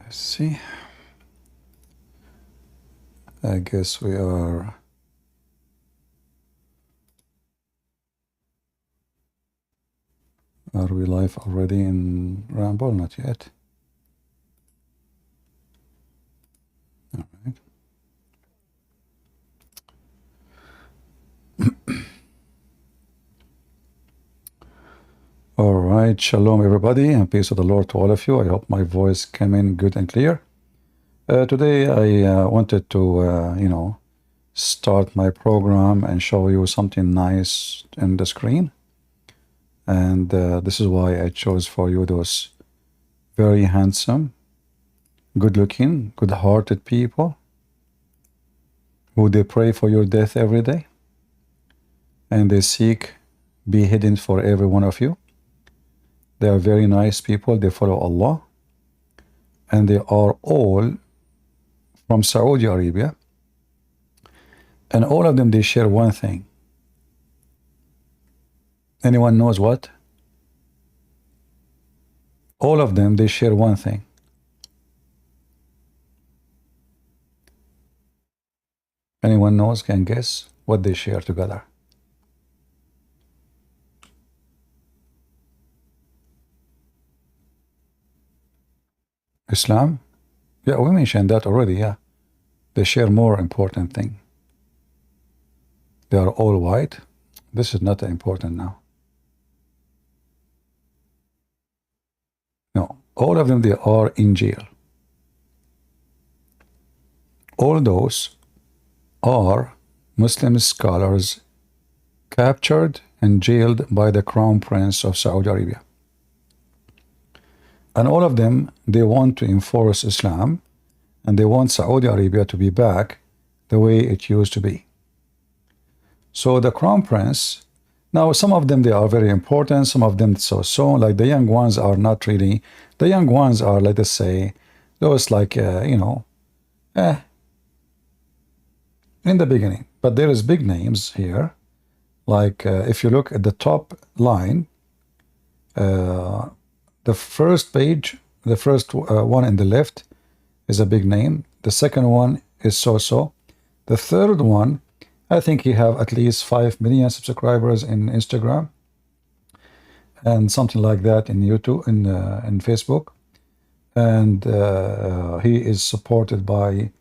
Let's see. I guess we are. Are we live already in Ramble? Not yet. All right. All right. Shalom, everybody, and peace of the Lord to all of you. I hope my voice came in good and clear. Today, I wanted to, start my program and show you something nice in the screen. And this is why I chose for you those very handsome, good-looking, good-hearted people who they pray for your death every day, and they seek beheading for every one of you. They are very nice people. They follow Allah, and they are all from Saudi Arabia, and all of them, they share one thing. Anyone knows what? All of them, they share one thing. Anyone knows, can guess what they share together? Islam? Yeah, we mentioned that already, yeah. They share more important thing. They are all white. This is not important now. No, all of them, they are in jail. All those are Muslim scholars captured and jailed by the Crown Prince of Saudi Arabia. And all of them, they want to enforce Islam, and they want Saudi Arabia to be back the way it used to be. So the Crown Prince, now some of them, they are very important, some of them so, like the young ones are not really, the young ones are, let us say, those like, in the beginning. But there is big names here, like if you look at the top line, the first page, the first one in the left is a big name. The second one is so. The third one, I think he have at least 5 million subscribers in Instagram and something like that in YouTube, in Facebook. And he is supported by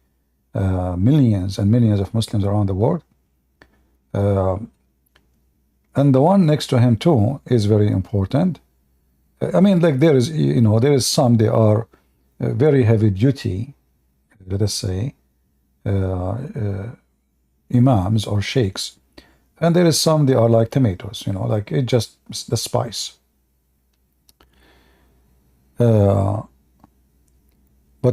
millions and millions of Muslims around the world. And the one next to him too is very important. I mean, like there is, there is some, they are very heavy duty, let us say, imams or sheikhs. And there is some, they are like tomatoes, like it just the spice. But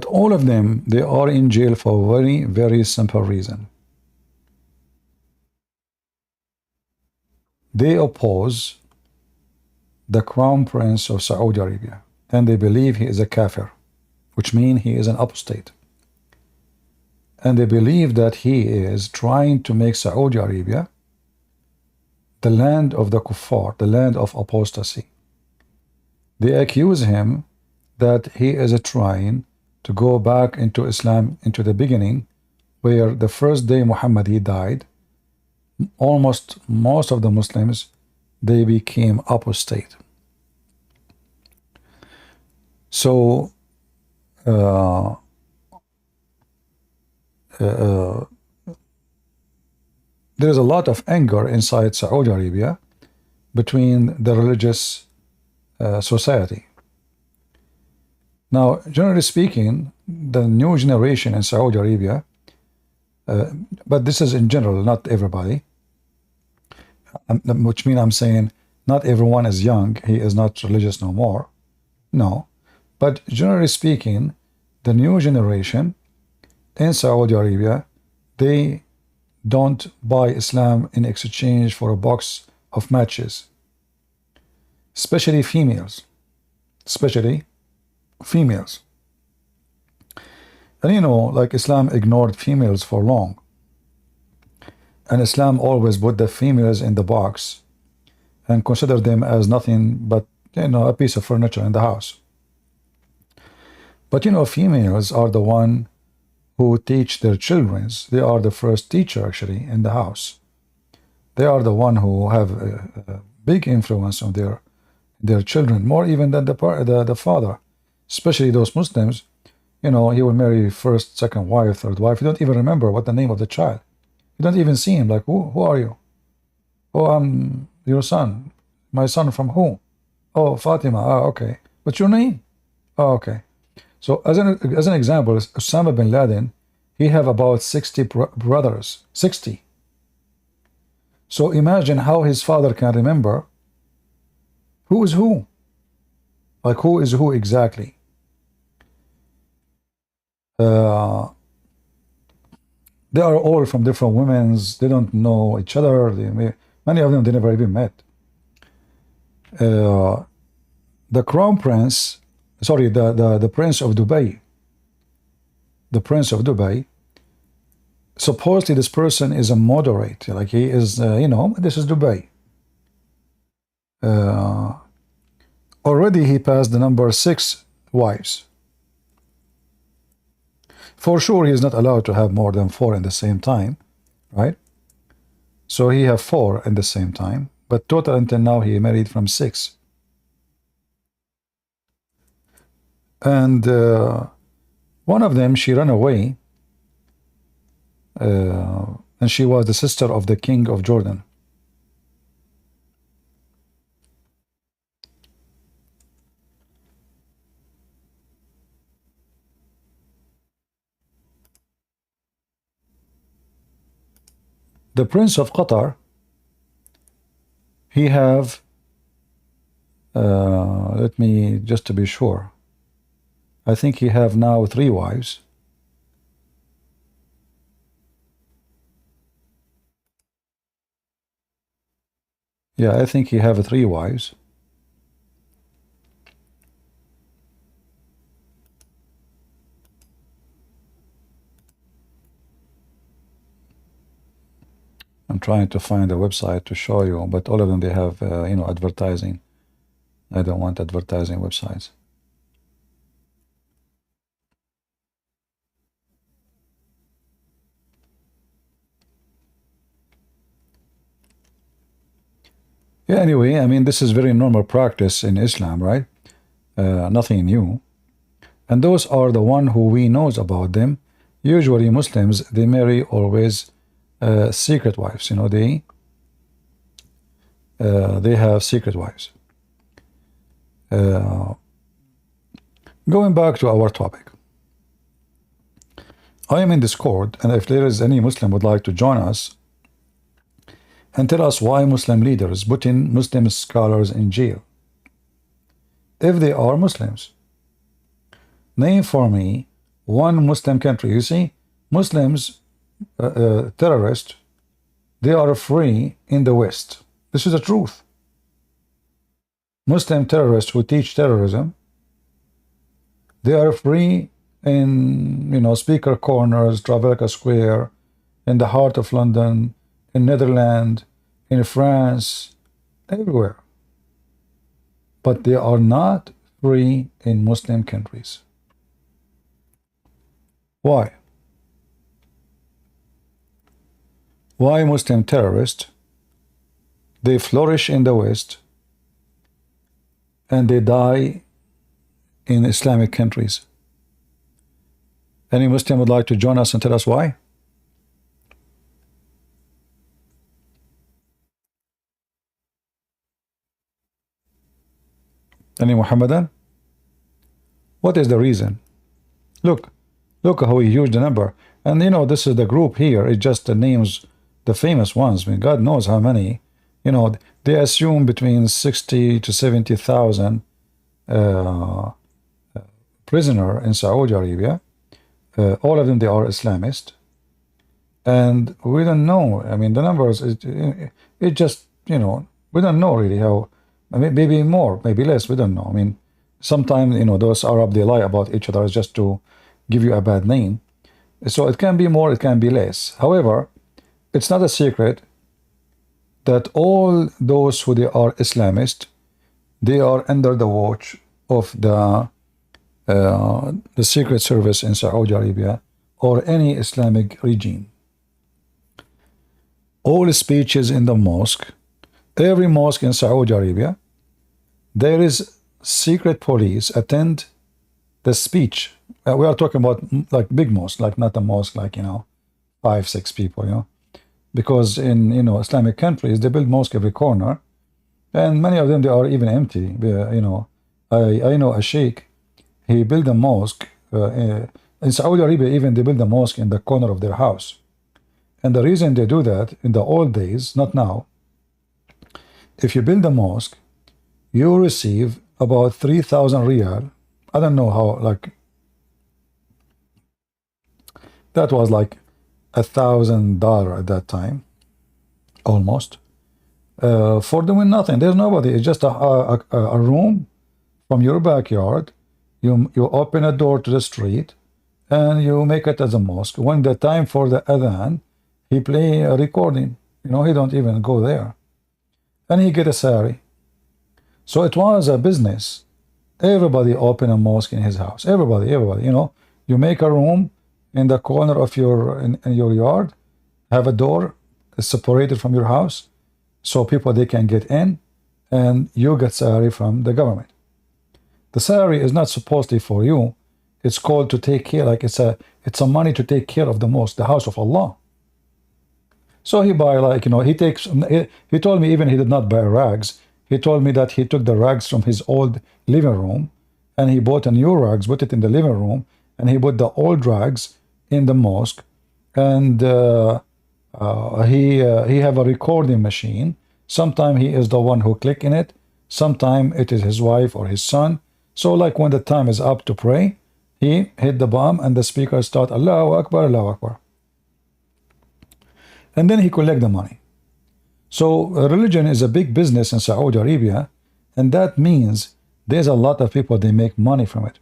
all of them, they are in jail for a very, very simple reason. They oppose the Crown Prince of Saudi Arabia, and they believe he is a kafir, which means he is an apostate. And they believe that he is trying to make Saudi Arabia the land of the kuffar, the land of apostasy. They accuse him that he is trying to go back into Islam, into the beginning, where the first day Muhammad he died, almost most of the Muslims, they became apostate. So there is a lot of anger inside Saudi Arabia between the religious society. Now, generally speaking, the new generation in Saudi Arabia, but this is in general, not everybody, which means I'm saying not everyone is young, he is not religious no more. No. But generally speaking, the new generation in Saudi Arabia, they don't buy Islam in exchange for a box of matches. Especially females. And like Islam ignored females for long. And Islam always put the females in the box and considered them as nothing but, a piece of furniture in the house. But you know, females are the one who teach their children. They are the first teacher actually in the house. They are the one who have a big influence on their children, more even than the father. Especially those Muslims, you know, he will marry first, second wife, third wife. You don't even remember what the name of the child. You don't even see him. Like, who are you? Oh, I'm your son. My son from who? Oh, Fatima. Ah, okay. What's your name? Oh, okay. So as an example, Osama bin Laden, he have about 60 brothers. 60. So imagine how his father can remember who is who. Like, who is who exactly? They are all from different women's. They don't know each other. Many of them they never even met. The crown prince, sorry, the prince of Dubai. The prince of Dubai. Supposedly this person is a moderate. Like he is, you know, this is Dubai. Already he passed the number 6 wives. For sure, he is not allowed to have more than 4 in the same time, right? So he have 4 in the same time, but total until now he married from 6. And one of them, she ran away, and she was the sister of the king of Jordan. The prince of Qatar, he have, let me just to be sure, I think he have now 3 wives. Yeah, I think he have 3 wives. I'm trying to find a website to show you, but all of them, they have, you know, advertising. I don't want advertising websites. Yeah, anyway, I mean, this is very normal practice in Islam, right? Nothing new. And those are the one who we knows about them. Usually Muslims, they marry always secret wives. You know, they have secret wives. Going back to our topic, I am in Discord, and if there is any Muslim would like to join us and tell us why Muslim leaders putting Muslim scholars in jail if they are Muslims. Name for me one Muslim country. You see, Muslims, terrorists, they are free in the West. This is the truth. Muslim terrorists who teach terrorism, they are free in, you know, speaker corners, Trafalgar Square, in the heart of London, in Netherlands, in France, everywhere. But they are not free in Muslim countries. Why? Why Muslim terrorists, they flourish in the West and they die in Islamic countries? Any Muslim would like to join us and tell us why? Any Muhammadan? What is the reason? Look how huge the number. And you know, this is the group here. It just the names, the famous ones. I mean, God knows how many. You know, they assume between 60 to 70,000 prisoner in Saudi Arabia. All of them, they are Islamist. And we don't know. I mean, the numbers, it just, you know, we don't know really how. I mean, maybe more, maybe less, we don't know. I mean, sometimes, you know, those Arab, they lie about each other just to give you a bad name. So it can be more, it can be less. However, it's not a secret that all those who they are Islamist, they are under the watch of the the secret service in Saudi Arabia or any Islamic regime. All speeches in the mosque, every mosque in Saudi Arabia, there is secret police attend the speech. We are talking about like big mosque, like not a mosque like, 5, 6 people, because in, Islamic countries, they build mosque every corner, and many of them, they are even empty. I know a sheikh, he built a mosque, in Saudi Arabia, even they build a mosque in the corner of their house. And the reason they do that, in the old days, not now, if you build a mosque, you receive about 3,000 riyal. I don't know how, like, that was like $1,000 at that time, almost, for doing nothing. There's nobody. It's just a room from your backyard. You open a door to the street, and you make it as a mosque. When the time for the adhan, he play a recording. He don't even go there, and he get a salary. So it was a business. Everybody open a mosque in his house. Everybody. You make a room in the corner of in your yard, have a door separated from your house, so people, they can get in, and you get salary from the government. The salary is not supposedly for you. It's called to take care, like it's a money to take care of the mosque, the house of Allah. So he buy, like, he told me even he did not buy rags. He told me that he took the rags from his old living room, and he bought a new rags, put it in the living room, and he put the old rags in the mosque, and he have a recording machine. Sometimes he is the one who click in it. Sometimes it is his wife or his son. So like when the time is up to pray, he hit the bomb, and the speaker start Allahu Akbar, Allahu Akbar. And then he collect the money. So religion is a big business in Saudi Arabia, and that means there's a lot of people, they make money from it.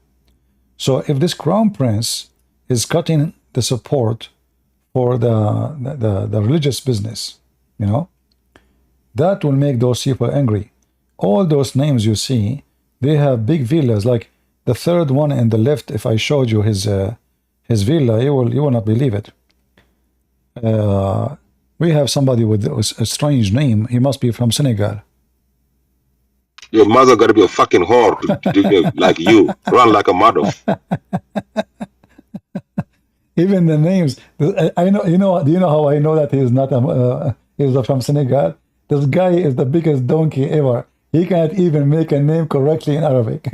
So if this crown prince is cutting the support for the religious business, that will make those people angry. All those names you see, they have big villas. Like the third one in the left, if I showed you his villa, you will not believe it. We have somebody with a strange name. He must be from Senegal. Your mother got to be a fucking whore to like you. Run like a mother. Even the names. I know. Do you know how I know that he is not he's from Senegal? This guy is the biggest donkey ever. He can't even make a name correctly in Arabic.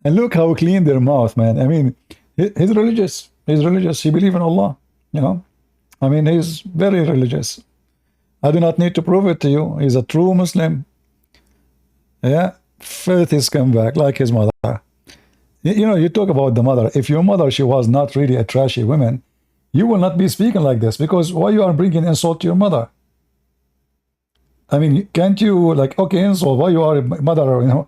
And look how clean their mouth, man. I mean, he's religious. He's religious. He believes in Allah. I mean, he's very religious. I do not need to prove it to you. He's a true Muslim. Yeah, filthy scumbag like his mother. You talk about the mother. If your mother, she was not really a trashy woman, you will not be speaking like this, because why you are bringing insult to your mother? I mean, can't you, like, okay, insult, why you are a mother,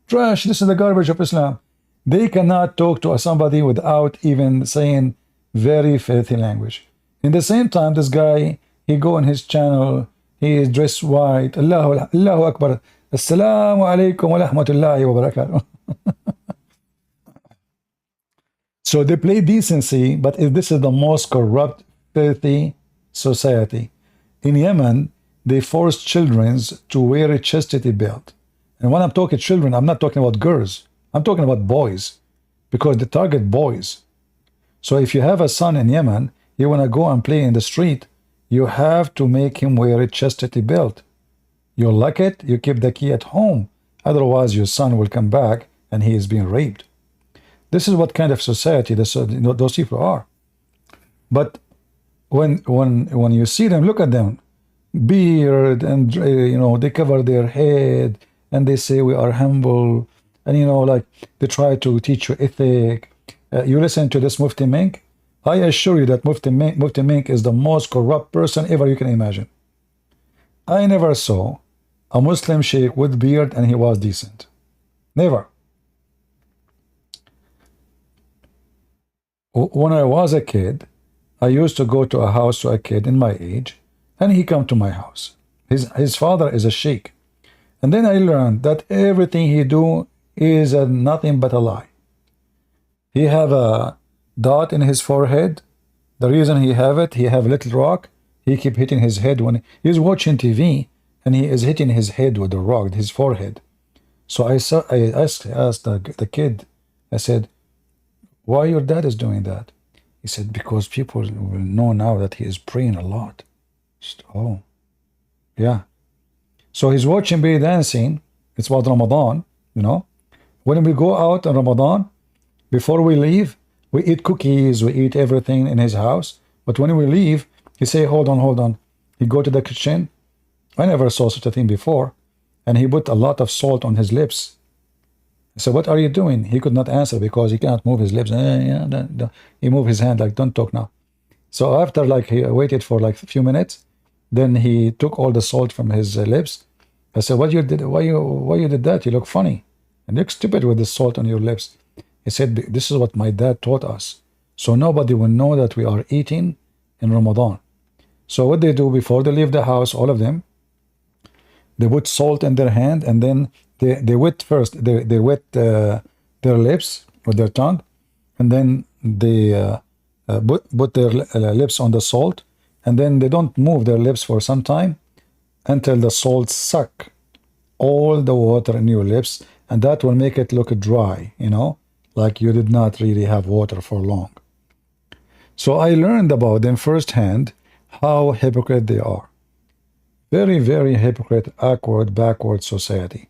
trash, this is the garbage of Islam. They cannot talk to somebody without even saying very filthy language. In the same time, this guy, he go on his channel, he is dressed white, Allahu Akbar, Assalamu alaikum wa rahmatullahi wa barakatuh. So they play decency, but this is the most corrupt, filthy society. In Yemen, they force children to wear a chastity belt. And when I'm talking children, I'm not talking about girls. I'm talking about boys, because they target boys. So if you have a son in Yemen, you want to go and play in the street, you have to make him wear a chastity belt. You lock it, you keep the key at home. Otherwise, your son will come back and he is being raped. This is what kind of society those people are. But when you see them, look at them, beard, and they cover their head, and they say we are humble, and like they try to teach you ethic. You listen to this Mufti Mink, I assure you that Mufti Mink is the most corrupt person ever you can imagine. I never saw a Muslim sheikh with beard and he was decent. Never. When I was a kid, I used to go to a house to a kid in my age, and he come to my house. His father is a sheikh. And then I learned that everything he do is nothing but a lie. He have a dot in his forehead. The reason he have it, he have a little rock. He keep hitting his head when he's watching TV, and he is hitting his head with the rock, his forehead. So I asked the kid, I said, why your dad is doing that? He said, because people will know now that he is praying a lot. Said, oh, yeah. So he's watching belly dancing. It's about Ramadan, you know. When we go out on Ramadan, before we leave, we eat cookies, we eat everything in his house. But when we leave, he say, hold on, hold on. He go to the kitchen. I never saw such a thing before. And he put a lot of salt on his lips. I said, what are you doing? He could not answer because he cannot move his lips. He moved his hand like, don't talk now. So after like he waited for like a few minutes, then he took all the salt from his lips. I said, what you did? Why you did that? You look funny and you look stupid with the salt on your lips. He said, this is what my dad taught us. So nobody will know that we are eating in Ramadan. So what they do before they leave the house, all of them, they put salt in their hand, and then they wet first. They wet their lips with their tongue, and then they put their lips on the salt, and then they don't move their lips for some time until the salt suck all the water in your lips, and that will make it look dry, you know, like you did not really have water for long. So I learned about them firsthand how hypocrite they are. Very, very hypocrite, awkward, backward society.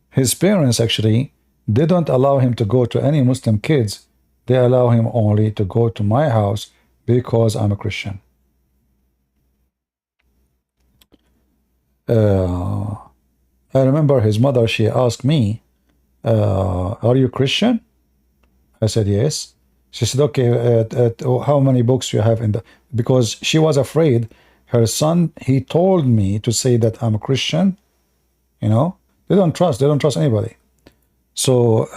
His parents actually, they don't allow him to go to any Muslim kids. They allow him only to go to my house because I'm a Christian. I remember his mother, she asked me, are you Christian? I said, yes. She said, okay, how many books you have in the... Because she was afraid her son, he told me to say that I'm a Christian. You know, they don't trust anybody. So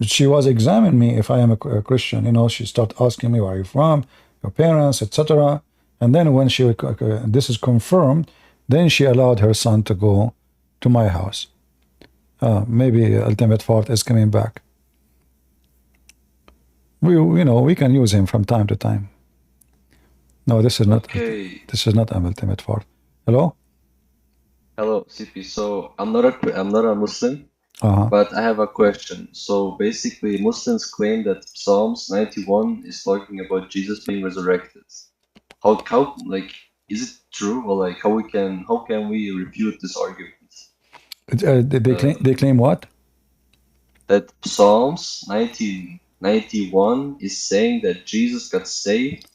she was examining me if I am a Christian. You know, she started asking me where are you from, your parents, etc. And then when this is confirmed, then she allowed her son to go to my house. Maybe Ultimate Fort is coming back. We can use him from time to time. No, this is not. Okay. This is not an Ultimate Fort. Hello. Hello, CP. So I'm not a Muslim, but I have a question. So basically, Muslims claim that Psalms 91 is talking about Jesus being resurrected. How like is it true, or like how can we refute this argument? They claim what? That Psalms 91 is saying that Jesus got saved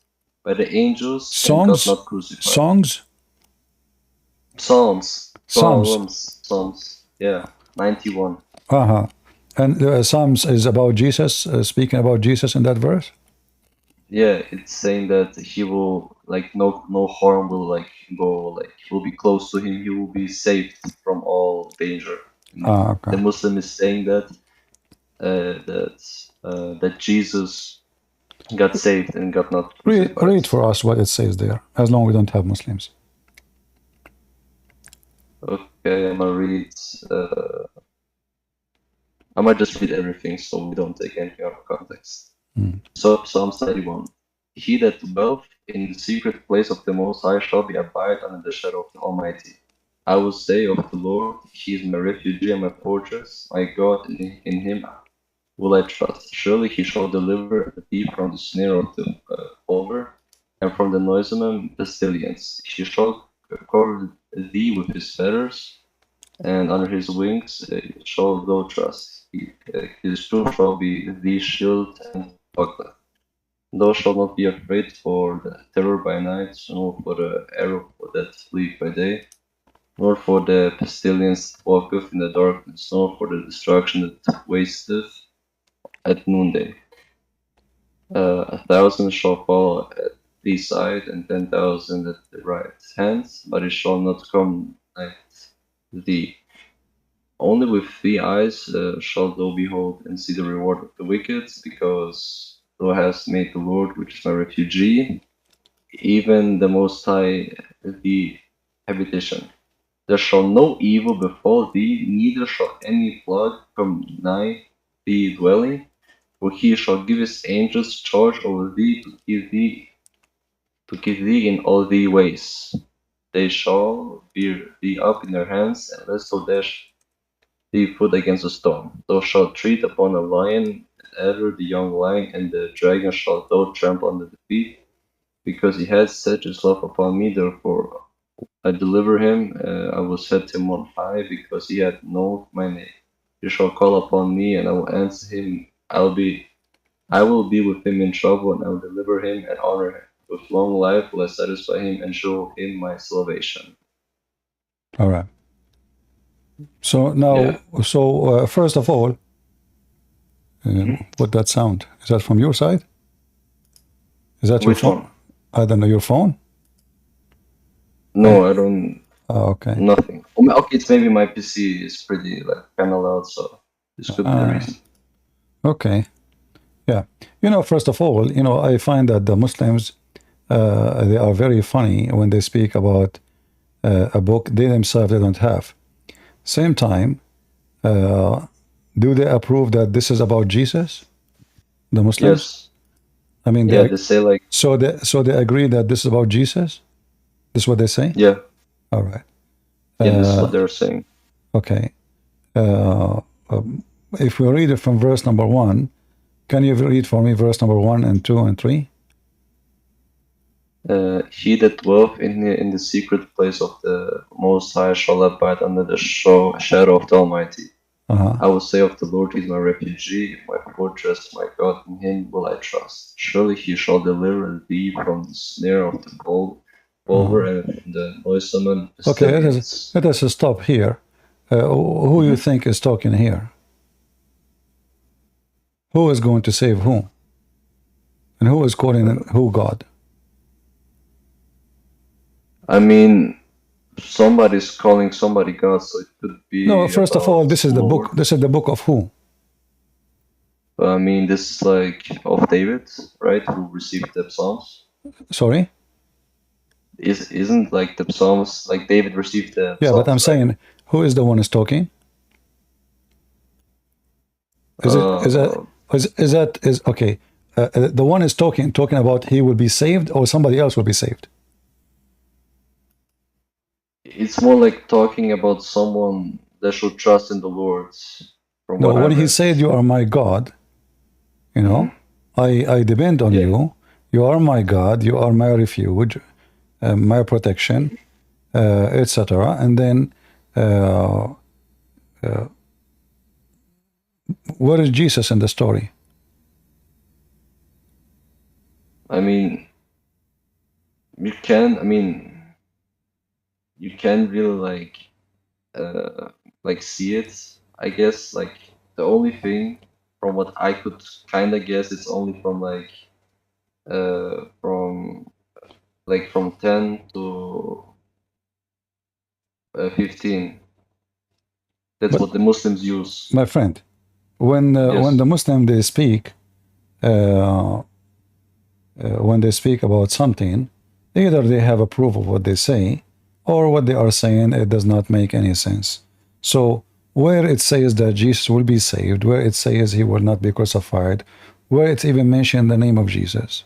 by the angels and got not crucified. Psalms. Yeah, 91. And Psalms is about Jesus, speaking about Jesus in that verse. Yeah, it's saying that he will no harm will will be close to him. He will be saved from all danger. Okay. The Muslim is saying that that Jesus got saved and got not crucified. Read for us what it says there, as long as we don't have Muslims. Okay, I'm gonna read. I might just read everything so we don't take anything out of context. So Psalms 91. He that dwelleth in the secret place of the Most High shall be abide under the shadow of the Almighty. I will say of the Lord, He is my refuge and my fortress, my God, in Him will I trust. Surely He shall deliver thee from the snare of the fowler, and from the noisome pestilence. He shall cover thee with His feathers, and under His wings shall thou trust. His truth shall be thee shield and buckler. Thou shalt not be afraid for the terror by night, nor for the arrow that fleeth by day, nor for the pestilence that walketh in the darkness, nor for the destruction that wasteth at noonday. 1,000 shall fall at thy side, and 10,000 at the right hand, but it shall not come nigh thee. Only with thy eyes shalt thou behold and see the reward of the wicked, because thou hast made the Lord, which is my refuge, even the Most High the habitation. There shall no evil befall thee, neither shall any plague come nigh thy dwelling, for he shall give his angels charge over thee to keep thee in all thy ways. They shall bear thee up in their hands, and lest thou dash thy foot against a stone. Thou shalt tread upon a lion, and adder, the young lion, and the dragon shalt thou trample under the feet, because he has set his love upon me, therefore I deliver him, I will set him on high, because he hath known my name. He shall call upon me, and I will answer him. I will be with him in trouble, and I will deliver him and honor him. With long life will I satisfy him and show him my salvation. All right. So now, Yeah. first of all, what that sound? Is that from your side? Is that your Which phone? one? I don't know, your phone? No, I don't. Oh, okay. Nothing. Okay, it's maybe my PC is pretty kind of loud, so this could be the reason. Okay. Yeah. First of all, I find that the Muslims, they are very funny when they speak about a book they themselves they don't have. Same time, do they approve that this is about Jesus? The Muslims? Yes. I mean, Yeah, they say so they agree that this is about Jesus? This is what they say? Yeah. All right. Yeah, this is what they're saying. Okay. If we read it from verse number 1, can you read for me verse number 1 and 2 and 3? He that dwelleth in the secret place of the Most High shall abide under the shadow of the Almighty. I will say of the Lord, He is my refuge, my fortress, my God, in Him will I trust. Surely He shall deliver thee from the snare of the wolver and from the noisome pestilence. Let us stop here. Who you think is talking here? Who is going to save whom? And who is calling who God? I mean, somebody's calling somebody God, so it could be. No, first of all, this is the book. This is the book of who? I mean, this is of David, right? Who received the Psalms. Sorry? Isn't the Psalms David received the Yeah, Psalms, but I'm saying, who is the one who's talking? Okay? The one is talking about he will be saved, or somebody else will be saved. It's more like talking about someone that should trust in the Lord. No, when he said, "You are my God," I depend on you. You are my God. You are my refuge, my protection, etc. And then, where is Jesus in the story? I mean, you can really see it. I guess the only thing from what I could kind of guess, it's only from from 10 to 15. That's what the Muslims use. My friend, when the Muslim they speak, when they speak about something, either they have a proof of what they say, or what they are saying, it does not make any sense. So where it says that Jesus will be saved, where it says he will not be crucified, where it's even mentioned the name of Jesus.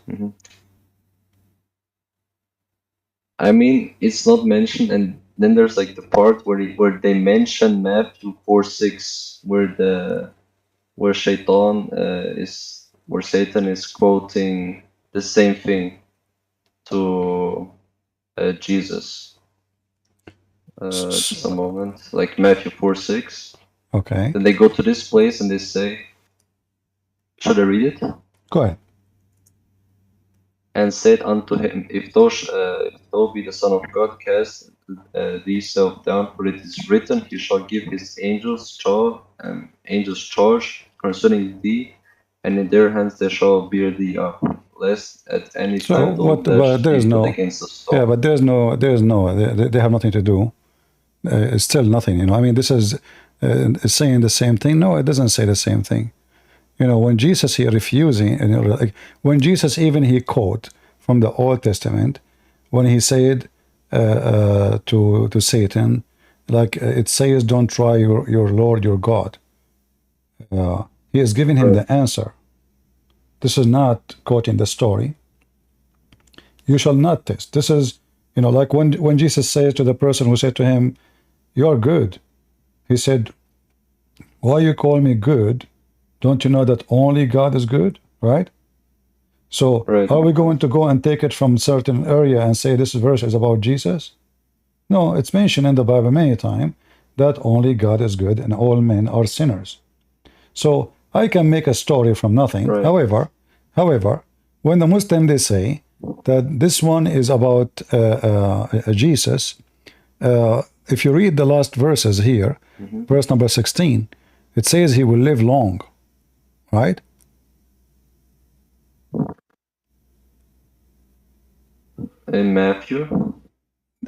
I mean, it's not mentioned, and then there's the part where they mention Matthew 4:6, where Satan is quoting the same thing to Jesus. Just a moment, Matthew 4:6. Okay. Then they go to this place and they say, should I read it? Go ahead. And said unto him, If thou be the Son of God, cast thyself down, for it is written, He shall give His angels charge concerning thee, and in their hands they shall bear thee up, lest at any time thou dash thy foot against a stone. Yeah, but they have nothing to do. It's still nothing, I mean, this is saying the same thing. No, it doesn't say the same thing. When Jesus here refusing, when Jesus even he quote from the Old Testament when he said to Satan, like it says, don't try your Lord, your God. He is giving him the answer. This is not quoting the story. You shall not test. This is, you know, like when Jesus says to the person who said to him, you're good. He said, why you call me good? Don't you know that only God is good, right? So are we going to go and take it from a certain area and say this verse is about Jesus? No, it's mentioned in the Bible many times that only God is good and all men are sinners. So I can make a story from nothing. However, when the Muslim, they say that this one is about Jesus, if you read the last verses here, verse number 16, it says he will live long, right? In Matthew?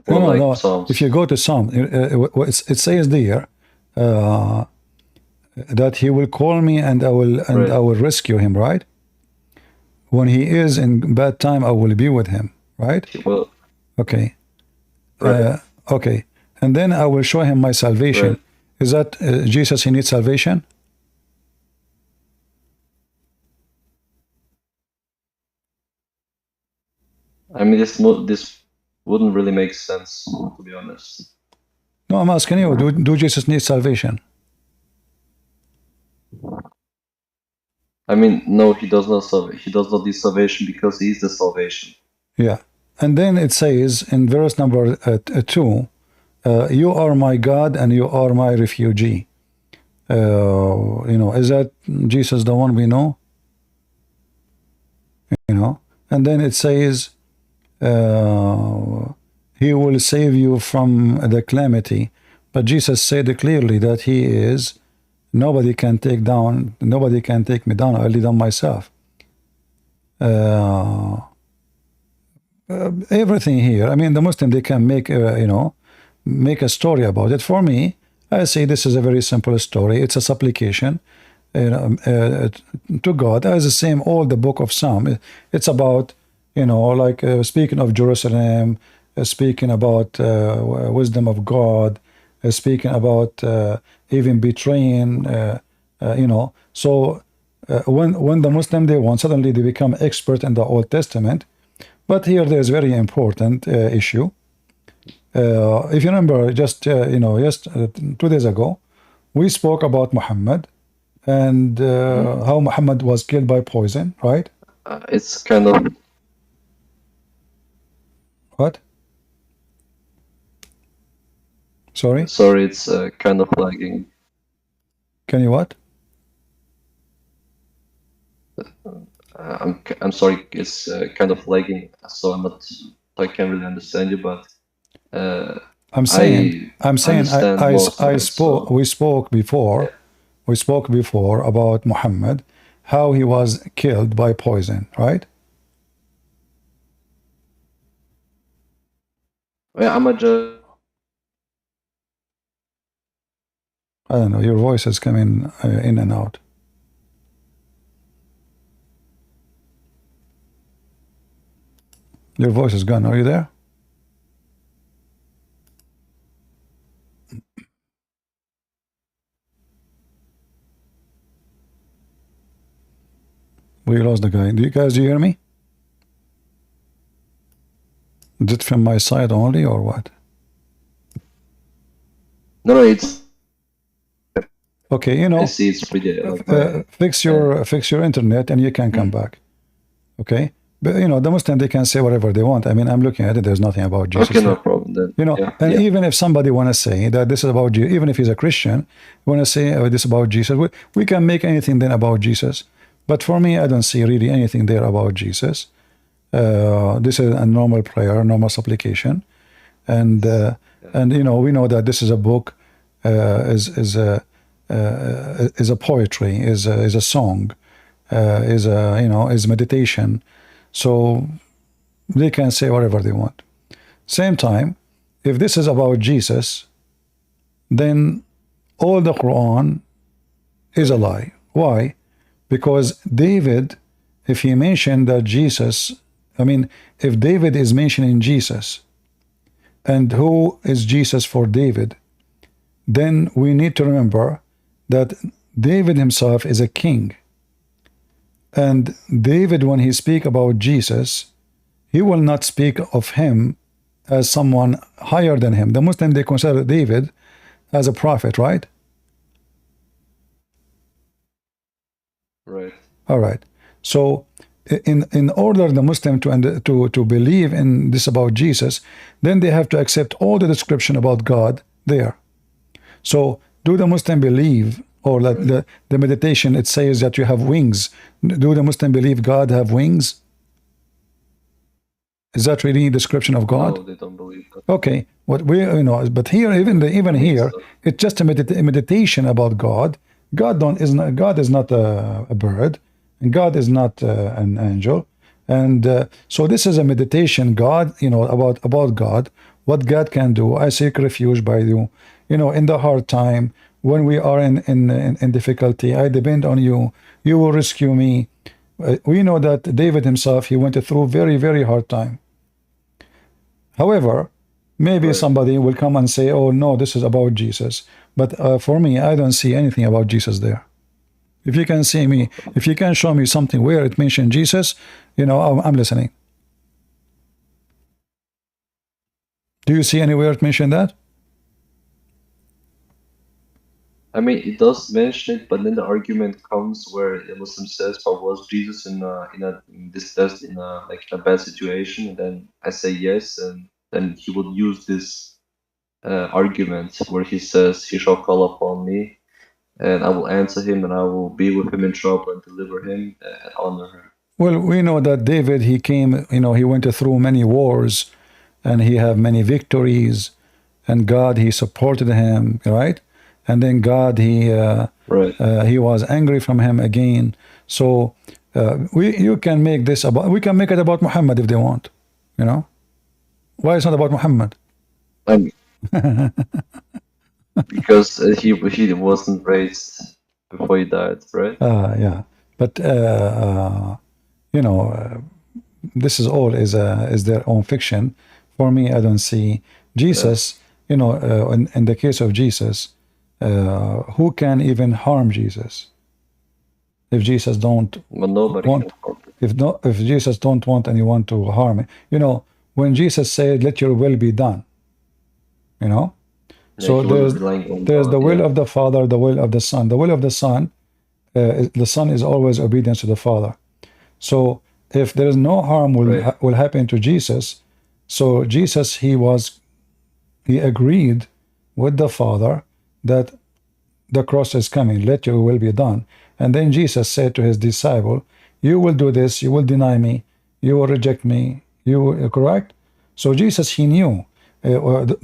No. Psalms? If you go to Psalm, it says there that he will call me and I will rescue him, right? When he is in bad time, I will be with him, right? Well, okay. Okay. And then I will show him my salvation. Is that Jesus, he needs salvation? I mean, this wouldn't really make sense, to be honest. No, I'm asking you, do Jesus need salvation? I mean, no, he does not. He does not need salvation because he is the salvation. Yeah. And then it says in verse number 2, you are my God and you are my refugee. You know, is that Jesus the one we know? You know, and then it says he will save you from the calamity. But Jesus said clearly that he is, nobody can take me down, I only down myself. Everything here, I mean, the Muslim, they can make, you know, make a story about it. For me, I say this is a very simple story. It's a supplication to God, as the same all the book of Psalm. It's about, you know, like speaking of Jerusalem, speaking about wisdom of God, speaking about even betraying, you know. So when the Muslim, they want, suddenly they become expert in the Old Testament. But here there's a very important issue. If you remember, just you know, just 2 days ago, we spoke about Muhammad and how Muhammad was killed by poison, right? It's kind of... What? Sorry? Sorry, it's kind of lagging. Can you what? I'm sorry, it's kind of lagging, so I can't really understand you, but I'm saying we spoke before about Muhammad, how he was killed by poison, right? Yeah, I don't know, your voice is coming in and out. Your voice is gone. Are you there? We lost the guy. Do you hear me? Is it from my side only or what? No, it's... Okay, you know, I see it's pretty... fix your internet and you can come back. Okay? But, you know, the Muslim, they can say whatever they want. I mean, I'm looking at it. There's nothing about Jesus. Okay, no problem then. You know, even if somebody want to say that this is about Jesus, even if he's a Christian, want to say this about Jesus, we can make anything then about Jesus. But for me, I don't see really anything there about Jesus. This is a normal prayer, normal supplication. And you know, we know that this is a book, is a poetry, is a song, is a, you know, is meditation. So they can say whatever they want. Same time, if this is about Jesus, then all the Quran is a lie. Why? Because David, if he mentioned that Jesus I mean, if David is mentioning Jesus, and who is Jesus for David, then we need to remember that David himself is a king. And David, when he speaks about Jesus, he will not speak of him as someone higher than him. The Muslims, they consider David as a prophet, right? Right. All right. So in order the Muslim to believe in this about Jesus, then they have to accept all the description about God there. So do the Muslim believe, or that the meditation, it says that you have wings? Do the Muslim believe God have wings? Is that really a description of God? No, they don't believe that. Okay, what we but here, even here, it's just a meditation about God. God is not a bird, and God is not an angel, and so this is a meditation. God, about God, what God can do. I seek refuge by you, in the hard time, when we are in difficulty. I depend on you. You will rescue me. We know that David himself, he went through very, very hard time. However, maybe somebody will come and say, oh no, this is about Jesus. But for me, I don't see anything about Jesus there. If you can if you can show me something where it mentioned Jesus, I'm listening. Do you see anywhere it mentioned that? I mean, it does mention it, but then the argument comes where the Muslim says, "But was Jesus in a bad situation?" And then I say yes, and then he would use this argument where he says, "He shall call upon me, and I will answer him, and I will be with him in trouble and deliver him and honor him." Well, we know that David, he came, he went through many wars, and he had many victories, and God, he supported him, right? And then God, he was angry from him again. So you can make this about, we can make it about Muhammad if they want, Why it's not about Muhammad? Because he wasn't raised before he died, right? Yeah, but this is all is their own fiction. For me, I don't see Jesus. In the case of Jesus, who can even harm Jesus? If Jesus don't want, if Jesus don't want anyone to harm it, when Jesus said, "Let your will be done," so there's the will of the Father, the will of the Son. The will of the Son, the Son is always obedience to the Father. So if there is no harm will happen to Jesus, so Jesus, he agreed with the Father that the cross is coming, let your will be done. And then Jesus said to his disciple, you will do this, you will deny me, you will reject me, you will, correct? So Jesus, he knew.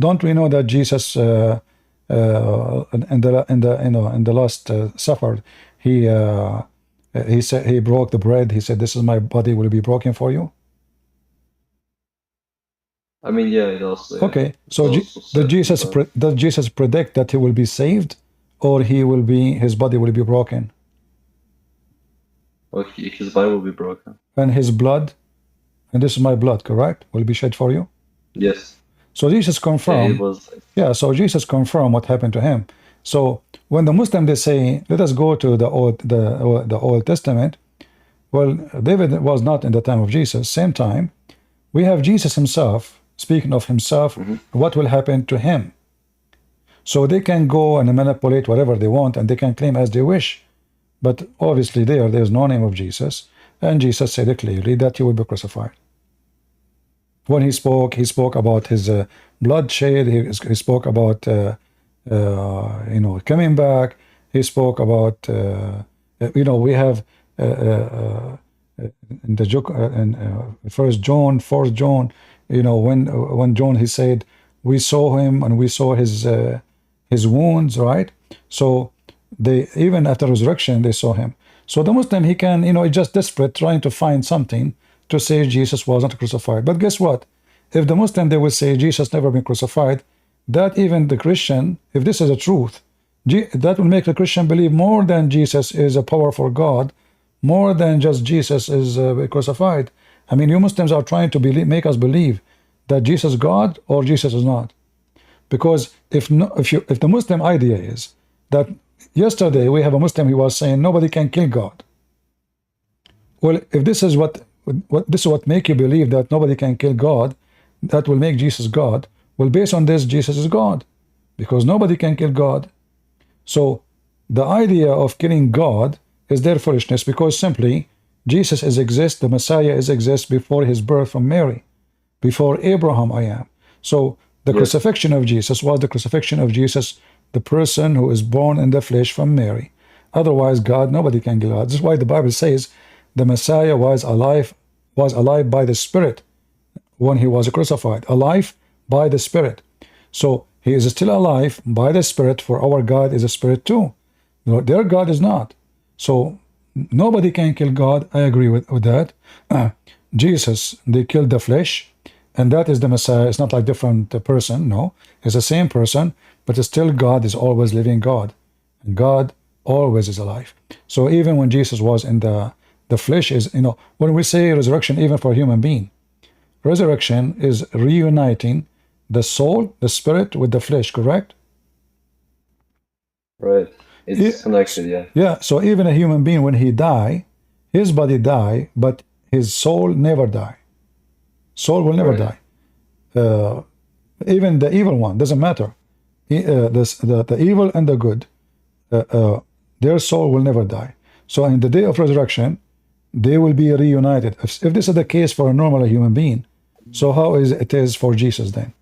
Don't we know that Jesus in the last supper, he said, he broke the bread, he said, this is my body, will be broken for you. I mean, yeah, it also. Okay, so does Jesus predict that he will be saved, or his body will be broken? Well, his body will be broken. And his blood, and this is my blood, correct? Will be shed for you? Yes. So Jesus confirmed. So Jesus confirmed what happened to him. So when the Muslim, they say, let us go to the Old Testament. Well, David was not in the time of Jesus. Same time, we have Jesus himself speaking of himself, what will happen to him. So they can go and manipulate whatever they want, and they can claim as they wish. But obviously there's no name of Jesus, and Jesus said it clearly that he will be crucified. When he spoke about his bloodshed. He spoke about coming back. He spoke about we have in the First John, 4th John. When John, he said, we saw him and we saw his wounds, right? So they, even after resurrection, they saw him. So the Muslim, he can, just desperate, trying to find something to say Jesus was not crucified. But guess what? If the Muslim, they will say Jesus never been crucified, that even the Christian, if this is a truth, that will make the Christian believe more than Jesus is a powerful God, more than just Jesus is crucified. I mean, you Muslims are trying to make us believe that Jesus is God or Jesus is not. Because if the Muslim idea is that yesterday we have a Muslim who was saying nobody can kill God. Well, if this is what make you believe that nobody can kill God, that will make Jesus God. Well, based on this, Jesus is God, because nobody can kill God. So the idea of killing God is their foolishness, because simply Jesus exists, the Messiah exists before his birth from Mary, before Abraham I am. So the crucifixion of Jesus was the crucifixion of Jesus, the person who is born in the flesh from Mary. Otherwise, God, nobody can kill God. This is why the Bible says the Messiah was alive by the Spirit when he was crucified, alive by the Spirit. So he is still alive by the Spirit, for our God is a Spirit too. Their God is not. So nobody can kill God. I agree with that. Jesus, they killed the flesh, and that is the Messiah. It's not like different person. No, it's the same person, but still God is always living God, and God always is alive. So even when Jesus was in the flesh is, when we say resurrection, even for a human being, resurrection is reuniting the soul, the spirit with the flesh, correct? Right. It's connected, yeah. Yeah, so even a human being, when he die, his body die, but his soul never die. Soul will never die. Even the evil one, doesn't matter. The evil and the good, their soul will never die. So in the day of resurrection, they will be reunited. If this is the case for a normal human being, so how is it for Jesus then?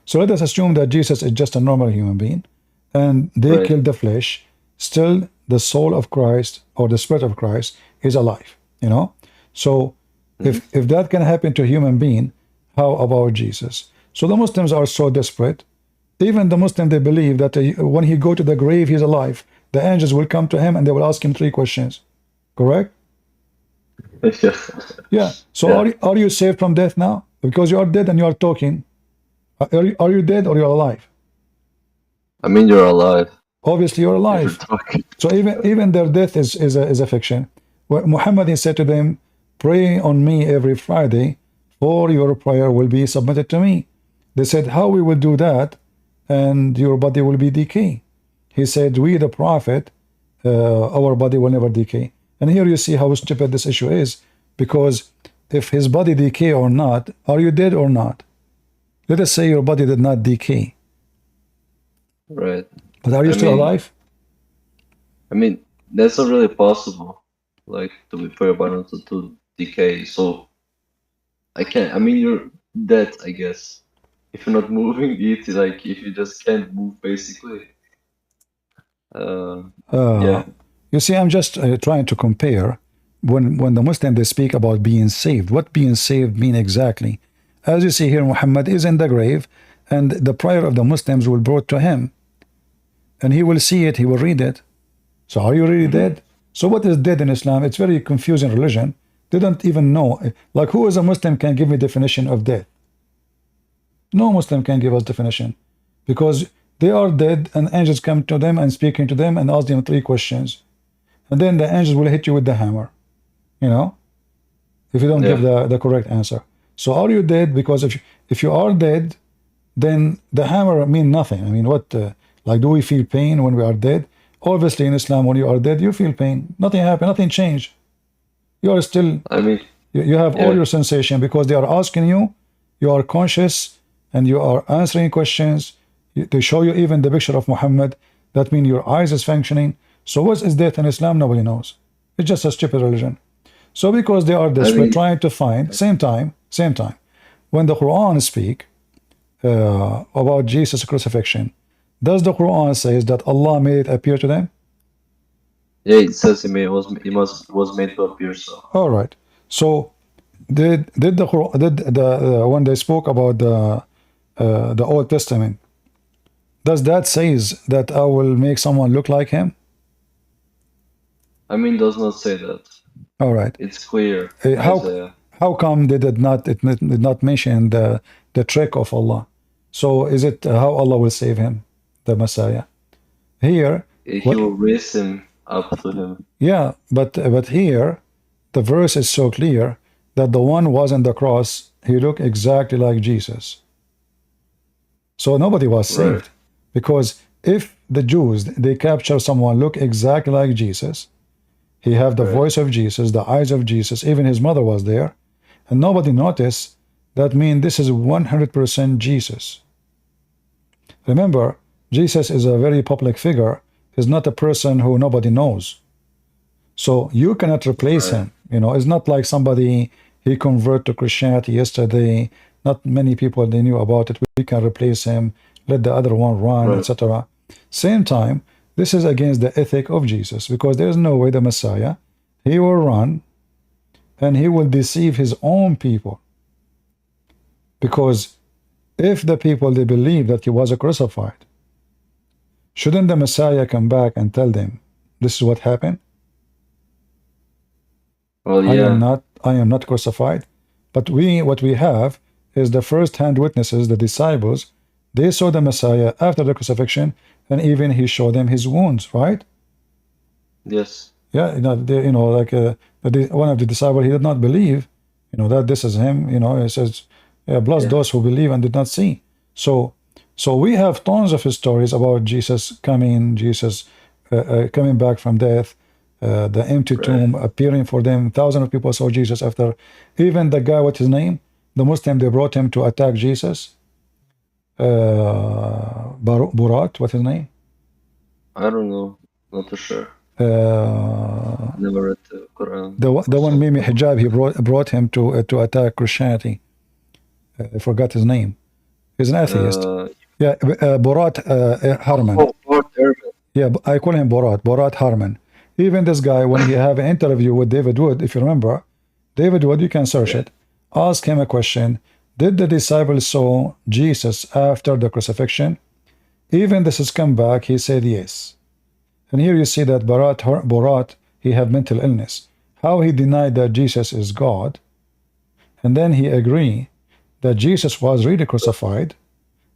So let us assume that Jesus is just a normal human being, and they killed the flesh. Still, the soul of Christ or the Spirit of Christ is alive. So if that can happen to a human being, how about Jesus? So the Muslims are so desperate. Even the Muslim, they believe that when he go to the grave, he's alive. The angels will come to him and they will ask him 3 questions. Correct? Yeah. So are you saved from death now? Because you are dead and you are talking. Are you dead or you're alive? I mean, you're alive. Obviously, you're alive. So even their death is a fiction. Muhammad said to them, "Pray on me every Friday, for your prayer will be submitted to me." They said, "How we will do that, and your body will be decay?" He said, "We, the Prophet, our body will never decay." And here you see how stupid this issue is, because if his body decay or not, are you dead or not? Let us say your body did not decay. Right. But are you still alive? I mean, that's not really possible, like, for your body to decay. So, I mean, you're dead, I guess. If you're not moving, if you just can't move, basically. Yeah. You see, I'm just trying to compare when the Muslim, they speak about being saved. What being saved mean exactly? As you see here, Muhammad is in the grave, and the prayer of the Muslims will brought to him, and he will see it, he will read it. So are you really dead? So what is dead in Islam? It's very confusing religion. They don't even know. Like, who is a Muslim can give me definition of death? No Muslim can give us definition, because they are dead and angels come to them and speaking to them and ask them 3 questions. And then the angels will hit you with the hammer, if you don't give the correct answer. So are you dead? Because if you are dead, then the hammer mean nothing. I mean, what, like, do we feel pain when we are dead? Obviously, in Islam, when you are dead, you feel pain. Nothing happened, nothing changed. You are still, I mean, you have all your sensation, because they are asking you, you are conscious, and you are answering questions. They show you even the picture of Muhammad. That means your eyes is functioning. So what is death in Islam? Nobody knows. It's just a stupid religion. So because they are desperate, trying to find, same time, when the Quran speak about Jesus' crucifixion, does the Quran says that Allah made it appear to them? Yeah, it says it was made to appear so. All right. So did the Quran, when they spoke about the Old Testament, does that says that I will make someone look like him? I mean, does not say that. All right. It's clear. How come it did not mention the trick of Allah? So is it how Allah will save him, the Messiah? Here he will raise him up to him. Yeah, but here the verse is so clear that the one was on the cross, he looked exactly like Jesus. So nobody was saved. Because if the Jews, they capture someone look exactly like Jesus, he have the voice of Jesus, the eyes of Jesus, even his mother was there, and nobody noticed, that means this is 100% Jesus. Remember, Jesus is a very public figure. He's not a person who nobody knows. So you cannot replace him. You know, it's not like somebody, he converted to Christianity yesterday. Not many people, they knew about it. We can replace him, let the other one run, etc. Same time, this is against the ethic of Jesus, because there is no way the Messiah, he will run and he will deceive his own people. Because if the people, they believe that he was crucified, shouldn't the Messiah come back and tell them, this is what happened? Well, yeah. I am not crucified. But what we have is the first-hand witnesses, the disciples. They saw the Messiah after the crucifixion, and even he showed them his wounds, right? Yes. Yeah, like one of the disciples, he did not believe, that this is him. He says, yeah, bless those who believe and did not see. So we have tons of stories about Jesus coming, coming back from death, the empty tomb appearing for them. Thousands of people saw Jesus after. Even the guy, what's his name? The Muslim, they brought him to attack Jesus. Burat, what's his name? I don't know, not too sure. Never read the Quran. The one Mimi Hijab, he brought him to attack Christianity. I forgot his name. He's an atheist. Borat Harman. Yeah, I call him Borat Harman. Even this guy, when he have an interview with David Wood, if you remember, David Wood, you can search it. Ask him a question. Did the disciples saw Jesus after the crucifixion? Even this has come back, he said yes. And here you see that Borat, he have mental illness. How he denied that Jesus is God, and then he agreed that Jesus was really crucified,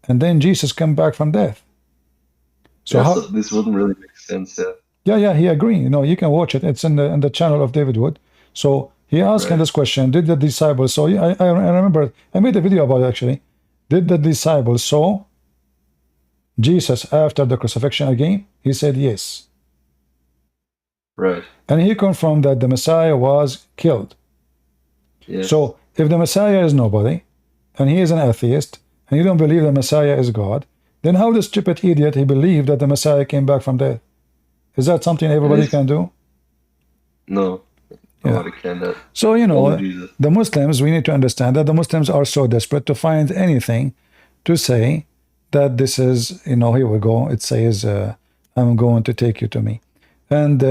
and then Jesus come back from death. So so this wouldn't really make sense. Yeah, he agreed. You can watch it. It's in the channel of David Wood. So he asked him this question: did the disciples saw? I remember I made a video about it actually. Did the disciples saw Jesus after the crucifixion again? He said yes. Right. And he confirmed that the Messiah was killed. Yes. So if the Messiah is nobody, and he is an atheist, and you don't believe the Messiah is God, then how the stupid idiot he believed that the Messiah came back from death? Is that something everybody can do? No. Nobody can do that. So, the Muslims, we need to understand that the Muslims are so desperate to find anything to say that this is, here we go. It says, I'm going to take you to me. And,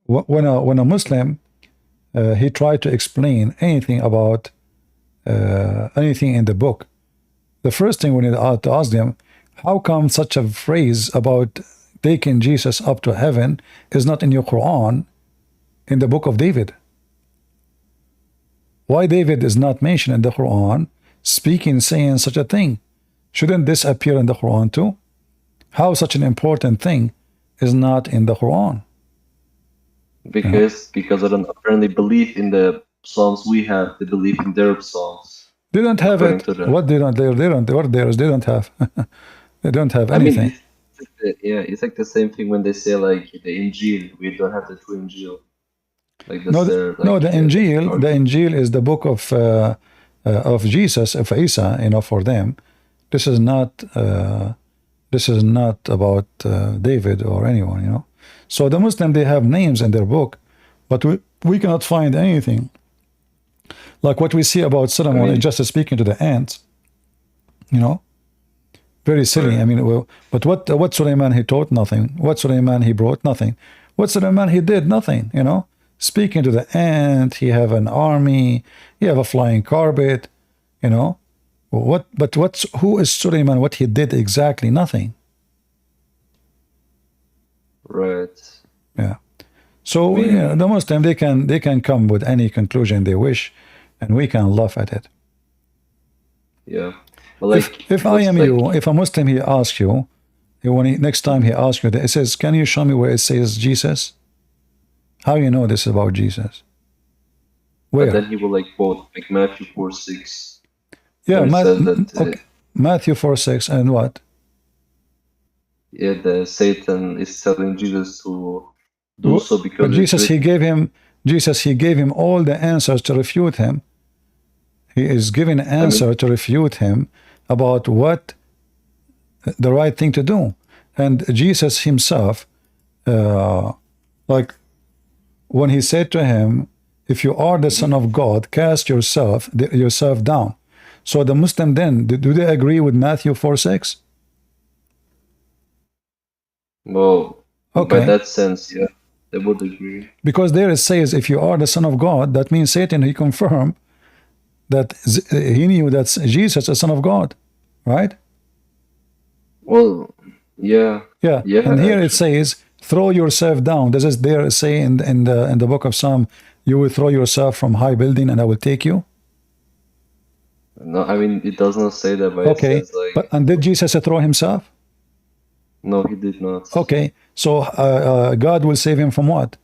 when a Muslim, he tried to explain anything about anything in the book, the first thing we need to ask them, how come such a phrase about taking Jesus up to heaven is not in your Quran, in the book of David? Why David is not mentioned in the Quran, saying such a thing? Shouldn't this appear in the Quran too? How such an important thing is not in the Quran? Because I don't apparently believe in the Psalms we have. They believe in their Psalms. They don't have it. What they don't have. They don't have anything. It's like the same thing when they say like the Injil. We don't have the true Injil. Like the Injil is the book of Jesus, of Isa. For them, this is not about David or anyone. So the Muslim, they have names in their book, but we cannot find anything like what we see about Solomon, just speaking to the ants. Very silly. But what Suleiman, he taught nothing. What Suleiman, he brought nothing. What Suleiman, he did nothing. Speaking to the ant, he have an army, he have a flying carpet. Who is Suleiman? What he did exactly? Nothing. Right. Yeah. So the Muslim, they can come with any conclusion they wish, and we can laugh at it. Yeah. Like, if I am you, if a Muslim, he asks you, next time he asks you, it says, can you show me where it says Jesus? How you know this is about Jesus? Where? But then he will like quote like Matthew 4:6. Yeah, where it said that okay. Matthew 4:6 and what? Yeah, the Satan is telling Jesus to do so But because Jesus, it's he written. he gave him all the answers to refute him. He is giving an I mean, answer to refute him about what the right thing to do. And Jesus himself, like when he said to him, if you are the Son of God, cast yourself down. So the Muslim then, do they agree with Matthew 4:6? well, by Okay. that sense, yeah, they would agree. Because there it says, if you are the Son of God, that means Satan, he confirmed that he knew that Jesus is the Son of God, right? Well, yeah, Yeah. yeah, And here it actually. says, throw yourself down. Does it there say in the book of Psalm, you will throw yourself from high building and I will take you? No, I mean, it does not say that, but it Okay. says like, But and did Jesus throw himself? no, he did not. Okay. So God will save him from what?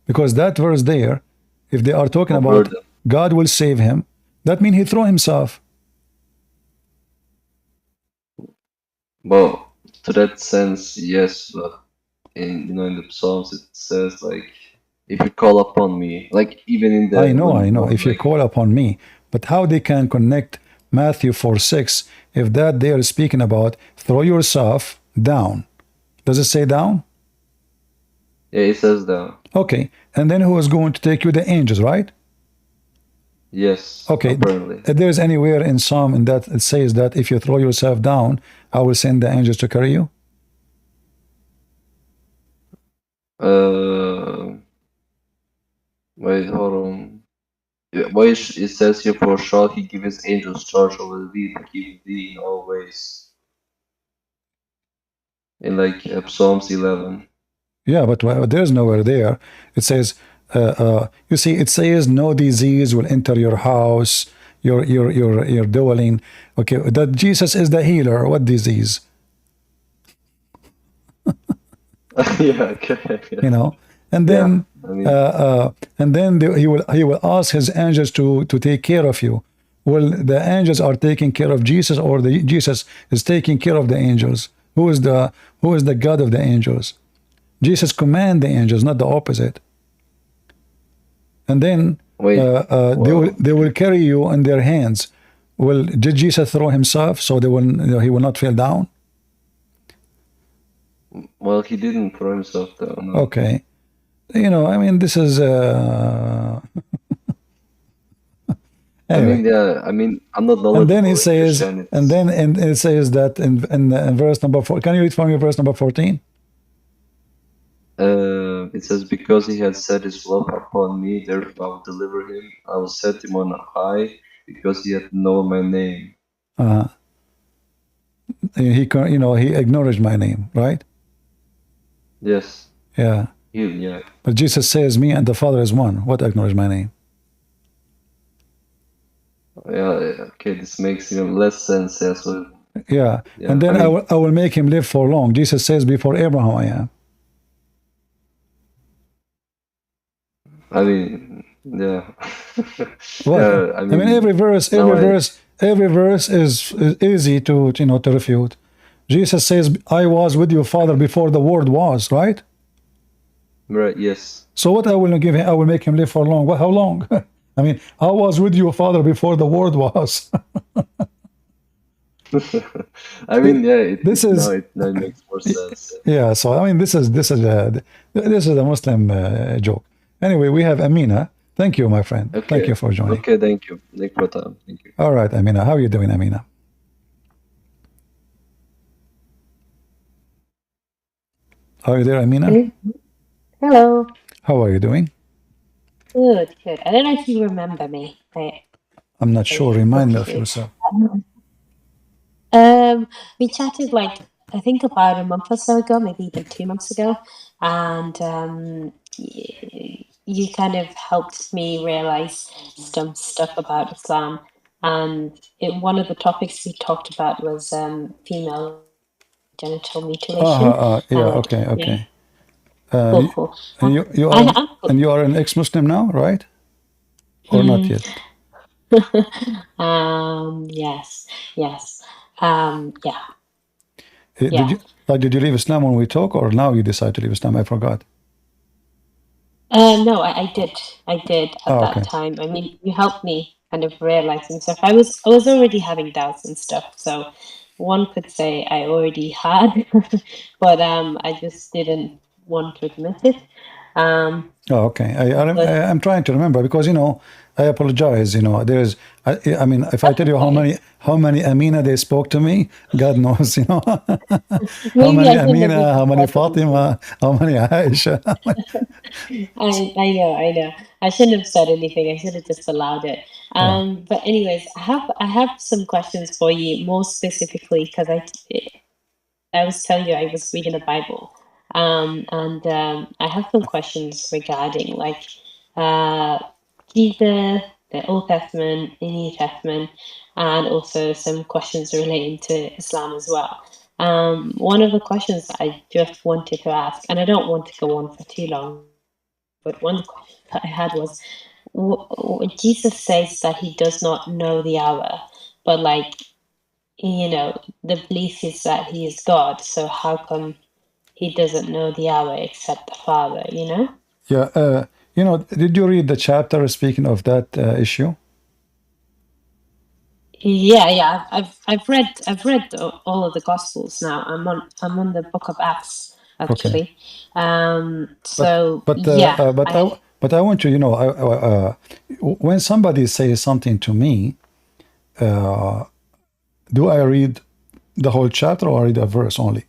Because that verse there, if they are talking A about burden. God will save him, that means he threw himself. Well, to that sense, yes, but in in the Psalms it says like, if you call upon me, like even in the I know. when If you like, call upon me, but how they can connect Matthew 4:6 if that they are speaking about throw yourself down? Does it say down? yeah, it says that. Okay. And then who is going to take you? The angels, right? Yes, Okay. apparently. If there's anywhere in Psalm in that it says that if you throw yourself down, I will send the angels to carry you. Wait, hold on. Yeah, why it says here, for shall he give his angels charge over thee to keep thee in all ways. In like Psalms 11. Yeah, but there's nowhere there. It says, you see, it says no disease will enter your house, your dwelling. Okay, that Jesus is the healer. What disease? Yeah, okay. You know, and Yeah, then I mean, he will ask his angels to take care of you. Well, the angels are taking care of Jesus, or the Jesus is taking care of the angels. Who is the God of the angels? Jesus command the angels, not the opposite. And then wait. they will carry you in their hands. Well, did Jesus throw himself so he will not fall down? Well, he didn't throw himself down. No. Okay, I mean this is anyway. I mean, I'm not And knowledgeable then he in says, Christianity. and it says that in verse number 4. Can you read for me verse number 14? It says, because he had set his love upon me, therefore I will deliver him. I will set him on high, because he had known my name. He acknowledged my name, right? Yes. Yeah. Yeah. But Jesus says, me and the Father is one. What acknowledge my name? Yeah. Okay, this makes even less sense. Yeah. So. Yeah. And then I will make him live for long. Jesus says, before Abraham I am. I mean, yeah. What? Yeah, I mean, every verse is easy to refute. Jesus says, I was with your Father before the world was, right? Right, yes. So what I will give him, I will make him live for long. How long? I mean, I was with your Father before the world was. I mean, yeah, now it makes more sense. Yeah, so I mean, this is a Muslim joke. Anyway, we have Amina. Thank you, my friend. Okay. Thank you for joining. Okay, thank you. Thank you for time. Thank you. All right, Amina. How are you doing, Amina? Are you there, Amina? Hello. How are you doing? Good, good. I don't know if you remember me. I'm not sure. Remind me of yourself. We chatted like I think about a month or so ago, maybe even 2 months ago, and you kind of helped me realize some stuff about Islam. And one of the topics we talked about was female genital mutilation. Yeah. Okay. Cool, cool. And you are an ex-Muslim now, right? Or not yet? Yes. Yeah. Did you leave Islam when we talk, or now you decide to leave Islam? I forgot. No, I did at that Okay. time. I mean, you helped me kind of realize some stuff. I was already having doubts and stuff, so one could say I already had, but I just didn't want to admit it. Oh, okay. But I'm trying to remember because I apologize. There's I mean, if I tell you okay. how many Amina they spoke to me, God knows. How Maybe many I shouldn't have Amina, how even many said anything. Fatima, how many Aisha. I know. I shouldn't have said anything. I should have just allowed it. Yeah. But anyways, I have some questions for you, more specifically because I was telling you I was reading the Bible, and I have some questions regarding like Jesus, the Old Testament, the New Testament, and also some questions relating to Islam as well. One of the questions that I just wanted to ask, and I don't want to go on for too long, but one question that I had was, Jesus says that he does not know the hour, but like, the belief is that he is God, so how come he doesn't know the hour except the Father, Yeah. Did you read the chapter speaking of that issue? Yeah. I've read all of the Gospels now. I'm on the Book of Acts Okay. actually. But So but yeah, I want to when somebody says something to me, do I read the whole chapter or read a verse only?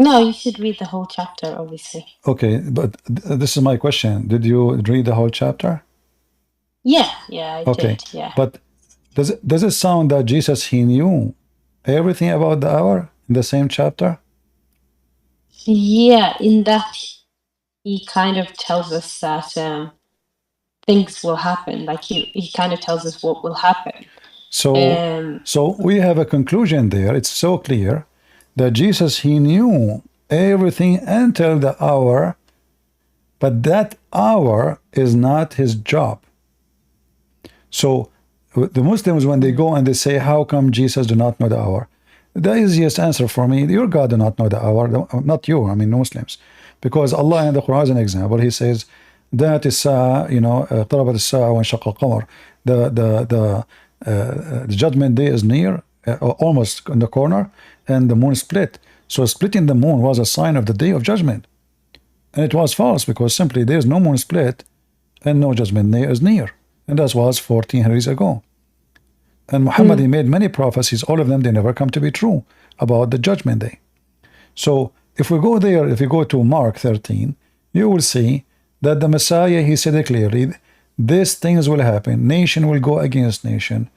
no, you should read the whole chapter, obviously. Okay, but this is my question. Did you read the whole chapter? Yeah, I Okay, did. Yeah. but does it sound that Jesus he knew everything about the hour in the same chapter? Yeah, in that he kind of tells us that things will happen. Like he kind of tells us what will happen. So we have a conclusion there. It's so clear that Jesus he knew everything until the hour, but that hour is not his job. So the Muslims, when they go and they say, how come Jesus do not know the hour? The easiest answer for me, your God do not know the hour, not you, I mean Muslims. Because Allah in the Quran is an example. He says, that is اقتربت الساعة وانشق القمر. The judgment day is near, almost in the corner, and the moon split. So splitting the moon was a sign of the day of judgment. And it was false because simply there is no moon split and no judgment day is near. And that was 1400 years ago. And Muhammad, he made many prophecies, all of them, they never come to be true about the judgment day. So if we go there, if we go to Mark 13, you will see that the Messiah, he said it clearly, these things will happen. Nation will go against nation.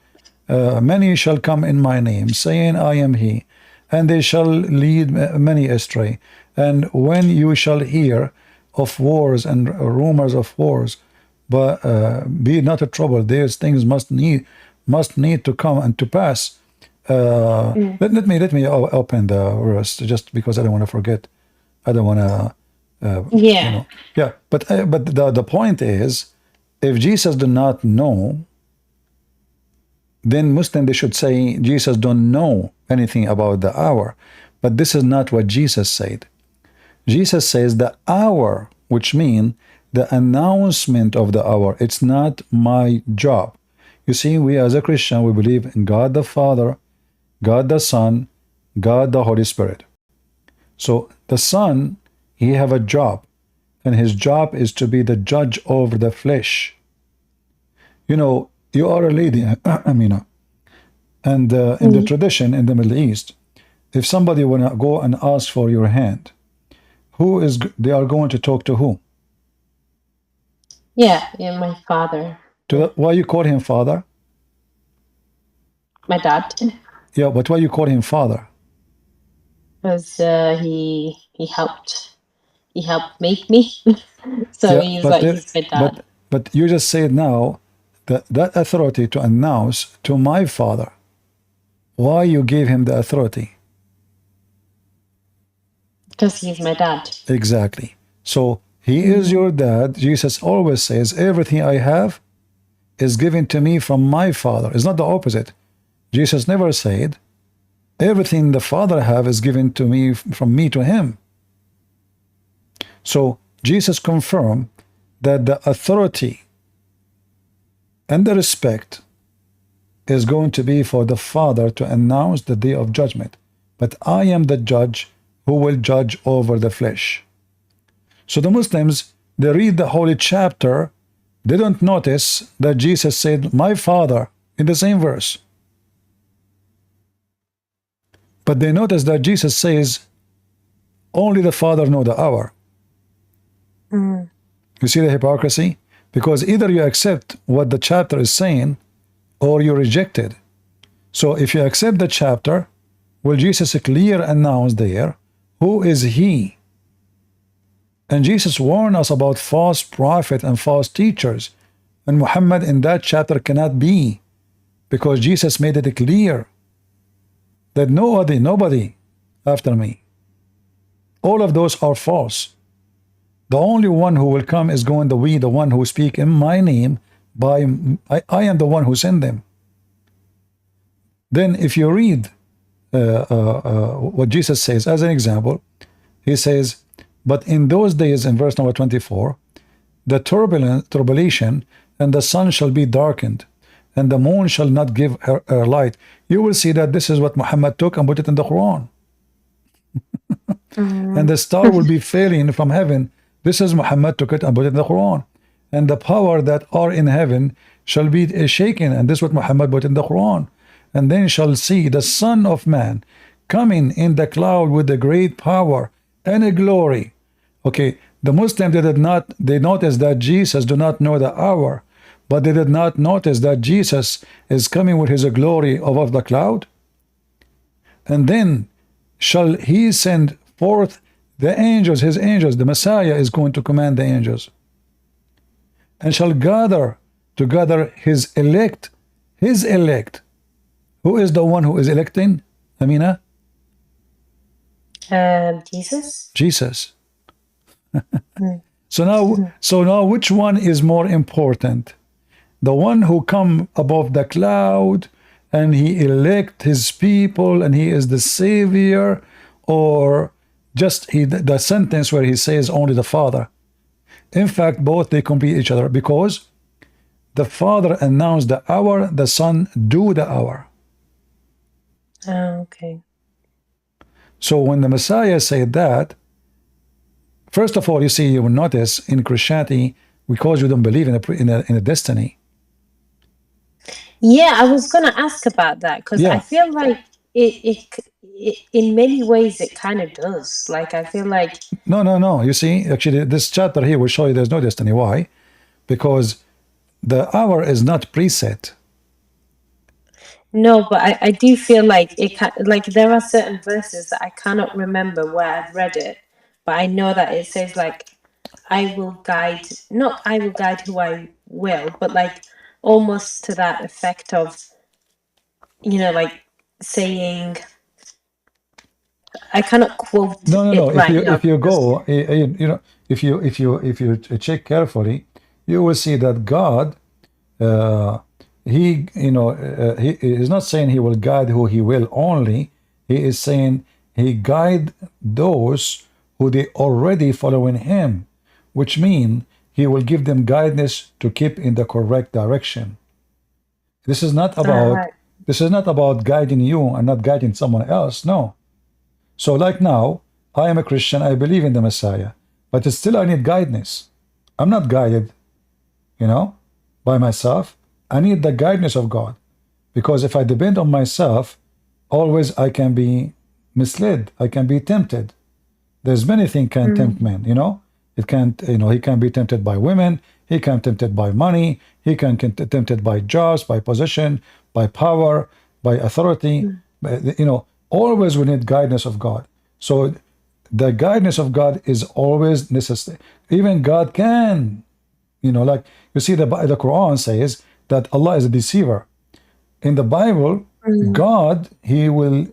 Many shall come in my name, saying, I am he. And they shall lead many astray. And when you shall hear of wars and rumors of wars, but be not troubled. These things must need to come and to pass. Let me open the verse just because I don't want to forget. I don't want to. yeah. Yeah. But the point is, if Jesus do not know, then Muslim they should say Jesus don't know anything about the hour. But this is not what Jesus said. Jesus says the hour, which means the announcement of the hour. It's not my job. You see, we as a Christian, we believe in God the Father, God the Son, God the Holy Spirit. So the Son, he have a job, and his job is to be the judge over the flesh. You are a lady, Amina, and in the tradition in the Middle East, if somebody wanna go and ask for your hand, they are going to talk to who? Yeah, my father. Why you call him father? My dad. Yeah, but why you call him father? Because he helped make me. So Yeah, he's my dad. but you just said now that authority to announce to my father. Why you gave him the authority? Because he's my dad. Exactly. So he is your dad. Jesus always says, everything I have is given to me from my Father. It's not the opposite. Jesus never said, everything the Father have is given to me from me to him. So Jesus confirmed that the authority and the respect is going to be for the Father to announce the day of judgment. But I am the judge who will judge over the flesh. So the Muslims, they read the holy chapter, they don't notice that Jesus said, my Father, in the same verse. But they notice that Jesus says, only the Father knows the hour. You see the hypocrisy? Because either you accept what the chapter is saying, or you reject it. So if you accept the chapter, will Jesus clear announce there, who is he? And Jesus warned us about false prophet and false teachers. And Muhammad in that chapter cannot be, because Jesus made it clear that nobody after me. All of those are false. The only one who will come is going to be the one who speak in my name. I am the one who sent them. Then if you read what Jesus says as an example, he says, but in those days, in verse number 24, the tribulation, and the sun shall be darkened, and the moon shall not give her light. You will see that this is what Muhammad took and put it in the Quran. And the star will be failing from heaven. This is Muhammad took it and put it in the Quran. And the power that are in heaven shall be shaken. And this is what Muhammad put in the Quran. And then shall see the Son of Man coming in the cloud with a great power and a glory. Okay, the Muslims, they noticed that Jesus do not know the hour, but they did not notice that Jesus is coming with his glory above the cloud. And then shall he send forth the angels, his angels. The Messiah is going to command the angels, and shall gather together his elect. His elect. Who is the one who is electing, Amina? Jesus. Jesus. So now which one is more important? The one who come above the cloud and he elect his people and he is the savior, or just the sentence where he says only the Father? In fact, both they complete each other, because the Father announced the hour, the Son do the hour. Okay. So when the Messiah said that, first of all, you see, you will notice in Christianity, because you don't believe in a destiny. Yeah, I was going to ask about that, because I feel like it in many ways it kind of does. Like, I feel like no. You see, actually, this chapter here will show you there's no destiny. Why? Because the hour is not preset. No, but I do feel like like there are certain verses that I cannot remember where I've read it, but I know that it says like, I will guide who I will, but like almost to that effect of, like saying, I cannot quote No. it right now. If you go, if you check carefully, you will see that God, he is not saying he will guide who he will only. He is saying he guide those who they already following him, which means he will give them guidance to keep in the correct direction. This is not about guiding you and not guiding someone else. No. So like now, I am a Christian, I believe in the Messiah, but still I need guidance. I'm not guided, by myself. I need the guidance of God, because if I depend on myself, always I can be misled. I can be tempted. There's many things can tempt men, It can't, he can be tempted by women, he can be tempted by money, he can be tempted by jobs, by position, by power, by authority. Always we need guidance of God. So the guidance of God is always necessary. Even God can, like you see the Quran says that Allah is a deceiver. In the Bible, God, he will,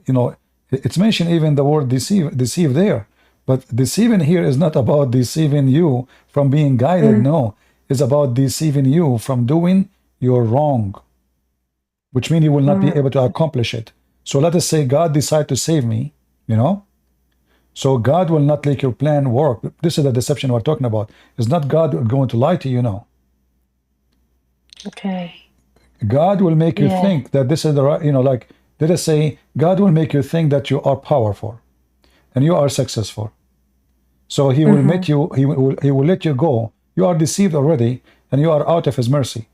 it's mentioned even the word deceive there. But deceiving here is not about deceiving you from being guided. No, it's about deceiving you from doing your wrong, which means you will not be able to accomplish it. So let us say God decide to save me, you know. So God will not make your plan work. This is the deception we're talking about. It's not God going to lie to you, no. Okay. God will make you think that this is the right, you know, like, let us say, God will make you think that you are powerful and you are successful. So he will make you, he will let you go. You are deceived already and you are out of his mercy.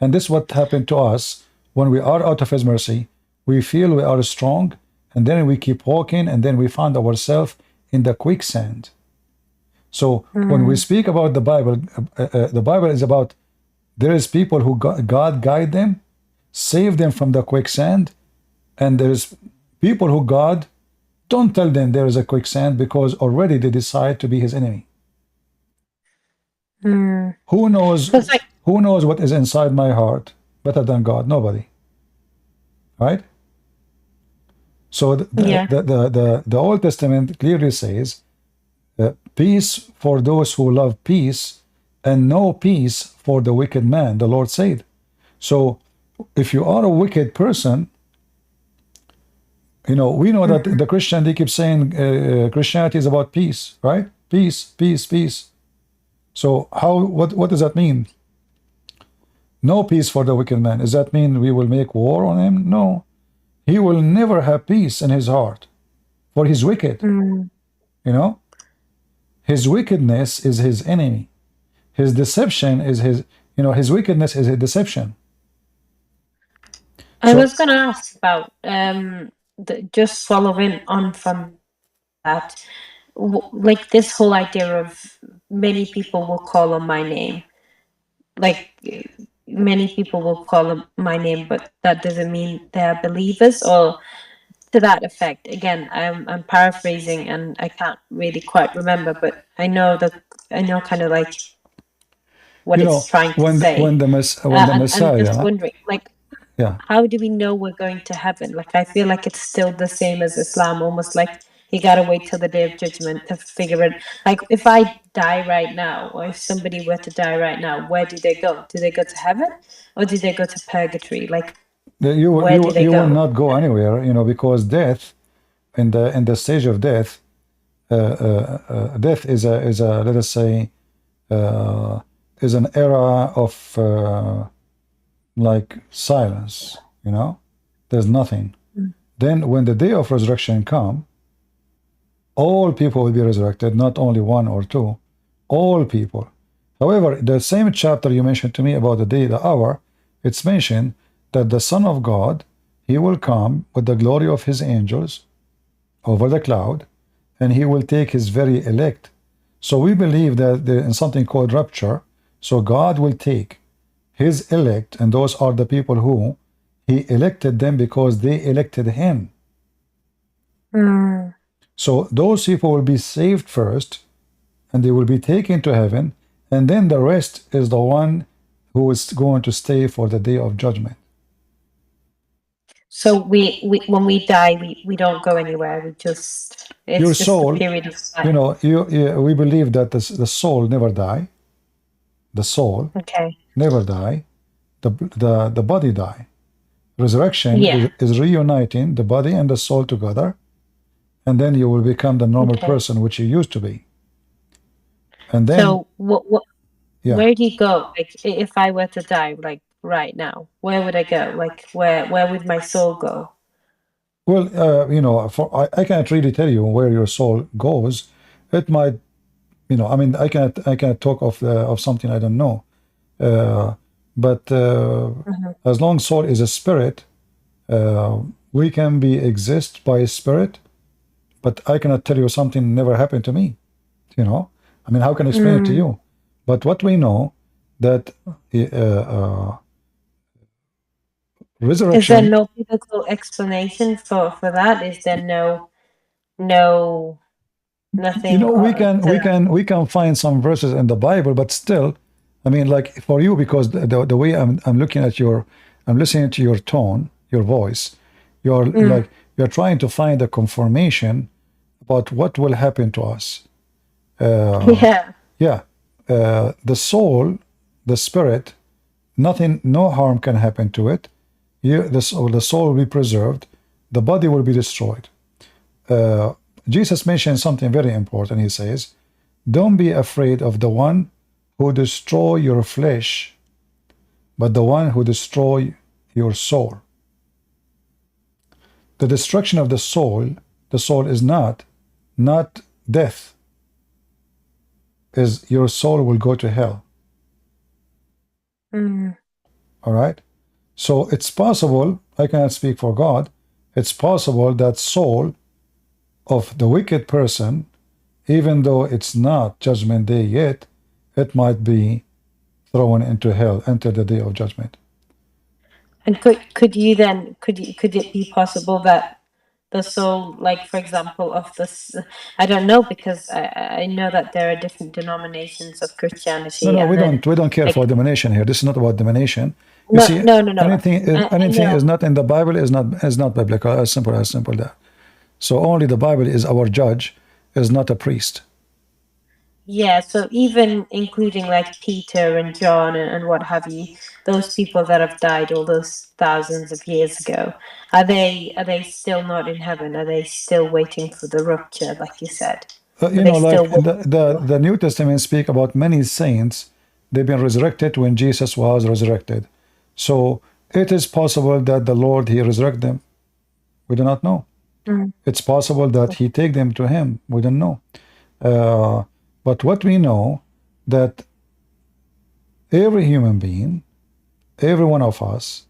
And this is what happened to us when we are out of his mercy. We feel we are strong, and then we keep walking, and then we find ourselves in the quicksand. So when we speak about the Bible is about there is people who God guide them, save them from the quicksand, and there's people who God don't tell them there is a quicksand because already they decide to be his enemy. Who knows? Like, who knows what is inside my heart better than God? Nobody. Right? So the Old Testament clearly says, peace for those who love peace, and no peace for the wicked man, the Lord said. So if you are a wicked person, you know, we know that the Christian, they keep saying Christianity is about peace, right? Peace, peace, peace. So what does that mean? No peace for the wicked man. Does that mean we will make war on him? No. He will never have peace in his heart, for he's wicked. You know? His wickedness is his enemy. His deception is his, you know, his wickedness is his deception. I was going to ask about, just following on from that, like this whole idea of many people will call on my name. Like, many people will call on my name, but that doesn't mean they are believers, or to that effect. Again, I'm paraphrasing and I can't really quite remember, but I know kind of like what it's trying to say. When the Messiah, I'm just wondering, like, how do we know we're going to heaven? Like, I feel like it's still the same as Islam, almost like you gotta wait till the day of judgment to figure it. Like, if I die right now, or if somebody were to die right now, where do they go? Do they go to heaven, or do they go to purgatory? Like, you will not go anywhere, you know, because death, in the stage of death, death is a let us say is an era of like silence, you know, there's nothing. Then when the day of resurrection come, all people will be resurrected, not only one or two, all people. However, the same chapter you mentioned to me about the day, the hour, it's mentioned that the Son of God, he will come with the glory of his angels over the cloud, and he will take his very elect. So we believe that there is something called rapture. So God will take his elect, and those are the people who he elected them because they elected him. So those people will be saved first, and they will be taken to heaven, and then the rest is the one who is going to stay for the day of judgment. So we when we die, we don't go anywhere. We just, it's your just soul, a period of time. you know, we believe that the soul never die. The soul never die. The body die. Resurrection is reuniting the body and the soul together, and then you will become the normal person which you used to be. And then, so where do you go? Like, if I were to die, like right now, where would I go? Like, where would my soul go? Well, you know, I can't really tell you where your soul goes. It might, you know, I mean, I can't talk of something I don't know. But as long as soul is a spirit, we can exist by a spirit. But I cannot tell you something never happened to me. You know, I mean, how can I explain it to you? But what we know that resurrection. Is there no biblical explanation for that? Is there nothing? You know, we can find some verses in the Bible, but still, I mean, like for you, because the way I'm looking at I'm listening to your tone, your voice, you're like you're trying to find a confirmation about what will happen to us. Yeah. Yeah, the soul, the spirit, nothing, no harm can happen to it. The soul will be preserved. The body will be destroyed. Jesus mentioned something very important. He says, don't be afraid of the one who destroy your flesh, but the one who destroy your soul. The destruction of the soul is not death. Is your soul will go to hell. All right? So it's possible, I cannot speak for God, it's possible that soul of the wicked person, even though it's not judgment day yet, it might be thrown into hell until the day of judgment. And could it be possible that the soul, like for example, of this, I don't know, because I know that there are different denominations of Christianity. No, and we don't care like, for domination here. This is not about domination. You see, no. anything is not in the Bible is not biblical. As simple that. So only the Bible is our judge, is not a priest. Yeah, so even including like Peter and John and what have you, those people that have died all those thousands of years ago, are they still not in heaven? Are they still waiting for the rapture, like you said? You know, like the New Testament speak about many saints. They've been resurrected when Jesus was resurrected. So it is possible that the Lord, he resurrect them. We do not know. It's possible that he take them to him. We don't know. But what we know, that every human being, every one of us,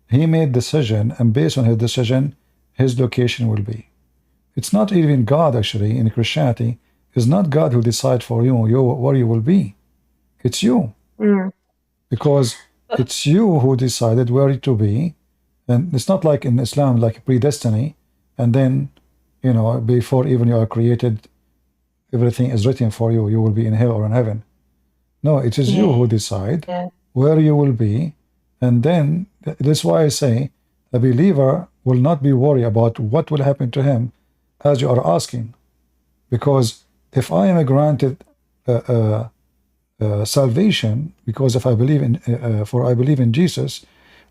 he made decision, and based on his decision, his location will be. It's not even God, actually, in Christianity. It's not God who decide for you where you will be. It's you. Because it's you who decided where to be. And it's not like in Islam, like predestiny, and then, you know, before even you are created, everything is written for you. You will be in hell or in heaven. No, it is you who decide where you will be. And then, that's why I say, a believer will not be worried about what will happen to him as you are asking. Because if I am granted salvation, because if I believe in Jesus,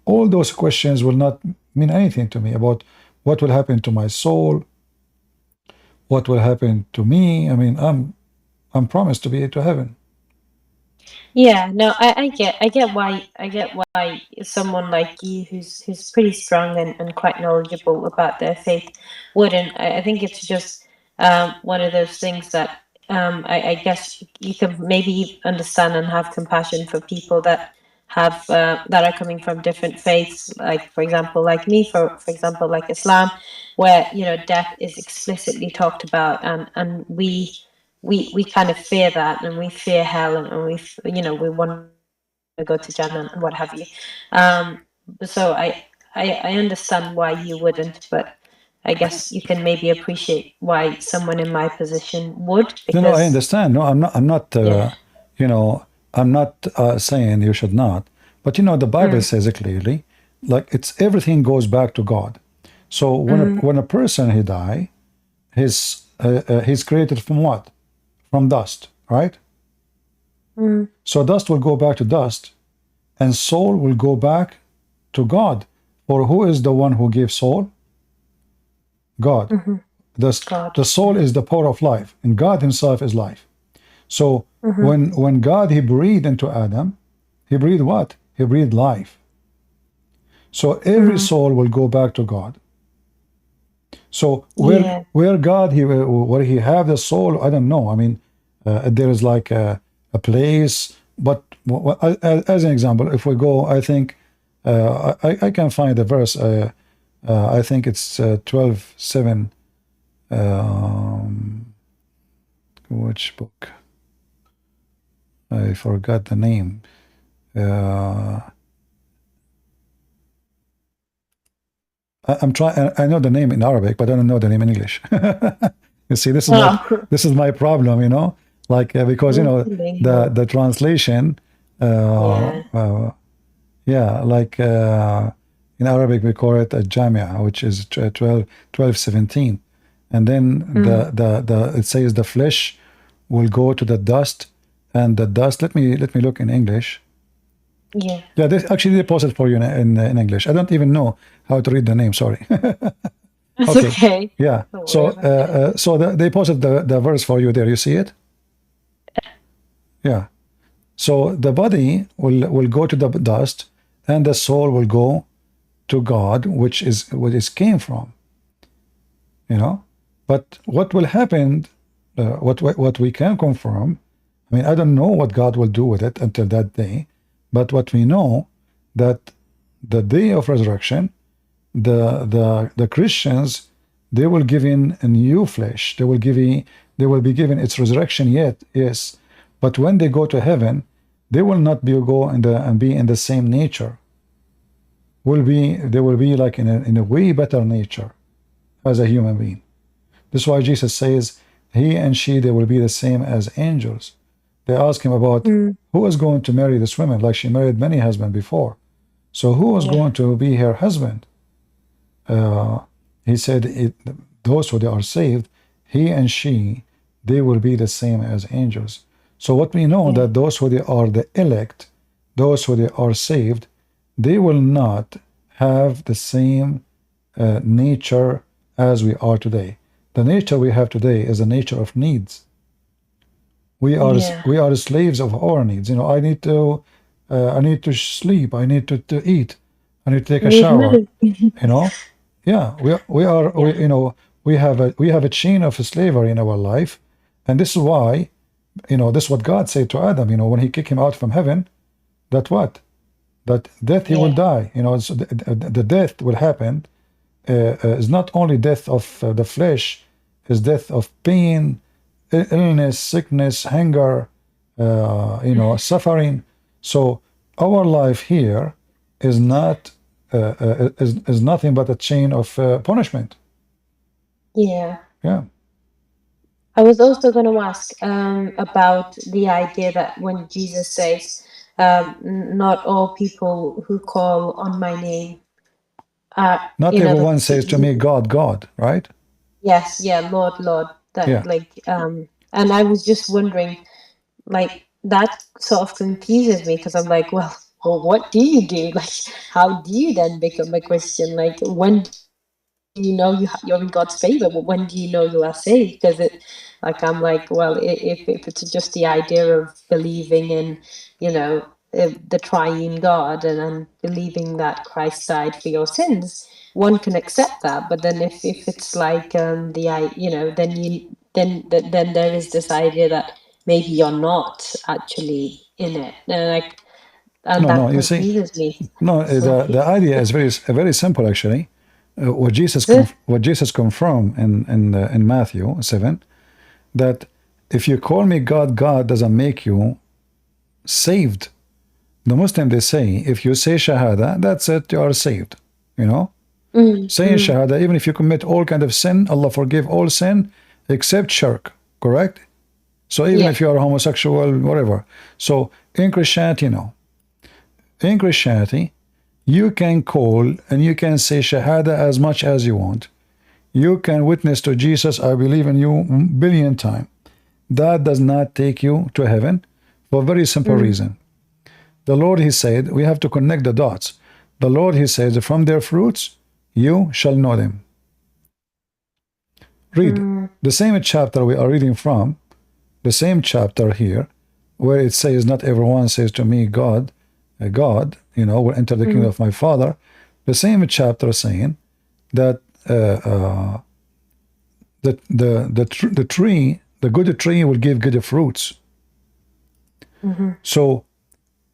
all those questions will not mean anything to me about what will happen to my soul, what will happen to me. I mean, I'm promised to be to heaven. Yeah, no, I get why someone like you who's pretty strong and quite knowledgeable about their faith wouldn't. I think it's just one of those things that I guess you can maybe understand and have compassion for people that have that are coming from different faiths, like for example, like me, for example, like Islam, where death is explicitly talked about, and we kind of fear that, and we fear hell, and we want to go to Jannah and what have you. So I understand why you wouldn't, but I guess you can maybe appreciate why someone in my position would. Because, no, I understand. No, I'm not. I'm not saying you should not. But the Bible says it clearly. Like it's everything goes back to God. So when a person he die, he's created from what? From dust, right? So dust will go back to dust, and soul will go back to God. For who is the one who gives soul? God. The soul is the power of life, and God himself is life. So when God, he breathed into Adam, he breathed what? He breathed life. So every soul will go back to God. So where God, where he have the soul, I don't know. I mean, there is like a place, but as an example, if we go, I think, I can find the verse, I think it's 12:7, which book? I forgot the name. I'm trying. I know the name in Arabic, but I don't know the name in English. You see, this is my problem. Like because the translation. Like in Arabic we call it a jamia, which is 12:17, and then it says the flesh will go to the dust, and the dust. Let me look in English. Yeah. Yeah, they post it for you in English. I don't even know how to read the name. Sorry. That's okay. Yeah. So they posted the verse for you there. You see it? Yeah. So the body will go to the dust, and the soul will go to God, which is what it came from. You know, but what will happen? What we can confirm. I mean, I don't know what God will do with it until that day, but what we know that the day of resurrection, the Christians, they will given a new flesh. They will be given its resurrection yet, yes, but when they go to heaven, they will not be in the same nature. They will be like in a way better nature as a human being. This is why Jesus says he and she, they will be the same as angels. They ask him about who is going to marry this woman, like she married many husbands before. So who is going to be her husband? He said, those who they are saved, he and she, they will be the same as angels. So what we know that those who they are the elect, those who they are saved, they will not have the same nature as we are today. The nature we have today is a nature of needs. We are slaves of our needs. You know, I need to sleep. I need to eat. I need to take a shower. You know, yeah. We have a chain of slavery in our life, and this is why, you know, this is what God said to Adam. You know, when He kicked him out from heaven, that death he will die. You know, so the death will happen. Is not only death of the flesh, is death of pain, illness, sickness, hunger, suffering. So our life here is not is nothing but a chain of punishment. Yeah. Yeah. I was also going to ask about the idea that when Jesus says, "Not all people who call on my name are." Not everyone says to me, God, God, right? Yes, yeah, Lord, Lord. That and I was just wondering, like, that sort of confuses me because I'm like, well, what do you do? Like, how do you then become a Christian? Like, when do you know you're in God's favor? When do you know you are saved? Because I'm like, well, if it's just the idea of believing in, the triune God and believing that Christ died for your sins, one can accept that. But then if it's like then there is this idea that maybe you're not actually in it, and that confuses me. No, the idea is very simple actually. What Jesus confirmed in Matthew 7, that if you call me God, God doesn't make you saved. The Muslim, they say, if you say Shahada, that's it, you are saved. You know? Saying Shahada, even if you commit all kind of sin, Allah forgive all sin except shirk, correct? So even if you are homosexual, whatever. So in Christianity, no. In Christianity, you can call and you can say Shahada as much as you want. You can witness to Jesus, I believe in you, billion times. That does not take you to heaven for a very simple reason. The Lord, He said, we have to connect the dots. The Lord, He says, from their fruits, you shall know them. Read the same chapter we are reading from, the same chapter here, where it says, not everyone says to me, God, God, will enter the kingdom of my Father. The same chapter saying that the tree, the good tree, will give good fruits. So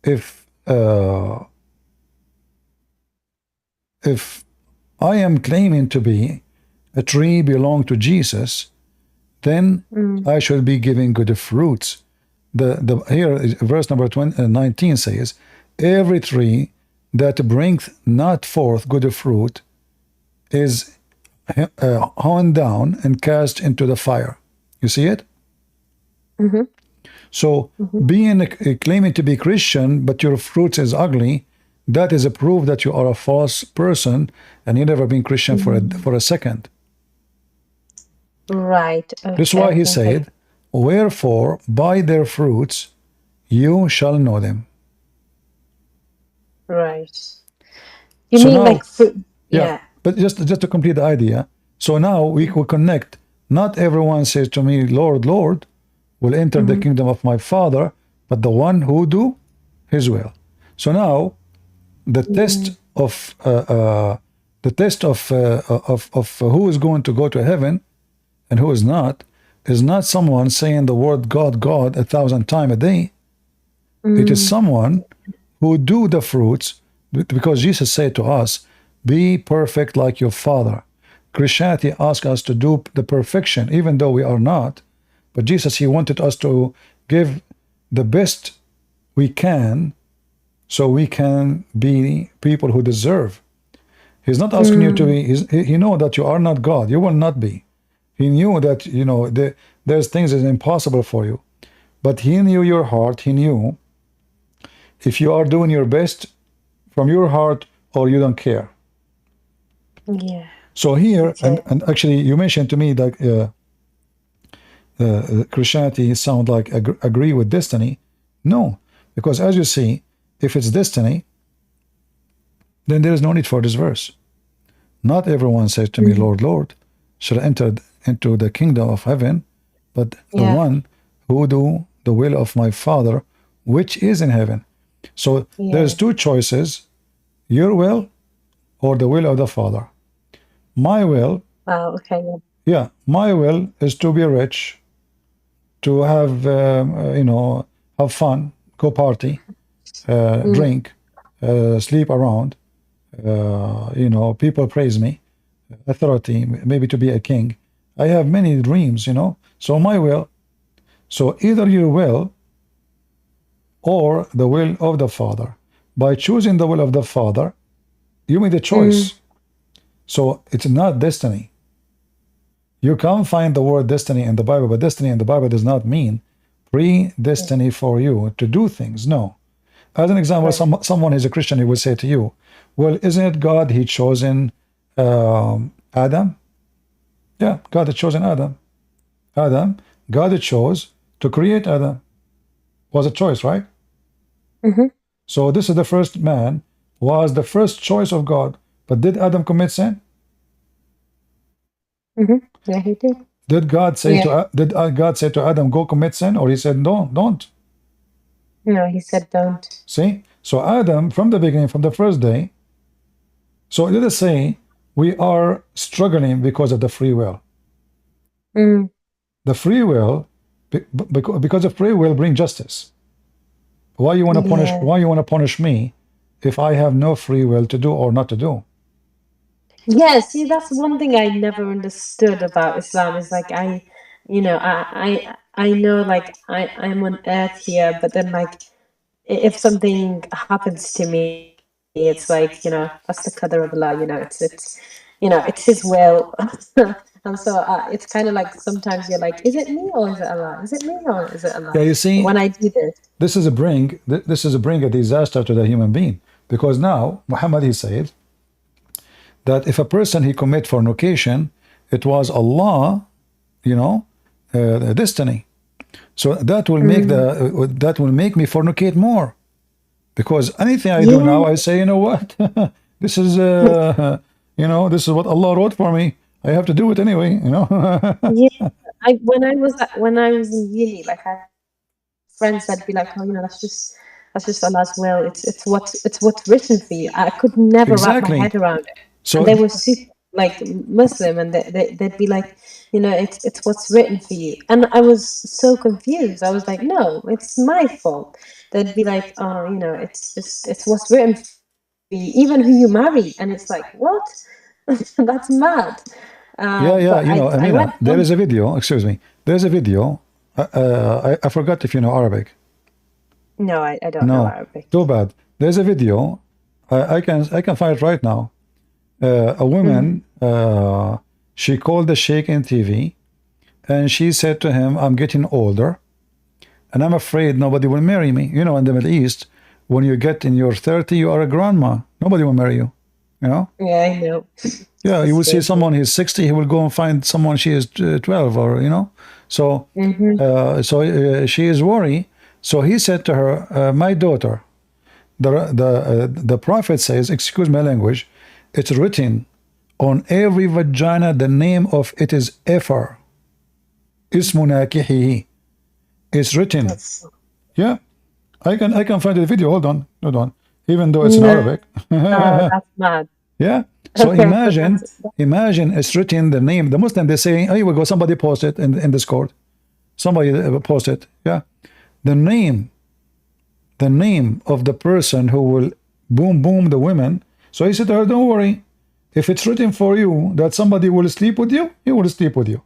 if I am claiming to be a tree belong to Jesus, then I should be giving good fruits. Here verse number 19 says, every tree that bringeth not forth good fruit is hewn down and cast into the fire. You see it? So being claiming to be Christian, but your fruits is ugly, that is a proof that you are a false person and you never been Christian for a second. Right. Okay. This is why he Okay. said, wherefore by their fruits you shall know them. Right. You So mean now, like fruit? yeah, Yeah. but just to complete the idea, so now we will connect. Not everyone says to me, Lord, Lord, will enter the kingdom of my Father, but the one who do his will. So now the test of who is going to go to heaven and who is not someone saying the word God, God 1,000 times a day. It is someone who do the fruits, because Jesus said to us, be perfect like your Father. Christianity asks us to do the perfection, even though we are not. But Jesus, he wanted us to give the best we can so we can be people who deserve. He's not asking you to be, he know that you are not God. You will not be. He knew that, you know, there's things that is impossible for you. But he knew your heart. He knew if you are doing your best from your heart or you don't care. Yeah. So here, Okay. and actually you mentioned to me that Christianity sound like agree with destiny. No, because as you see, if it's destiny, then there is no need for this verse. Not everyone says to me, Lord, Lord, shall enter into the kingdom of heaven, but the Yeah. one who do the will of my Father, which is in heaven. So there's Yeah. two choices, your will or the will of the Father. My will, Wow. Okay. Yeah. yeah, my will is to be rich, to have, you know, have fun, go party, drink, sleep around, you know, people praise me, authority, maybe to be a king. I have many dreams, you know. So my will, so either your will or the will of the Father. By choosing the will of the Father, you made a choice. So it's not destiny. You can't find the word destiny in the Bible, but destiny in the Bible does not mean predestiny for you to do things. No. As an example, Right. someone is a Christian, he will say to you, well, isn't it God, he chosen Adam? Yeah, God had chosen Adam. God chose to create Adam. Was a choice, right? So this is the first man, was the first choice of God. But did Adam commit sin? Yeah, he did. Did God say Yeah. to Adam, go commit sin? Or he said, no, don't. No, he said don't. See? So Adam, from the beginning, from the first day, so let us say we are struggling because of the free will. The free will, because of free will, bring justice. Why you want to punish? Yeah. Why you want to punish me if I have no free will to do or not to do? Yeah, see, that's one thing I never understood about Islam is like you know, I know like I'm on earth here, but then like if something happens to me, it's like, you know, that's the qadar of Allah, you know, it's you know, it's his will. And so it's kind of like sometimes you're like, is it me or is it Allah? Is it me or is it Allah? Yeah, you see, When I do this. this is bring a disaster to the human being, because now Muhammad, he said that if a person he commit fornication, it was Allah, you know, destiny. So that will make that will make me fornicate more, because anything I do now, Yeah. I say, you know what, this is you know, this is what Allah wrote for me. I have to do it anyway, you know. Yeah. When I was in uni, like I had friends that'd be like, oh, you know, that's just Allah's will. It's what's written for you. I could never wrap my Exactly. head around it. So And they were super like Muslim, and they'd be like, you know, it's what's written for you. And I was so confused. I was like, no, it's my fault. They'd be like, oh, you know, it's what's written for you, even who you marry. And it's like, what? That's mad. yeah, But you know, I Amina, went there on. is a video. Excuse me. There's a video. I forgot if you know Arabic. No, I don't know No, Arabic. too bad. There's a video. I can find it right now. A woman, she called the sheikh in TV, and she said to him, "I'm getting older, and I'm afraid nobody will marry me." You know, in the Middle East, when you get in your 30, you are a grandma. Nobody will marry you. you know? Yeah, I know. Yeah, you will see Scary. someone he's 60, he will go and find someone she is 12, or you know. So she is worried. So he said to her, my daughter, the prophet says, excuse my language, it's written on every vagina, the name of it is Ephar. Ismu nakihihi. It's written. That's, Yeah, I can find the video. Hold on. Even though it's in no, Arabic. that's mad. Yeah. So Okay, imagine it's written the name. The Muslim, they say, oh, here we go. Somebody posted in Discord. Somebody posted. Yeah. The name of the person who will boom the women. So he said to her, don't worry. If it's written for you that somebody will sleep with you, he will sleep with you.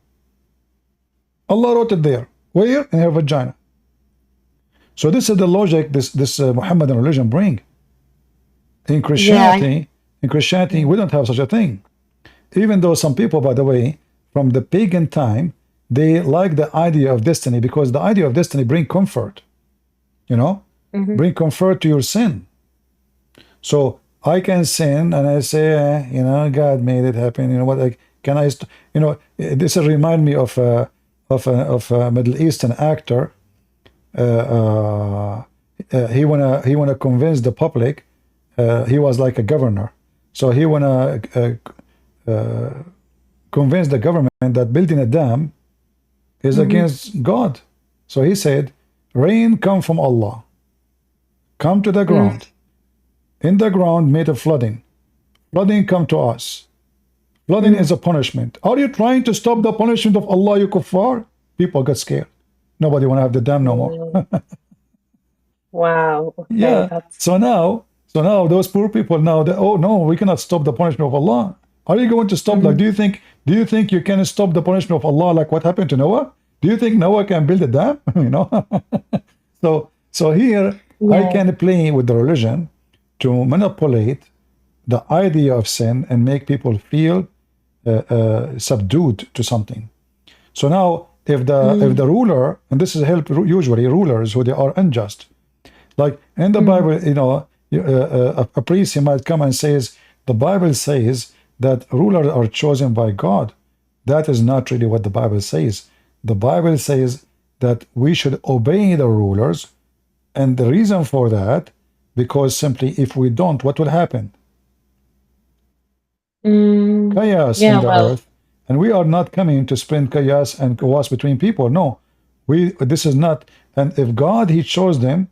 Allah wrote it there. Where? In her vagina. So this is the logic this Muhammadan religion bring. In Christianity, we don't have such a thing. Even though some people, by the way, from the pagan time, they like the idea of destiny, because the idea of destiny bring comfort. You know, bring comfort to your sin. So I can sin and I say, you know, God made it happen. You know what? Like, can I? You know, this remind me of a Middle Eastern actor. He wanna convince the public. He was like a governor, so he wanna convince the government that building a dam is against God. So he said, rain come from Allah, come to the ground. In the ground made a flooding come to us. Flooding is a punishment. Are you trying to stop the punishment of Allah, you kuffar? People got scared. Nobody want to have the dam no more. wow. Okay, Yeah. So now those poor people now, oh no, we cannot stop the punishment of Allah. Are you going to stop? Like, do you think you can stop the punishment of Allah, like what happened to Noah? Do you think Noah can build a dam? You know. So here I can play with the religion to manipulate the idea of sin and make people feel subdued to something. So now, if the ruler, and this is help usually rulers who they are unjust, like in the Bible, you know, a priest, he might come and says, the Bible says that rulers are chosen by God. That is not really what the Bible says. The Bible says that we should obey the rulers, and the reason for that, because simply if we don't, what will happen? Chaos in the earth. And we are not coming to spread chaos and chaos between people. No, this is not. And if God, he chose them,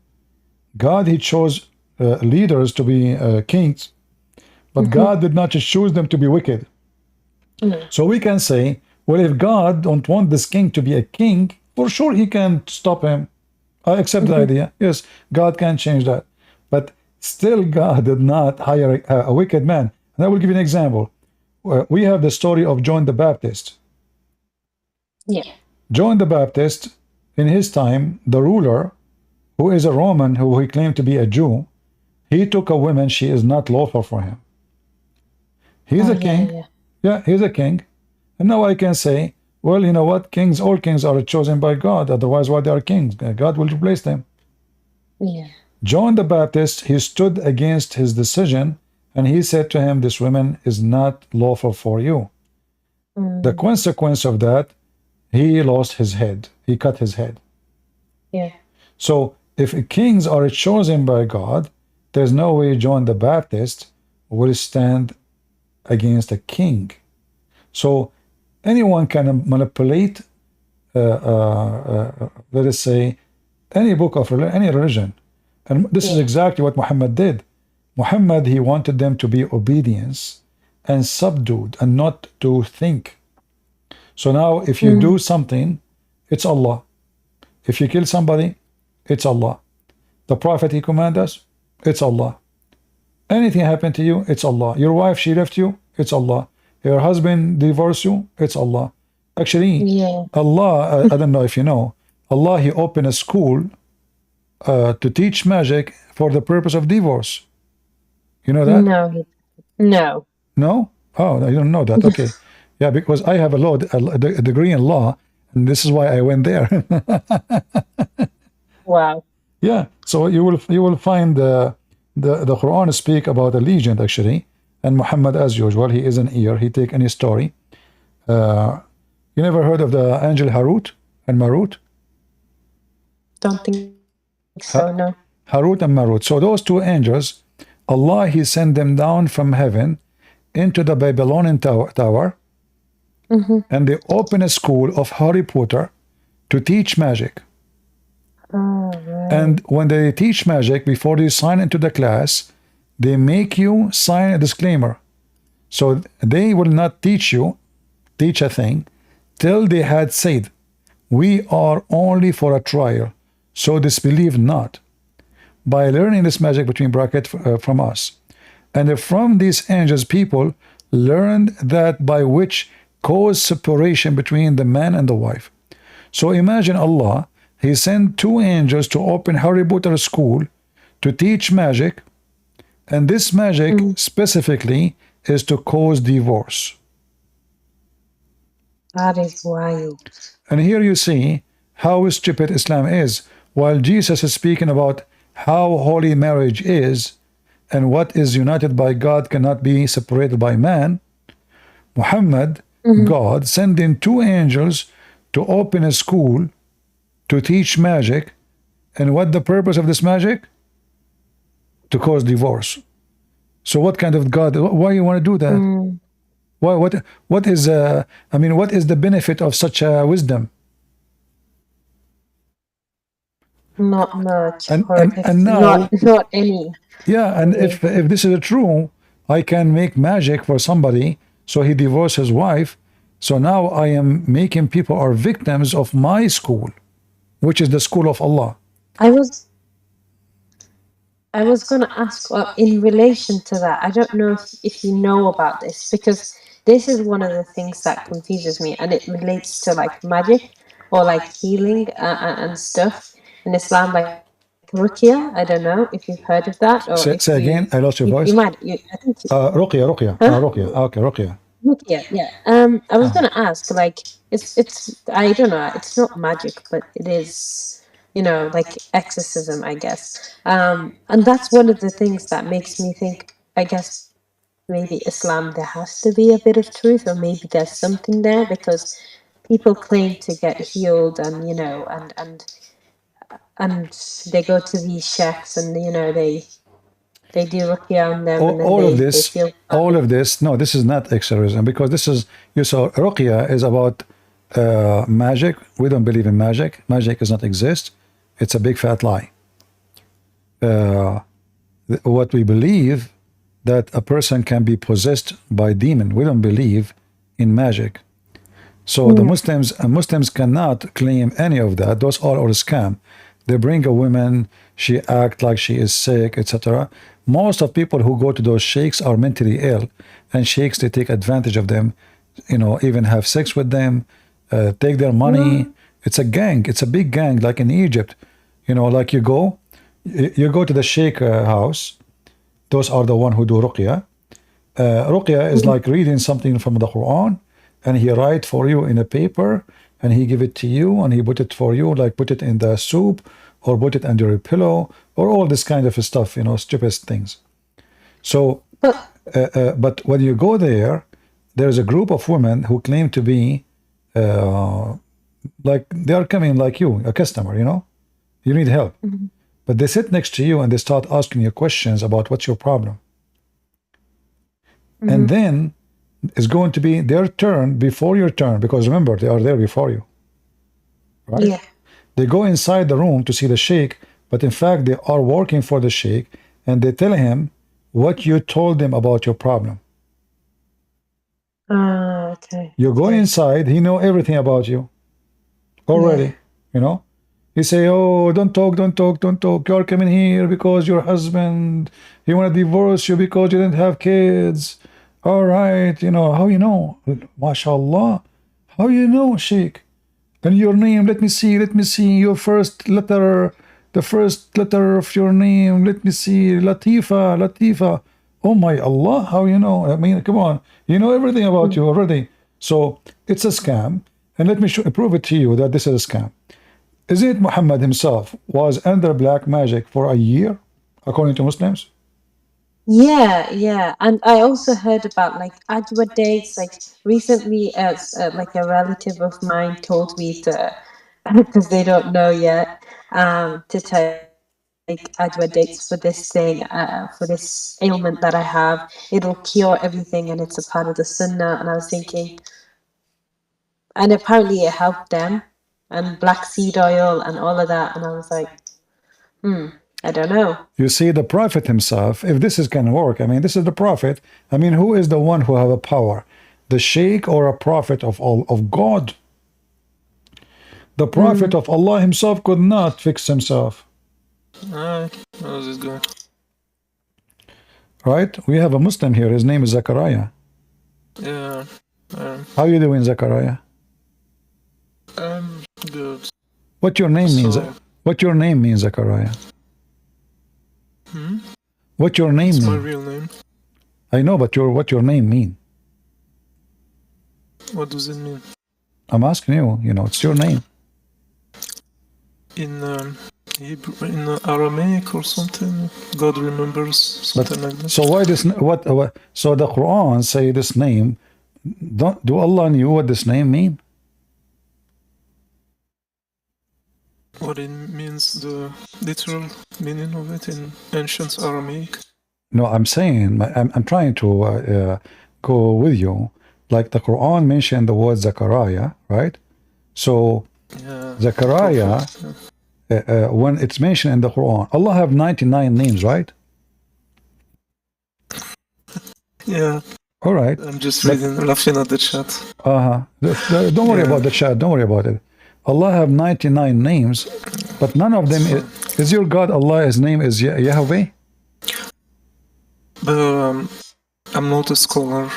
God, he chose leaders to be kings, but God did not just choose them to be wicked. So we can say, well, if God don't want this king to be a king, for sure he can stop him. I accept the idea. Yes, God can change that. But still, God did not hire a wicked man. And I will give you an example. We have the story of John the Baptist. Yeah. John the Baptist, in his time, the ruler, who is a Roman, who he claimed to be a Jew, he took a woman, she is not lawful for him. He's a king. Yeah, he's a king. And now I can say, well, you know what? Kings, all kings are chosen by God. Otherwise, why they are kings? God will replace them. Yeah. John the Baptist, he stood against his decision, and he said to him, this woman is not lawful for you. The consequence of that, he lost his head. He cut his head. Yeah. So if kings are chosen by God, there's no way John the Baptist will stand against a king. So anyone can manipulate, let us say, any book of any religion. And this is exactly what Muhammad did. Muhammad, he wanted them to be obedience and subdued and not to think. So now if you do something, it's Allah. If you kill somebody, it's Allah. The Prophet, he commanded us, it's Allah. Anything happened to you, it's Allah. Your wife, she left you, it's Allah. Your husband divorced you, it's Allah. Actually, Allah, I don't know if you know, Allah, he opened a school to teach magic for the purpose of divorce. You know that? No. No? Oh, you don't know that. Okay. Yeah, because I have a degree in law, and this is why I went there. Wow. Yeah. So you will find the Quran speak about a legend actually And Muhammad, as usual, he isn't here. He take any story. You never heard of the angel Harut and Marut? Don't think so, no. Harut and Marut. So those two angels, Allah, he sent them down from heaven into the Babylonian tower, and they open a school of Harry Potter to teach magic. Right. And when they teach magic, before you sign into the class, they make you sign a disclaimer. So they will not teach a thing till they had said, we are only for a trial, so disbelieve not, by learning this magic between brackets from us. And from these angels, people learned that by which cause separation between the man and the wife. So imagine Allah, he sent two angels to open Harry Potter school to teach magic, and this magic specifically is to cause divorce. That is wild. And here you see how stupid Islam is. While Jesus is speaking about how holy marriage is and what is united by God cannot be separated by man, Muhammad, God, sent in two angels to open a school to teach magic. And what the purpose of this magic? To cause divorce. So what kind of God? Why you want to do that? Why? What is? I mean, what is the benefit of such wisdom? Not much. And now, not any. Yeah, and if this is true, I can make magic for somebody, so he divorced his wife. So now I am making people are victims of my school, which is the school of Allah. I was going to ask in relation to that. I don't know if you know about this, because this is one of the things that confuses me, and it relates to like magic or like healing and stuff in Islam, like ruqya. I don't know if you've heard of that. Or say again, I lost your voice. You might. I think ruqya. Huh? Ruqya. Okay, ruqya. Yeah. I was going to ask, like, it's I don't know, it's not magic, but it is, like exorcism, I guess. And that's one of the things that makes me think, I guess, maybe Islam, there has to be a bit of truth, or maybe there's something there, because people claim to get healed, and and they go to these sheikhs, and they do ruqya on them, and then all of this, no, this is not exorcism, because this is, you saw, ruqya is about magic. We don't believe in magic. Magic does not exist. It's a big fat lie. What we believe, that a person can be possessed by demon. We don't believe in magic. So the Muslims cannot claim any of that. Those are all a scam. They bring a woman, she act like she is sick, etc. Most of people who go to those sheikhs are mentally ill, and sheikhs, they take advantage of them, even have sex with them, take their money. It's a gang. It's a big gang, like in Egypt. Like you go to the sheikh house. Those are the one who do ruqya. Ruqya is like reading something from the Quran, and he write for you in a paper, and he give it to you, and he put it for you, like put it in the soup, or put it under a pillow, or all this kind of stuff, stupid things. So, but when you go there, there's a group of women who claim to be, like they are coming like you, a customer, you need help. But they sit next to you and they start asking you questions about what's your problem. And then it's going to be their turn before your turn, because remember, they are there before you. Right? Yeah. They go inside the room to see the sheikh, but in fact, they are working for the sheikh, and they tell him what you told them about your problem. Okay. You go inside, he know everything about you already, He say, oh, don't talk. You're coming here because your husband, he want to divorce you because you didn't have kids. All right, how you know? MashaAllah. How you know, Sheikh? And your name, let me see your first letter, the first letter of your name. Let me see, Latifa. Oh my Allah, how you know? I mean, come on. You know everything about you already. So it's a scam. And let me prove it to you that this is a scam. Isn't it Muhammad himself was under black magic for a year, according to Muslims? Yeah. And I also heard about like Ajwa dates. Like recently, as like a relative of mine told me to, because they don't know yet, to take Ajwa dates for this thing, for this ailment that I have. It'll cure everything, and it's a part of the Sunnah. And I was thinking, and apparently it helped them, and black seed oil and all of that. And I was like, I don't know. You see, the Prophet himself, if this is going to work, I mean, this is the Prophet. I mean, who is the one who have a power? The Sheikh or a Prophet of all of God? The Prophet of Allah himself could not fix himself. How's it going? Right? We have a Muslim here. His name is Zachariah. Yeah. How you doing, Zachariah? Good. What your name means? So- What your name means, Zachariah? What your name It's my mean? real name. I know, but what your name mean? What does it mean? I'm asking you. You know, it's your name. In Hebrew, in Aramaic or something? God remembers something like that. So why this? What? So the Quran say this name. Do Allah knew what this name mean? What it means, the literal meaning of it in ancient Aramaic. No, I'm saying I'm trying to go with you. Like the Quran mentioned the word Zechariah, right? So Yeah. Zechariah, Prophet, when it's mentioned in the Quran, Allah have 99 names, right? yeah. All right. I'm just reading, laughing at the chat. Don't worry Yeah. about the chat. Don't worry about it. Allah have 99 names, but none of them is your God. Allah, his name is Yahweh. But I'm not a scholar.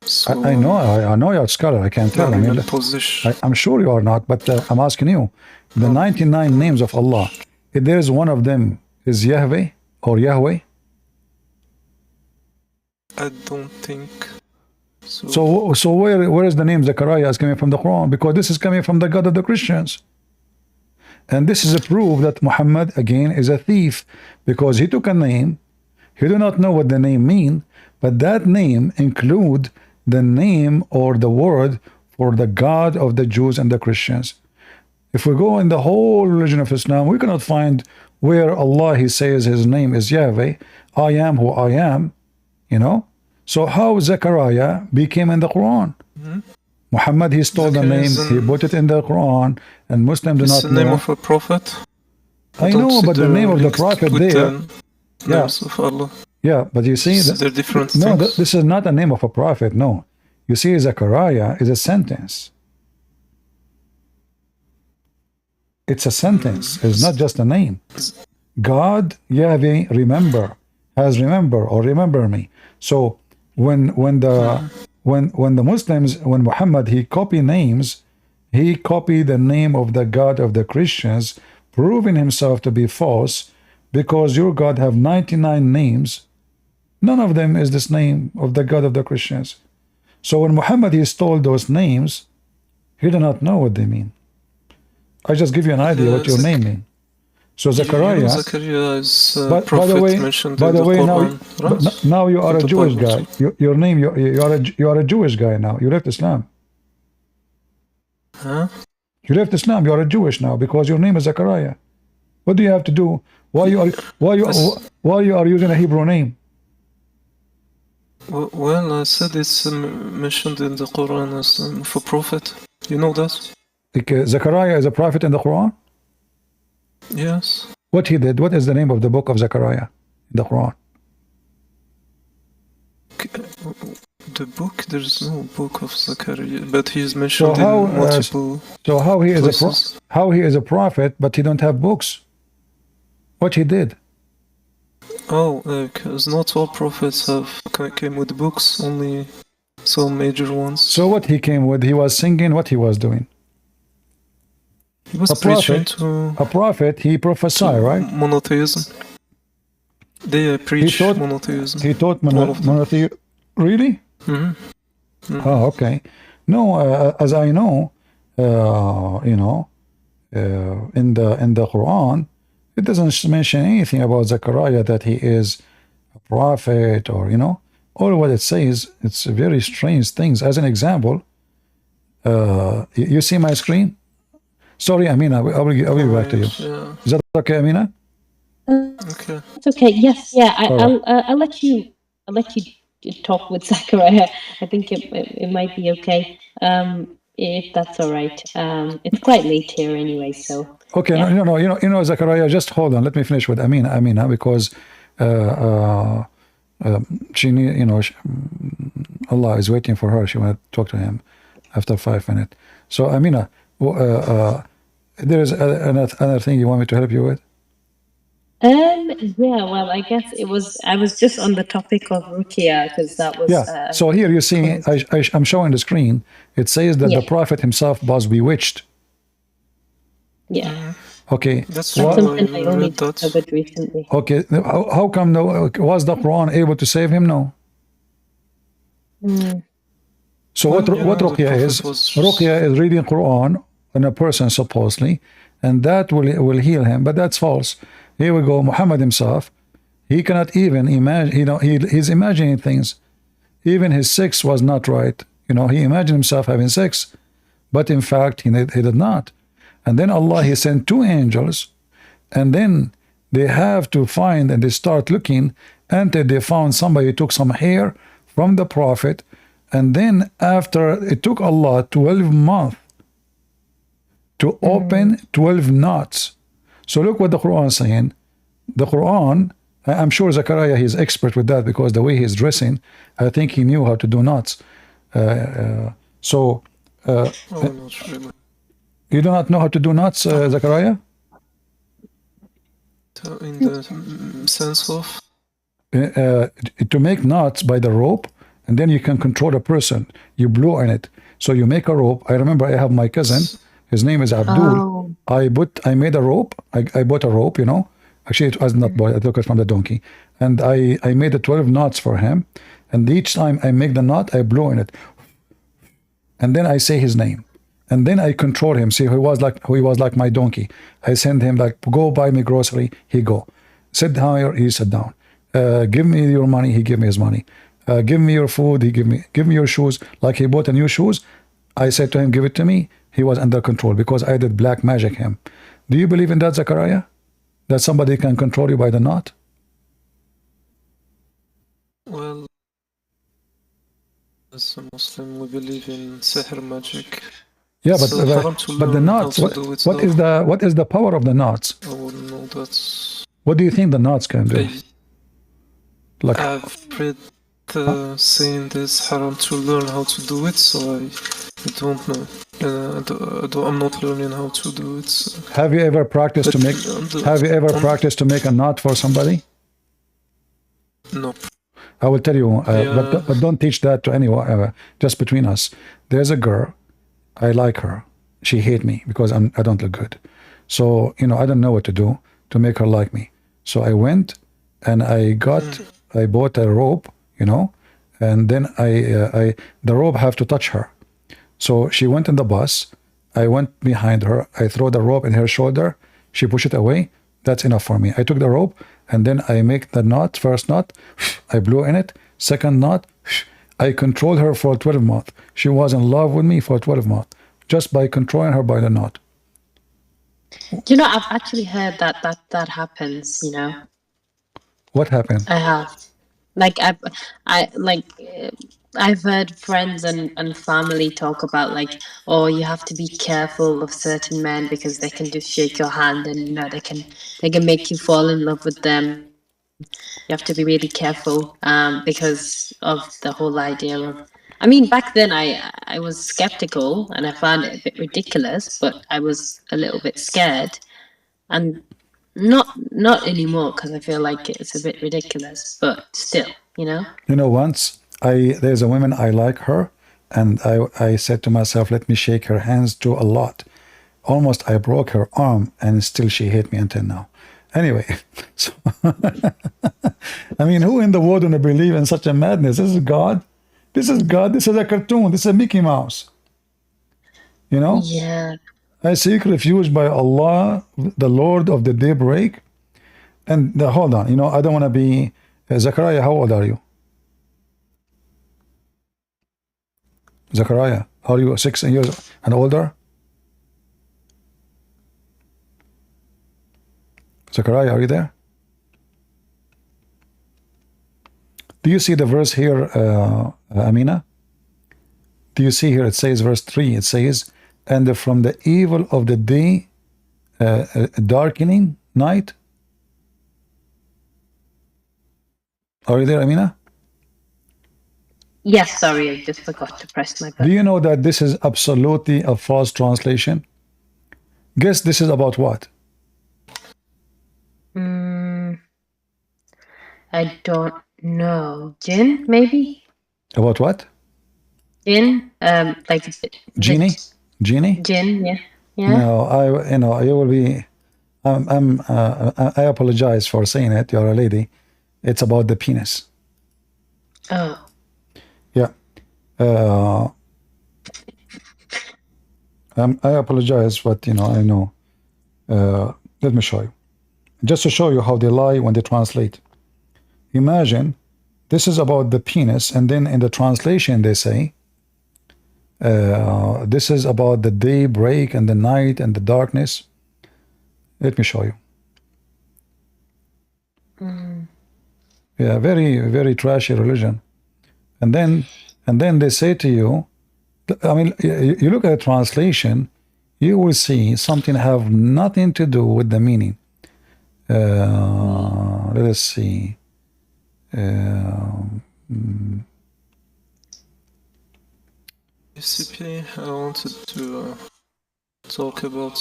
So I know you're a scholar. I can't tell. not I in mean, a position. I'm sure you are not, but I'm asking you. The 99 names of Allah, if there is one of them is Yahweh or Yahweh. I don't think so. So where is the name Zechariah is coming from the Quran? Because this is coming from the God of the Christians. And this is a proof that Muhammad again is a thief, because he took a name, he do not know what the name mean, but that name include the name or the word for the God of the Jews and the Christians. If we go in the whole religion of Islam, we cannot find where Allah he says his name is Yahweh, I am who I am, you know. So how Zechariah became in the Quran? Muhammad, he stole the name, Zechariah is he put it in the Quran, and Muslims do It's not the name know. of a prophet. I know, but the name of the prophet there, Names of Allah. yeah, but you see, They're different no, things. this is not a name of a prophet, no. You see, Zechariah is a sentence. It's a sentence, it's not just a name. God, Yahweh, remember, has remember or remember me. So when the Muslims, when Muhammad he copy names, he copied the name of the God of the Christians, proving himself to be false, because your God have 99 names. None of them is this name of the God of the Christians. So when Muhammad he stole those names, he did not know what they mean. I just give you an idea what your name means. So Zechariah, Zechariah is by prophet the way, mentioned by in the the way, Quran, right? now you are In a the Jewish Bible guy. Your name, you are a Jewish guy now. You left Islam. Huh? You left Islam. You are a Jewish now because your name is Zechariah. What do you have to do? Why you are using a Hebrew name? Well, I said it's mentioned in the Quran as for prophet. You know that? Like, Zechariah is a prophet in the Quran. Yes. What he did? What is the name of the book of Zechariah in the Quran? The book, there's no book of Zechariah, but he is mentioned So how, in multiple So how he is places. how he is a prophet, but he don't have books? What he did? Oh, because not all prophets came with books, only some major ones. So what he came with? He was singing. What he was doing? He was A preaching prophet. to A prophet. He prophesied, right? monotheism. They preach taught- monotheism. He taught All of them. monotheism. Really? Oh, okay. No, as I know, in the Quran, it doesn't mention anything about Zechariah that he is a prophet, or all what it says, it's very strange things. As an example, you see my screen? Sorry, Amina, I will be back to you. Yeah. Is that okay, Amina? Okay. It's okay. Yes, yeah. All I'll let you talk with Zachariah. I think it might be okay. If that's all right. It's quite late here anyway, so Okay, yeah. no, Zachariah, just hold on. Let me finish with Amina, because she need, Allah is waiting for her. She want to talk to him after 5 minutes. So Amina, there is another thing you want me to help you with? Yeah, well, I guess I was just on the topic of Rukia because that was Yeah. So here you see, I'm showing the screen. It says that the Yeah. Prophet himself was bewitched. yeah. Okay. That's That's true. something I I only read that. discovered recently. Okay. How come was the Quran able to save him? No. So Well, what the Ruqya Prophet is? was Ruqya is reading Quran on a person supposedly, and that will heal him. But that's false. Here we go. Muhammad himself, he cannot even imagine. He's imagining things. Even his sex was not right. He imagined himself having sex, but in fact he did not. And then Allah, he sent two angels, and then they have to find, and they start looking until they found somebody who took some hair from the Prophet. And then after, it took Allah 12 months to open 12 knots. So look what the Quran is saying. The Quran, I'm sure Zachariah, he's expert with that, because the way he's dressing, I think he knew how to do knots. oh, not really. You do not know how to do knots, Zachariah? In the sense of To make knots by the rope, and then you can control a person. You blow on it. So you make a rope. I remember I have my cousin. His name is Abdul. Oh. I made a rope. I bought a rope, Actually, it was not bought. I took it from the donkey. And I made the 12 knots for him. And each time I make the knot, I blow in it. And then I say his name. And then I control him. See, he was like my donkey. I send him like, go buy me grocery. He go. Sit down here. He sit down. Give me your money. He give me his money. Give me your food. He give me your shoes. Like he bought a new shoes. I said to him, give it to me. He was under control because I did black magic him. Do you believe in that, Zachariah? That somebody can control you by the knot? well, as a Muslim, we believe in sihr magic. Yeah, It's haram to but the learn how knots. to What, do it, what though. is what is the power of the knots? I wouldn't know that. What do you think the knots can do? Like, I've read saying there's haram to learn how to do it, so I don't know. I'm not learning how to do it. So. have you ever practiced to make? Have you ever practiced to make a knot for somebody? No. I will tell you, Yeah. but don't teach that to anyone. Just between us. There's a girl. I like her. She hate me because I don't look good. So I don't know what to do to make her like me. So I went and I bought a rope, and then the rope have to touch her. So she went in the bus. I went behind her. I throw the rope in her shoulder. She push it away. That's enough for me. I took the rope and then I make the knot. First knot, I blew in it. Second knot, I controlled her for 12 months. She was in love with me for 12 months just by controlling her by the knot. I've actually heard that happens. What happened? I have. Like I've heard friends and family talk about like, oh, you have to be careful of certain men because they can just shake your hand and they can make you fall in love with them. You have to be really careful because of the whole idea of. I mean, back then I was skeptical and I found it a bit ridiculous, but I was a little bit scared, and not anymore because I feel like it's a bit ridiculous, but still. Once there's a woman, I like her, and I said to myself, let me shake her hands too a lot. Almost I broke her arm, and still she hate me until now. Anyway, so I mean, who in the world would believe in such a madness? This is God. This is God. This is a cartoon. This is a Mickey Mouse. Yeah. I seek refuge by Allah, the Lord of the daybreak. And hold on, I don't want to be Zachariah, how old are you? Zachariah, are you 6 years and older? Zachariah, are you there? Do you see the verse here, Amina? Do you see here, it says verse 3, it says, and from the evil of the day, darkening night. Are you there, Amina? Yes, sorry, I just forgot to press my button. Do you know that this is absolutely a false translation? Guess this is about what? I don't know. Jinn, maybe? About what? Jinn? Like Genie? Genie? Jinn, yeah. Yeah. No, you will be. I apologize for saying it. You're a lady. It's about the penis. Oh. Yeah. I apologize, but I know. Let me show you. Just to show you how they lie when they translate. Imagine this is about the penis, and then in the translation they say this is about the daybreak and the night and the darkness. Let me show you. Yeah, very, very trashy religion. And then they say to you, I mean, you look at the translation, you will see something have nothing to do with the meaning. Let us see. SCP, I wanted to talk about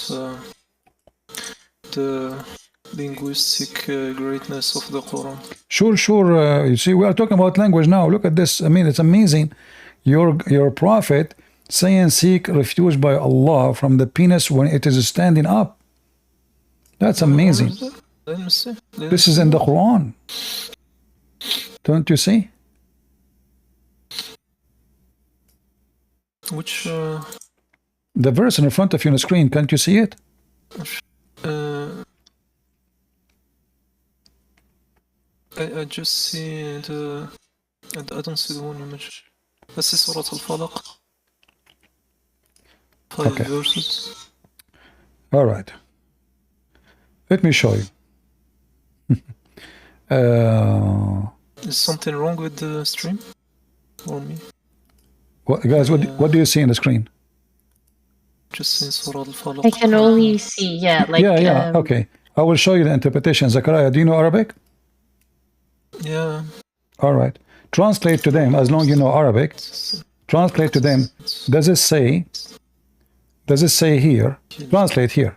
the linguistic greatness of the Quran. Sure. You see, we are talking about language now. Look at this. I mean, it's amazing. Your prophet saying, seek refuge by Allah from the penis when it is standing up. That's amazing. Let me see. This is in the Quran. Don't you see? Which? The verse in front of you on the screen. Can't you see it? I just see the. I don't see the one image. I see Surah Al-Falaq. 5 verses. All right. Let me show you. Is something wrong with the stream? Or me? Guys, what do you see in the screen? Just seeing Surah Al-Falaq. I can only see, like... Yeah, okay. I will show you the interpretation. Zachariah, do you know Arabic? Yeah. All right. Translate to them, as long as you know Arabic. Translate to them. Does it say here? Translate here.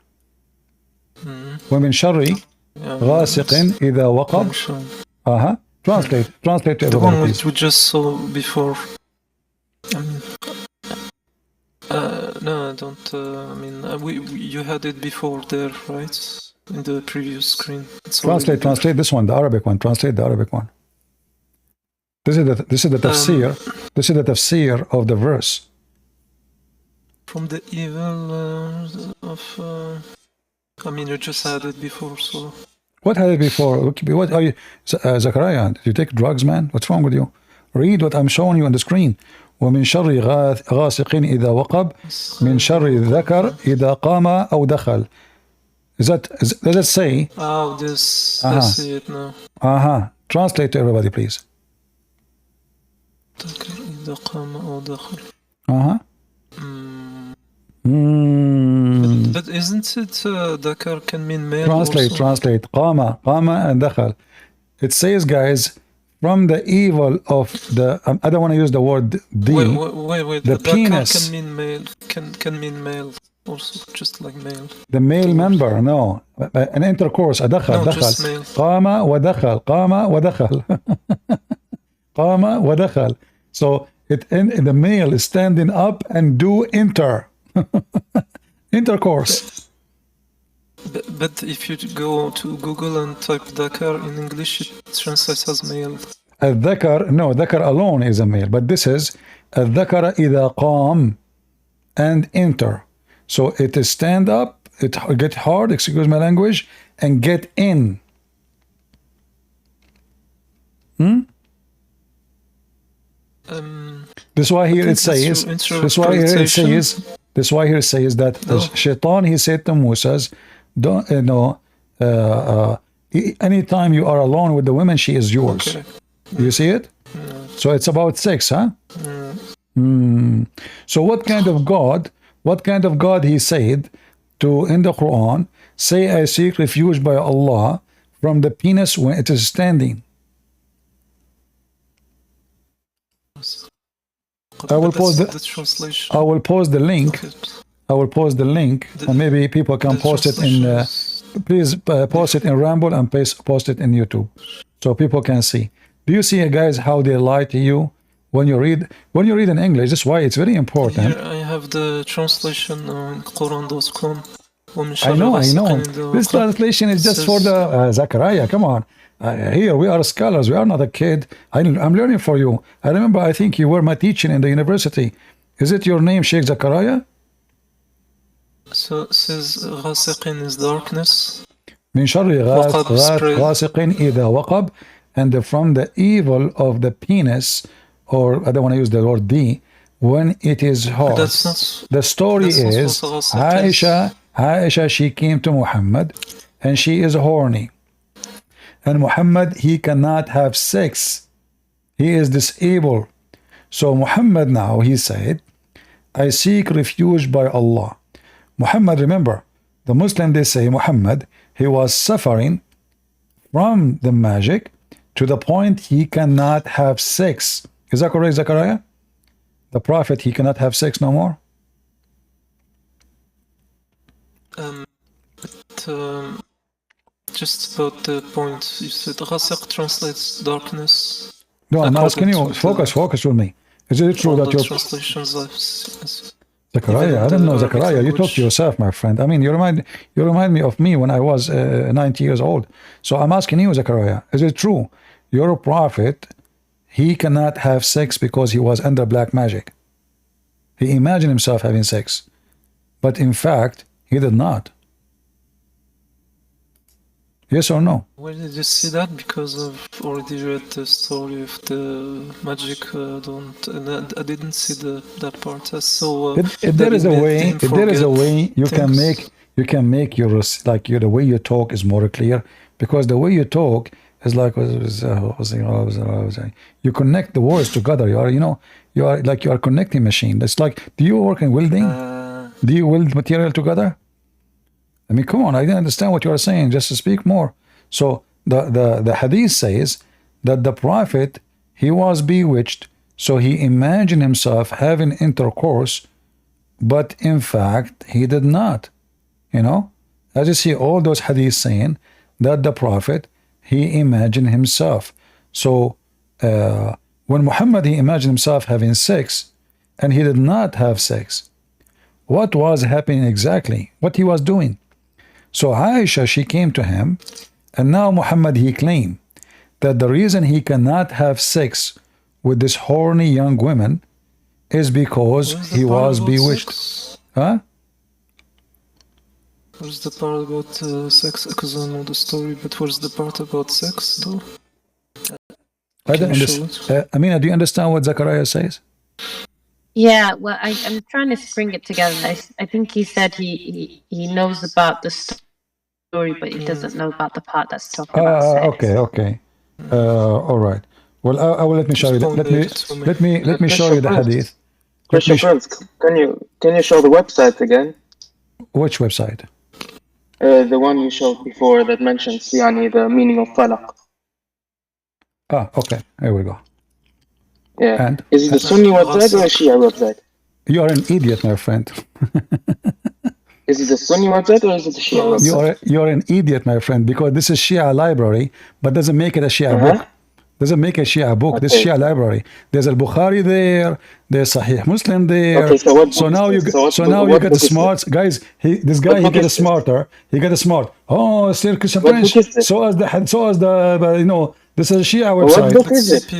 ومن شر غاسق إذا وقب. Translate to everybody, the one please. we just saw before. I mean, no, I don't. I mean, you had it before there, right? In the previous screen. Translate this one, the Arabic one. Translate the Arabic one. This is the tafsir. This is the tafsir of the verse. From the evil of. I mean, you just had it before, so. What had it before? What are you, Zachariah? Did you take drugs, man? What's wrong with you? Read what I'm showing you on the screen. ومن شر غاسق إذا وقب من شر الذكر إذا قام أو دخل. Does it say? Oh, this. I see it now. Translate to everybody, please. ذكر إذا قام أو دخل. But isn't it ذكر can mean male? Translate. قام and دخل. It says, guys, from the evil of the. I don't want to use the word D. Wait. The penis can mean male. Can mean male also, just like male. The male member, no. An intercourse. أدخل. Just male. قام ودخل. قام ودخل. So the male is standing up and do intercourse. But if you go to Google and type Dakar in English, it translates as male. ذكر alone is a male, but this is الذكر إذا قام and enter. So it is stand up, it get hard, excuse my language, and get in. This is why here it says. This is why here it says. This is why here it says that Shaitan, he said to Moses, "Don't anytime you are alone with the women, she is yours." Okay. You see it? So it's about sex, huh? So what kind of God? What kind of God he said to in the Quran? Say, I seek refuge by Allah from the penis when it is standing. I will post the translation. I will post the link. I will post the link, and maybe people can post it in. Please post it in Ramble and post it in YouTube, so people can see. Do you see, guys, how they lie to you when you read in English? That's why it's very important. Here I have the translation on Quran.com. I know. This translation is just for the Zachariah. Come on. Here we are scholars. We are not a kid. I'm learning for you. I remember. I think you were my teacher in the university. Is it your name, Sheikh Zachariah? So it says غاسق is darkness. من شر غاسق إذا وقب, and from the evil of the penis, or I don't want to use the word D, when it is hot. The story is Aisha, she came to Muhammad and she is horny. And Muhammad, he cannot have sex. He is disabled. So Muhammad now, he said, I seek refuge by Allah. Muhammad, remember, the Muslim, they say Muhammad, he was suffering from the magic to the point he cannot have sex. Is that correct, Zachariah? The Prophet, he cannot have sex no more? Just about the point, you said Ghasiq translates darkness. No, I'm asking you, focus with me. Is it true that your translations Zachariah, I don't know, Zachariah, you talk to yourself, my friend. I mean, you remind me of me when I was 90 years old. So I'm asking you, Zachariah, is it true your prophet, he cannot have sex because he was under black magic? He imagined himself having sex, but in fact, he did not. Yes or no? Where did you see that? Because I've already read the story of the magic. I didn't see that part. I saw. If there is a way, you can make your the way you talk is more clear, because the way you talk is like you connect the words together. You are connecting machine. It's like, do you work in welding? Do you weld material together? I mean, come on, I didn't understand what you are saying. Just to speak more. So the hadith says that the prophet, he was bewitched, so he imagined himself having intercourse, but in fact, he did not. As you see all those hadiths saying that the prophet, he imagined himself. So when Muhammad, he imagined himself having sex, and he did not have sex, what was happening exactly? What he was doing? So Aisha, she came to him, and now Muhammad, he claimed that the reason he cannot have sex with this horny young woman is because he was bewitched. Sex? Huh? Where's the part about sex? Because I know the story, but where's the part about sex, though? I don't understand. Amina, do you understand what Zachariah says? Yeah, well, I'm trying to string it together. I think he said he knows about the story, but he doesn't know about the part that's talking about sex. Okay. All right. Well, I will let me show you. Let me show you the hadith. Christian Prince, can you show the website again? Which website? The one you showed before that mentions the meaning of falaq. Okay. Here we go. Yeah. And is it the Sunni website or a Shia website? You are an idiot, my friend. Is it the Sunni website or is it the Shia website? You are an idiot, my friend, because this is Shia library, but doesn't make it a Shia book. Doesn't make a Shia book. This Shia library. There's Al Bukhari there. There's Sahih Muslim there. Okay, so now you get the smart guys. This guy he gets smarter. He got smart. Oh, still Christian Prince. So as the this is a Shia website. What book is it?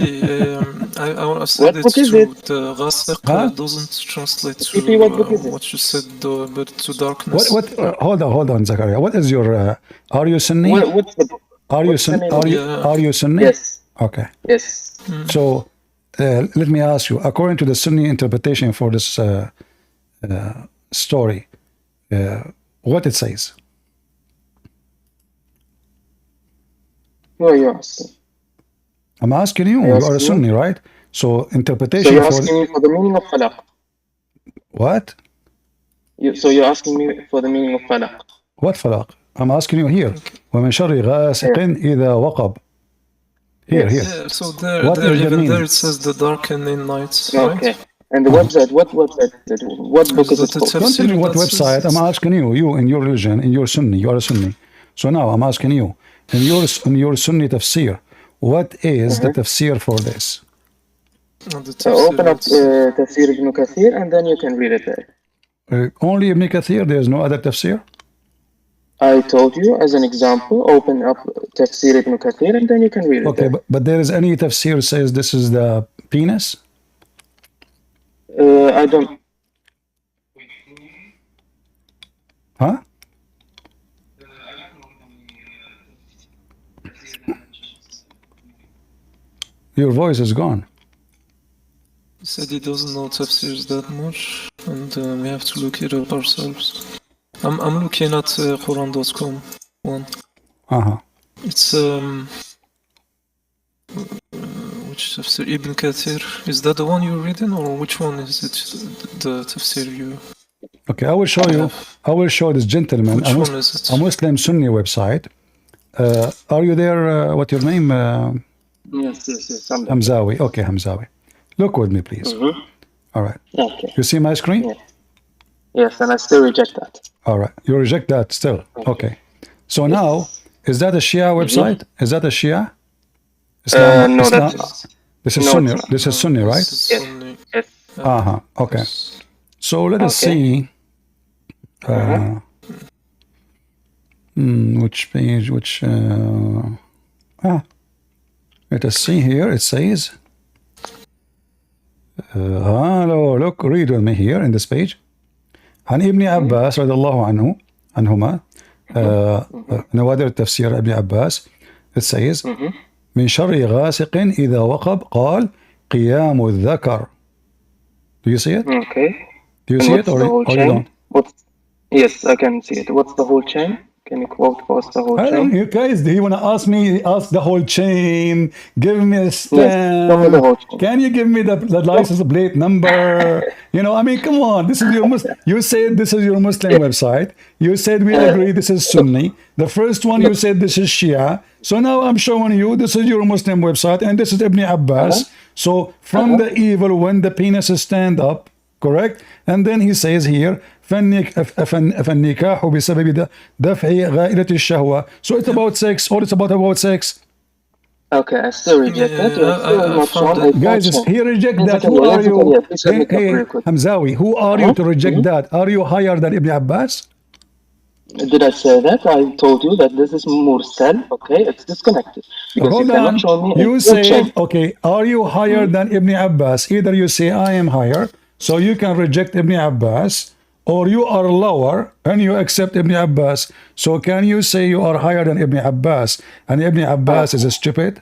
I want to say that the Ghasiq doesn't translate to what you said, but to darkness. What? Hold on, Zachariah. What is your? Are you Sunni? What's the book? Are you Sunni? Yes. Okay. Yes. So let me ask you, according to the Sunni interpretation for this story, what it says? Who are you asking? I'm asking you. You are a Sunni, right? So interpretation. So you're asking me for the meaning of falaq. What? So you're asking me for the meaning of falaq. What falaq? I'm asking you here. ومن شر غاسق إذا وقب. Here. Yeah, so there, What there is the even meaning? there it says the darkening nights, right? Okay. And the website, what website? What book is it that called? Don't tell me what That's- website. I'm asking you. You in your religion, in your Sunni, you are a Sunni. So now I'm asking you, in your Sunni tafsir, what is the tafsir for this? and the So open up tafsir, Tafsir Ibn Kathir and then you can read it there. Only Ibn Kathir. There is no other tafsir. I told you as an example, open up Tafsir Ibn Kathir and then you can read it Okay, there. but there is any tafsir says this is the penis? I don't. Huh? Your voice is gone. he said he doesn't know tafsirs that much, and we have to look it up ourselves. I'm looking at Quran.com one. Uh-huh. It's which tafsir? Ibn Kathir. Is that the one you're reading, or which one is it? The tafsir you? Okay, I will show you. I will show this gentleman Which one is it? a Muslim Sunni website. Are you there? What's your name? Yes. I'm done. Hamzawi. Okay, Hamzawi. Look with me, please. All right. Okay. You see my screen? Yeah. Yes, and I still reject that. All right. You reject that still. Okay. So now, is that a Shia website? Is that a Shia? No, Islam? that's This is no, Sunni. it's not. This is Sunni, right? This is Yes. Sunni. Yes. Uh-huh. Okay. So let us Okay. see. Which page? Let us see here. It says. Hello, look, read with me here in this page. عن ابن عباس رضي الله عنهما نوادر التفسير ابن عباس. It says من شر غاسق إذا وقب قال قيام الذكر. Do you see it? Okay. Do you And see what's it or the whole you chain? don't? Yes, I can see it. What's the whole chain? Can you quote for us the whole I don't, chain? you guys, do you want to ask me? Ask the whole chain. Give me a Yes, tell me the stamp. whole chain. Can you give me the license plate number? You know, I mean, come on. This is your Muslim. You said this is your Muslim website. You said we agree this is Sunni. The first one you said this is Shia. So now I'm showing you this is your Muslim website and this is Ibn Abbas. So from the evil when the penis stand up, correct? And then he says here فالنكاح بسبب دفع غائلة الشهوة. So it's about sex or it's about sex. Okay, I still reject that. You're still not shown a Guys, full chain. he reject Yes, that. okay, Who yes, are okay, you? yeah, please let me Hey, talk real quick. Hamzawi, who are you to reject that? Are you higher than Ibn Abbas? Did I say that? I told you that this is mursal, okay? It's disconnected. Because Hold you cannot on. show me a You full chain. said, okay, are you higher than Ibn Abbas? Either you say I am higher, so you can reject Ibn Abbas, or you are lower and you accept Ibn Abbas. So can you say you are higher than Ibn Abbas and Ibn Abbas is stupid?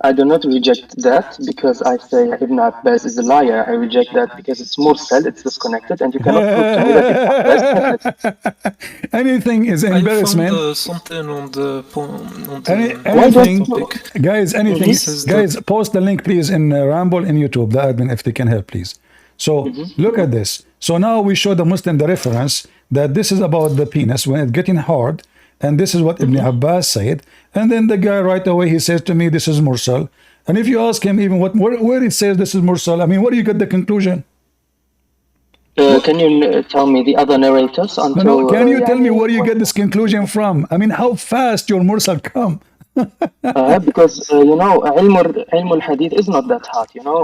I do not reject that because I say Ibn Abbas is a liar. I reject that because it's mursal, it's disconnected, and you cannot prove to me that Ibn Abbas said it. Anything is I embarrassment. found something on the Anything, topic. guys, anything, Says guys, post the link, please, in Ramble in YouTube, the admin, if they can help, please. So look at this. So now we show the Muslim the reference that this is about the penis when it's getting hard, and this is what Ibn Abbas said. And then the guy right away he says to me, "This is mursal." And if you ask him even where it says this is mursal, I mean, where do you get the conclusion? Can you tell me the other narrators until? No, can you tell me where you get this conclusion from? I mean, how fast your mursal come? Because you know, ilm al-hadith is not that hard. You know.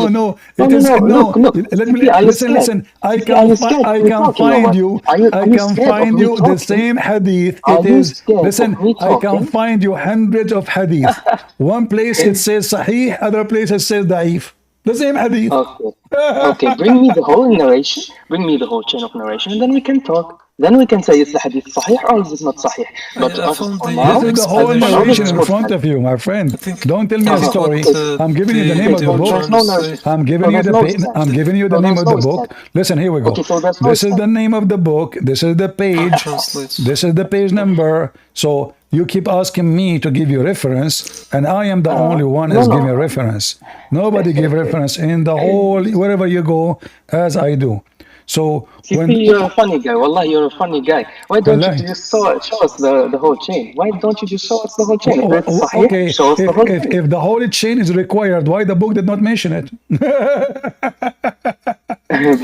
No. It is no. Look. Let me listen. I Are can you scared? I What are you can talking find about? you. Are you I can scared of find me you the talking? same hadith. Are It you is. scared Listen, of me I can talking? find you hundreds of hadith. One place it says sahih, other place it says da'if. The same hadith. Okay. Bring me the whole narration. Bring me the whole chain of narration, and then we can talk. then we can say is the hadith sahih or is it not sahih. But I found the This is the whole explanation. narration in front of you, my friend. Don't tell me a story. I'm giving you the name of the book. I'm giving you the I'm giving you the name of the book. Listen, here we go. Okay, so that's no This is the name of the book. This is the page. Translates. This is the page number. So you keep asking me to give you reference, and I am the only one who's giving reference. Nobody give reference in the whole wherever you go as I do. So when you're a funny guy. Wallah, you're a funny guy. Why don't you just show us the whole chain? Why don't you just show us the whole chain? If that's sahih, okay, show us the whole chain. if the holy chain is required, why the book did not mention it?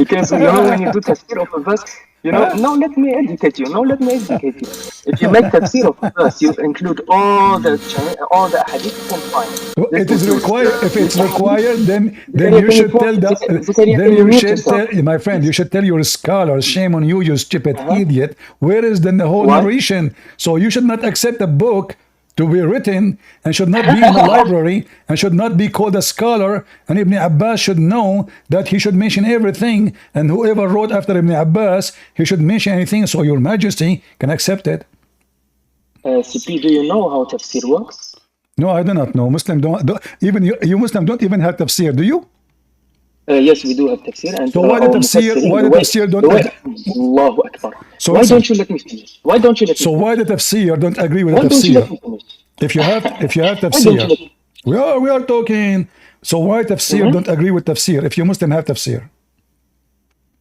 Because you know when you do tafsir of a verse, you know, no, let me educate you. No, let me educate you. If you make tafsir of a verse, you include all the hadith from fine. It is required. If it's required, then you should tell my friend, you should tell your scholars, shame on you, you stupid idiot. Where is then the whole narration? So you should not accept a book to be written and should not be in the library and should not be called a scholar, and Ibn Abbas should know that he should mention everything, and whoever wrote after Ibn Abbas, he should mention anything, so your majesty can accept it. CP, do you know how tafsir works? No, I do not know. Muslim don't even you Muslim don't even have tafsir, do you? Yes, we do have tafsir. And so why the tafsir don't Allahu Akbar. So why don't you let me finish? Why don't you let me so finish? why the tafsir don't agree with Why the don't you tafsir? let me finish? If you have Why tafsir, don't you let me we are talking. So why tafsir don't agree with tafsir if you Muslim have tafsir?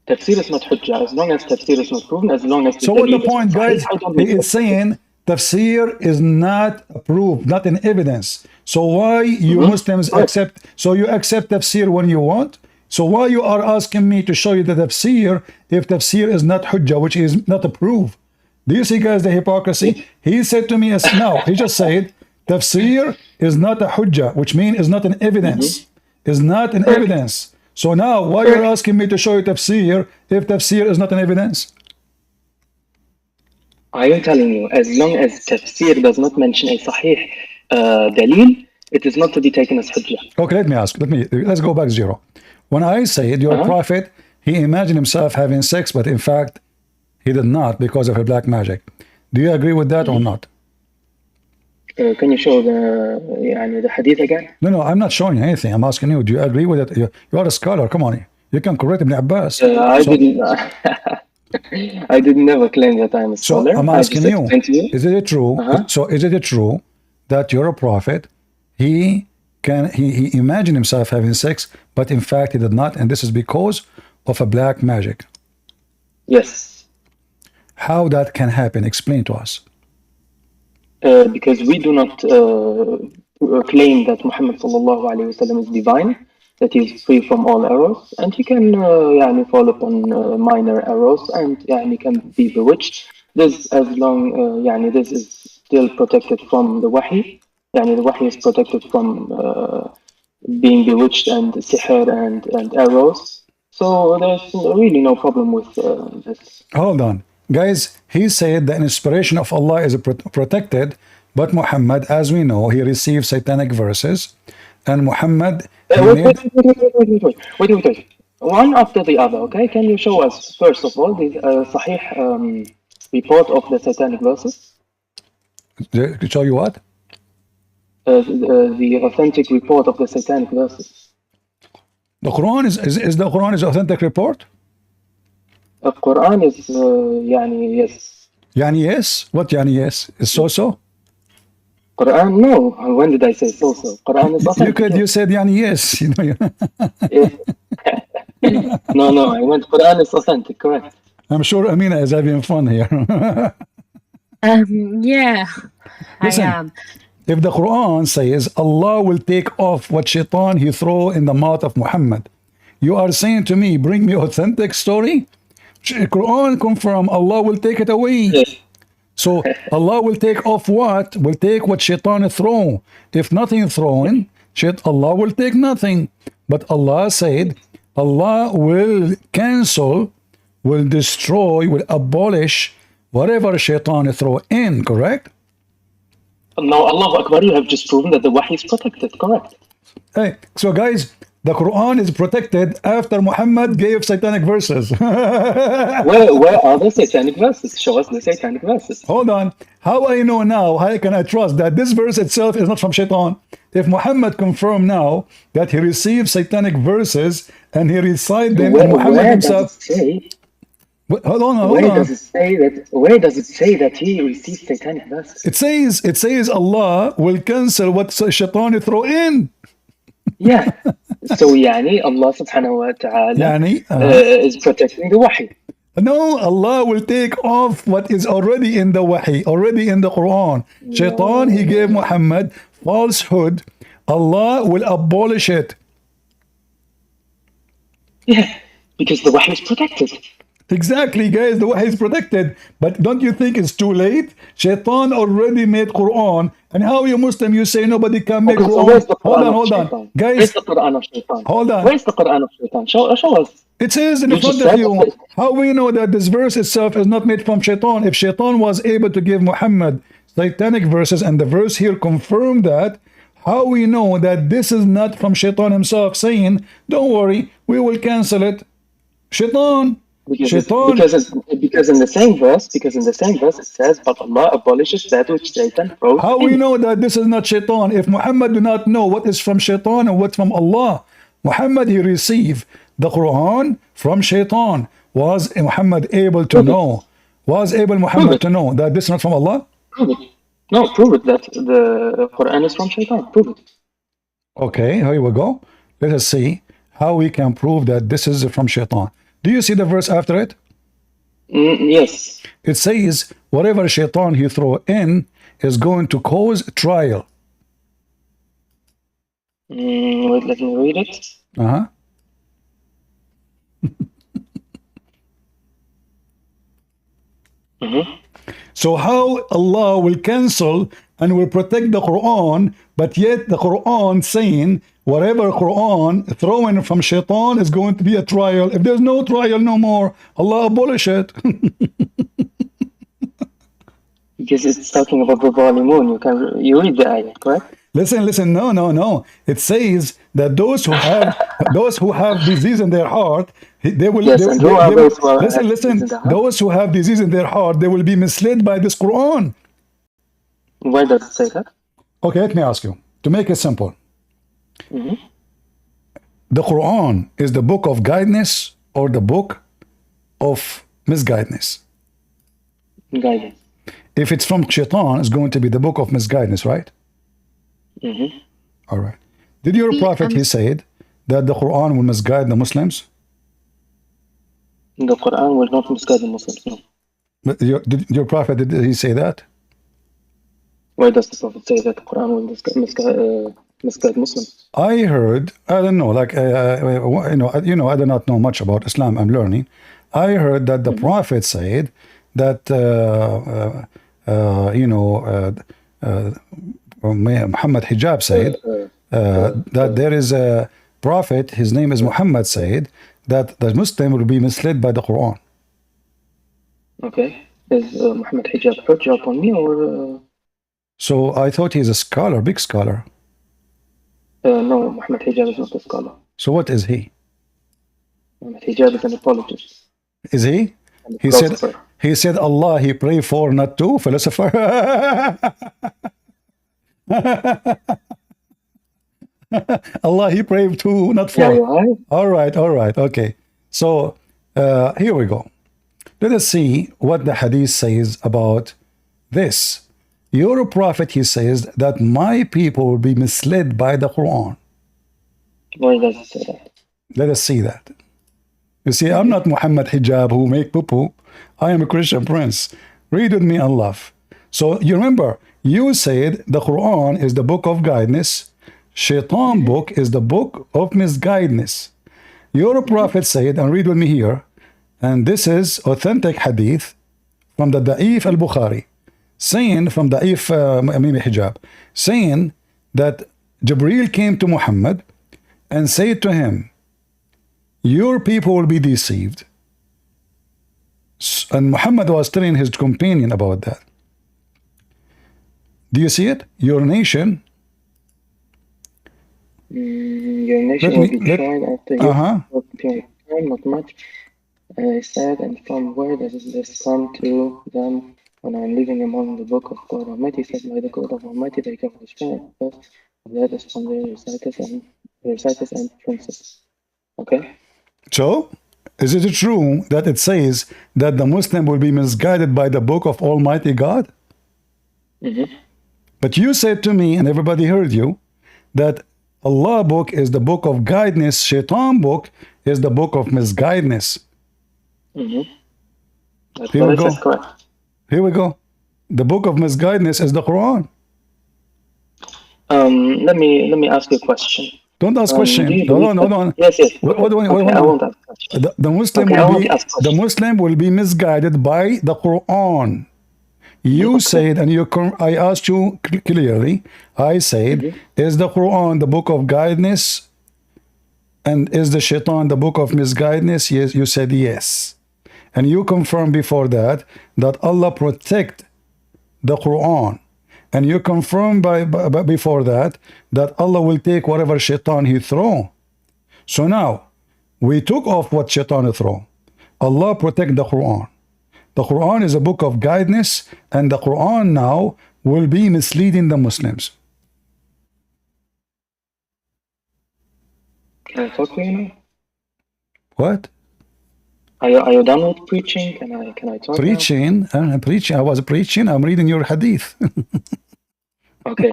Tafsir is not hujjah. As long as tafsir is not proven, as long as so what the point, guys? He is saying tafsir is not approved, not in evidence. So why you Muslims accept? So you accept tafsir when you want. So why you are asking me to show you the tafsir if tafsir is not hujjah, which is not approved? Do you see, guys, the hypocrisy? He said to me now, he just said tafsir is not a hujjah, which means is not an evidence. Is not an evidence. So now why you're asking me to show you tafsir if tafsir is not an evidence? I am telling you, as long as tafsir does not mention a sahih dalil, it is not to be taken as hujjah. Okay, let me ask. Let's go back zero. When I said your prophet, he imagined himself having sex, but in fact, he did not because of a black magic. Do you agree with that or not? Can you show the hadith again? No, I'm not showing you anything. I'm asking you, do you agree with it? You are a scholar. Come on. You can correct Ibn Abbas. I did never claim that I'm a scholar. So I'm asking you, is it true? So is it true that you're a prophet? He imagined himself having sex, but in fact he did not, and this is because of a black magic. Yes. How that can happen? Explain to us. Because we do not claim that Muhammad sallallahu alaihi wasallam is divine, that he is free from all errors, and he can fall upon minor errors, and he can be bewitched. This as long this is still protected from the wahi. The wahi is protected from being bewitched and sihr and arrows. So there's really no problem with this. Hold on. Guys, he said the inspiration of Allah is protected, but Muhammad, as we know, he received satanic verses, and Muhammad... Wait. One after the other, okay? Can you show us, first of all, the sahih report of the satanic verses? Show you what? The authentic report of the satanic verses. The Quran is the Quran is authentic report? The Quran is yes. Yes? What yes? Is so? Quran, no. When did I say so? Quran is authentic. You said yes. No. I meant Quran is authentic. Correct. I'm sure Amina is having fun here. Yeah, Listen, I am. If the Quran says Allah will take off what shaitan he throw in the mouth of Muhammad, you are saying to me, bring me authentic story? Quran confirm Allah will take it away. Yes. So Allah will take off what? Will take what shaitan throw. If nothing thrown, Allah will take nothing. But Allah said Allah will cancel, will destroy, will abolish whatever shaitan throw in, correct? Now, Allahu Akbar, you have just proven that the wahi is protected, correct? Hey, so guys, the Quran is protected after Muhammad gave satanic verses. Where are the satanic verses? Show us the satanic verses. Hold on. How I know now, how can I trust that this verse itself is not from Shaitan? If Muhammad confirmed now that he received satanic verses and he recited them, and Muhammad himself. Hold on. Where does it say that he received satanic verses? It says Allah will cancel what Shaitan throw in. Yeah. So يعني Allah subhanahu wa ta'ala is protecting the wahi. No, Allah will take off what is already in the wahi, already in the Quran. Shaitan, he gave Muhammad falsehood. Allah will abolish it. Yeah, because the wahi is protected. Exactly, guys, the wahi is protected. But don't you think it's too late? Shaitan already made Quran. And how you Muslim, you say nobody can make Quran? So where's the Quran hold on. Shaitan? Guys, where's the Quran of Shaitan? Hold on. Where's the Quran of Shaitan? Show us. It says in front of you. How we know that this verse itself is not made from Shaitan? If Shaitan was able to give Muhammad satanic verses, and the verse here confirmed that, how we know that this is not from Shaitan himself saying, don't worry, we will cancel it? Shaitan. Because in the same verse it says, but Allah abolishes that which Satan wrote. How we know that this is not Shaitan? If Muhammad do not know what is from Shaitan and what's from Allah, Muhammad, he received the Quran from Shaitan. Was Muhammad able to know? Was able Muhammad to know that this is not from Allah? Prove it. No, prove it that the Quran is from Shaitan. Prove it. Okay, here we go. Let us see how we can prove that this is from Shaitan. Do you see the verse after it? Yes. It says, whatever Shaitan he throw in is going to cause trial. Wait, let me read it. So how Allah will cancel and will protect the Quran, but yet the Quran saying whatever Quran thrown from Shaitan is going to be a trial. If there's no trial no more, Allah abolish it. Because it's talking about the Zalimun. You read the ayah, correct? Listen. No. It says that those who have disease in their heart, they will. Yes, Listen. Those who have disease in their heart, they will be misled by this Quran. Why does it say that? Okay, let me ask you to make it simple. The Quran is the book of guidance or the book of misguidance? Guidance. If it's from Shaitan, it's going to be the book of misguidance, right? All right. Did your prophet, he said that the Quran will misguide the Muslims? The Quran will not misguide the Muslims, no. But your prophet, did he say that? Why does the prophet say that the Quran will misguide Muslims? I heard, I don't know, like, I do not know much about Islam, I'm learning. I heard that the prophet said that, Muhammad Hijab said that there is a prophet, his name is Muhammad, said that the Muslim will be misled by the Quran. Okay. Is Muhammad Hijab Hujjah upon me or... So I thought he's a scholar, big scholar. No, Muhammad Hijab is not a scholar. So what is he? Muhammad Hijab is an apologist. Is he? He said Allah he pray for, not to, philosopher. Allah he prayed to, not for. Yeah, all right, okay. So here we go. Let us see what the hadith says about this. Your prophet, he says that my people will be misled by the Quran. Why does it say that? Let us see that. You see, I'm not Muhammad Hijab who make poo-poo. I am a Christian prince. Read with me and love. So you remember, you said the Quran is the book of guidance. Shaitan book is the book of misguidance. Your prophet said, and read with me here, and this is authentic hadith from the Da'if al-Bukhari, saying from Da'if Hijab, saying that Jibreel came to Muhammad and said to him, your people will be deceived. And Muhammad was telling his companion about that. Do you see it? Your nation. your nation Let will me be let tried after you uh-huh. work period of time, not much. Said, and from where does this come to them when I'm living among the book of God Almighty? Said by the God of Almighty, they come the strength first of that is from the reciters and princes. Okay? So, is it true that it says that the Muslim will be misguided by the book of Almighty God? Mm-hmm. But you said to me, and everybody heard you, that Allah book is the book of guidance, Shaitan book is the book of misguidance. Mm-hmm. That's Here we what it says, go. correct. Here we go. The book of misguidance is the Quran. Let me ask you a question. Don't ask Do question. you Hold believe on, hold on. Yes, yes. What, Okay, what do I, okay, hold I on. won't ask question. The Muslim Okay, I will won't be ask the question. Muslim will be misguided by the Quran. You said, and I asked you clearly. I said, is the Quran the book of guidance, and is the Shaitan the book of misguidance? Yes, you said yes, and you confirmed before that Allah protect the Quran, and you confirmed before that Allah will take whatever Shaitan he throw. So now we took off what Shaitan throw. Allah protect the Quran. The Quran is a book of guidance, and the Quran now will be misleading the Muslims. Can I talk to you now? What? Are you done with preaching? Can I talk Preaching? Preaching. I was preaching. I'm reading your hadith. now? Okay.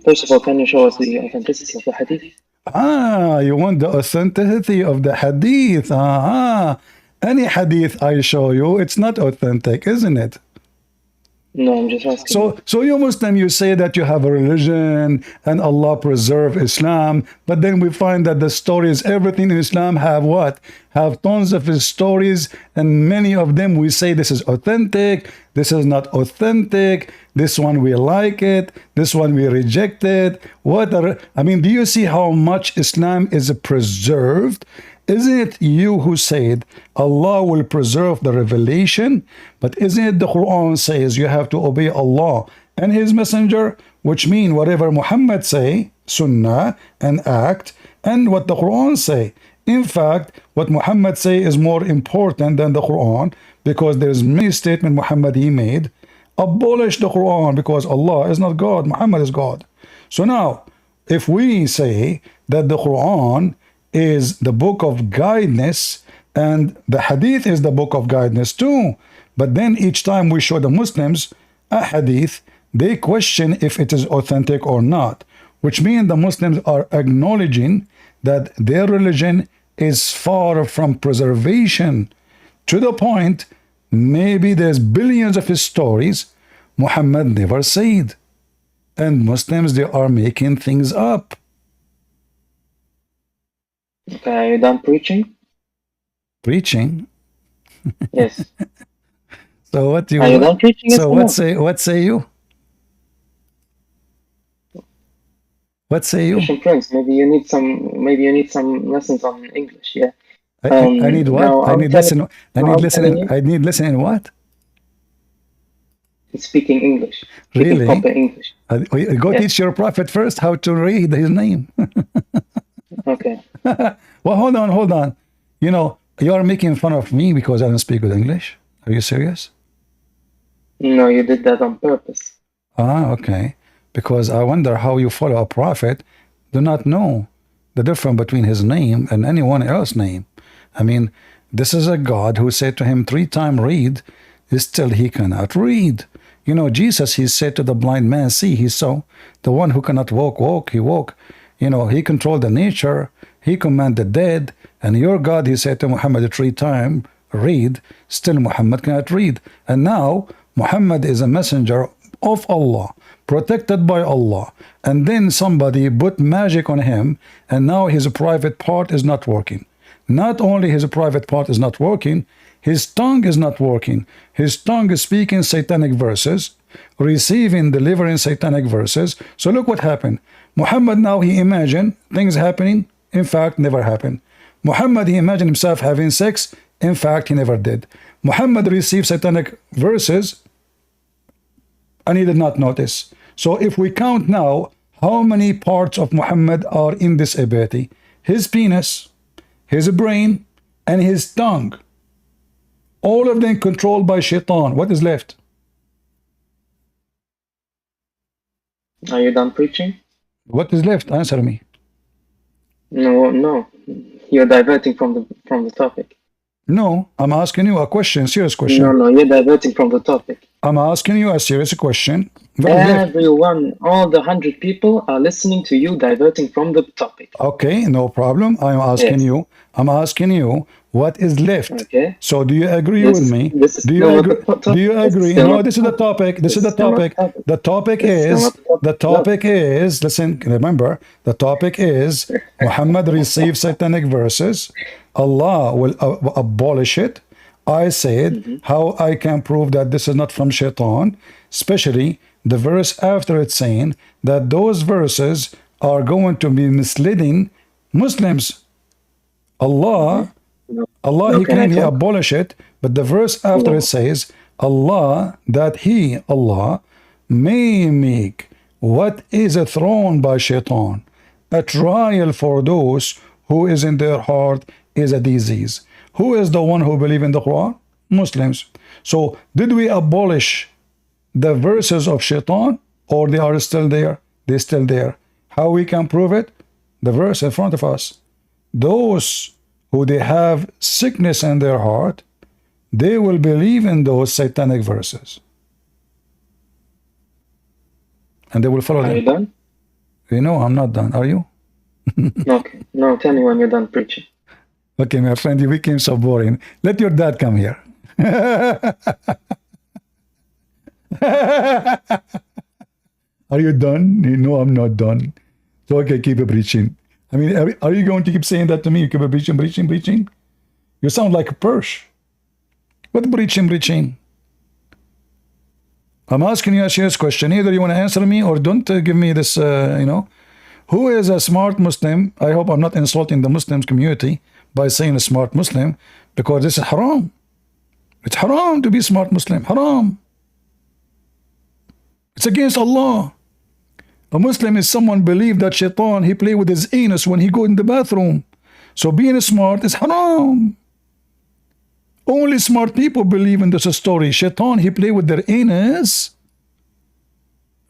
First of all, can you show us the authenticity of the hadith? You want the authenticity of the hadith? Any hadith I show you, it's not authentic, isn't it? No, I'm just asking. So you Muslim, you say that you have a religion and Allah preserve Islam, but then we find that the stories, everything in Islam have what? Have tons of stories, and many of them we say this is authentic, this is not authentic, this one we like it, this one we reject it. I mean, do you see how much Islam is preserved? Isn't it you who said Allah will preserve the revelation? But isn't it the Quran says you have to obey Allah and His Messenger, which mean whatever Muhammad say, Sunnah, and act, and what the Quran say. In fact, what Muhammad say is more important than the Quran, because there's many statements Muhammad he made. Abolish the Quran because Allah is not God, Muhammad is God. So now, if we say that the Quran is the book of guidance, and the hadith is the book of guidance too, but then each time we show the Muslims a hadith, they question if it is authentic or not, which means the Muslims are acknowledging that their religion is far from preservation, to the point maybe there's billions of stories Muhammad never said, and Muslims, they are making things up. Okay, are you done preaching? Preaching? Yes. So what do you? Are you done preaching? So what say you? What say you? Christian Prince, maybe you need some lessons on English. Yeah. I need what? Now I need lesson. I need lesson. I need lesson in what? Speaking English. Speaking Really? proper English. Go Yes. teach your prophet first how to read his name. Okay. Well, hold on. You know, you are making fun of me because I don't speak good English. Are you serious? No, you did that on purpose. Okay. Because I wonder how you follow a prophet, do not know the difference between his name and anyone else's name. I mean, this is a God who said to him 3 times read, still he cannot read. You know, Jesus, he said to the blind man, see, he saw. The one who cannot walk, he walk. You know, he controlled the nature, he commanded dead, and your God, he said to Muhammad 3 times, read, still Muhammad cannot read. And now, Muhammad is a messenger of Allah, protected by Allah, and then somebody put magic on him, and now his private part is not working. Not only his private part is not working, his tongue is not working. His tongue is speaking satanic verses, delivering satanic verses. So look what happened. Muhammad now, he imagined things happening, in fact never happened. Muhammad, he imagined himself having sex, in fact he never did. Muhammad received satanic verses and he did not notice. So if we count now how many parts of Muhammad are in this abati? His penis, his brain, and his tongue. All of them controlled by shaitan. What is left? Are you done preaching? What is left? Answer me. No. You're diverting from the topic. No, I'm asking you a question, serious question. No, you're diverting from the topic. I'm asking you a serious question. Everyone, all the 100 people are listening to you diverting from the topic. Okay, no problem. I'm asking you. I'm asking you what is left. Okay. So do you agree with me? Do you agree? Do you agree? No, this is the topic. This is the topic. The topic is. Listen, remember, the topic is Muhammad receives satanic verses. Allah will abolish it. I said how I can prove that this is not from shaitan, especially the verse after it saying that those verses are going to be misleading Muslims. Allah, He claimed He abolish it, but the verse after it says Allah, that He, Allah, may make what is thrown by shaitan a trial for those who is in their heart is a disease. Who is the one who believe in the Quran? Muslims. So did we abolish the verses of shaitan, or they are still there? They're still there. How we can prove it? The verse in front of us. Those who they have sickness in their heart, they will believe in those satanic verses. And they will follow them. Are you done? You know, I'm not done. Are you? Okay. No, tell me when you're done preaching. Okay, my friend, you became so boring. Let your dad come here. Are you done? No, I'm not done. So, okay, keep preaching. I mean, are you going to keep saying that to me? You keep preaching? You sound like a Persh. What preaching? I'm asking you a serious question. Either you want to answer me or don't give me this, Who is a smart Muslim? I hope I'm not insulting the Muslims community by saying a smart Muslim, because this is haram. It's haram to be a smart Muslim. Haram. It's against Allah. A Muslim is someone believe that shaitan, he play with his anus when he go in the bathroom. So being smart is haram. Only smart people believe in this story. Shaitan, he play with their anus.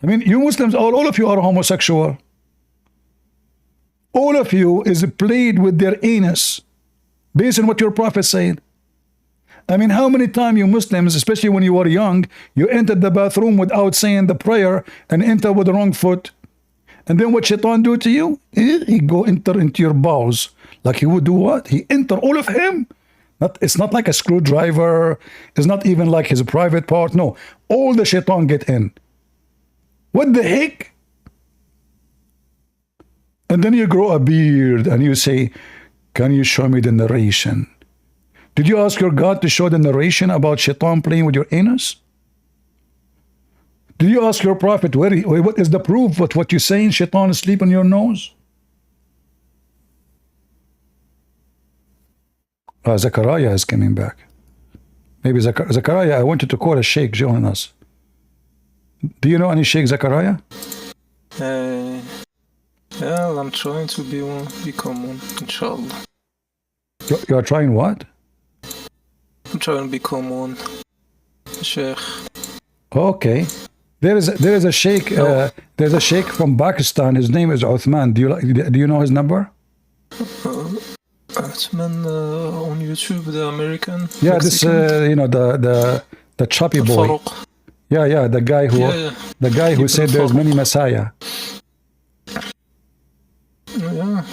I mean, you Muslims, all of you are homosexual. All of you is played with their anus, based on what your prophet said. I mean, how many times you Muslims, especially when you were young, you entered the bathroom without saying the prayer and enter with the wrong foot. And then what shaitan do to you? He go enter into your bowels. Like he would do what? He enter all of him. It's not like a screwdriver. It's not even like his private part. No, all the shaitan get in. What the heck? And then you grow a beard and you say, can you show me the narration? Did you ask your God to show the narration about shaitan playing with your anus? Did you ask your prophet, what is the proof of what you're saying, shaitan is asleep on your nose? Zachariah is coming back. Maybe Zachariah, I wanted to call a sheikh join us. Do you know any Sheikh Zachariah? Yeah, I'm trying to become one, inshallah. You are trying what? I'm trying to become one, Sheikh. Okay. There is a sheikh. There's a sheikh from Pakistan. His name is Uthman. Do you know his number? Uthman on YouTube, the American. Yeah, Mexican. this the choppy boy. Farouk. Yeah, the guy who said there's many Messiah. Yeah.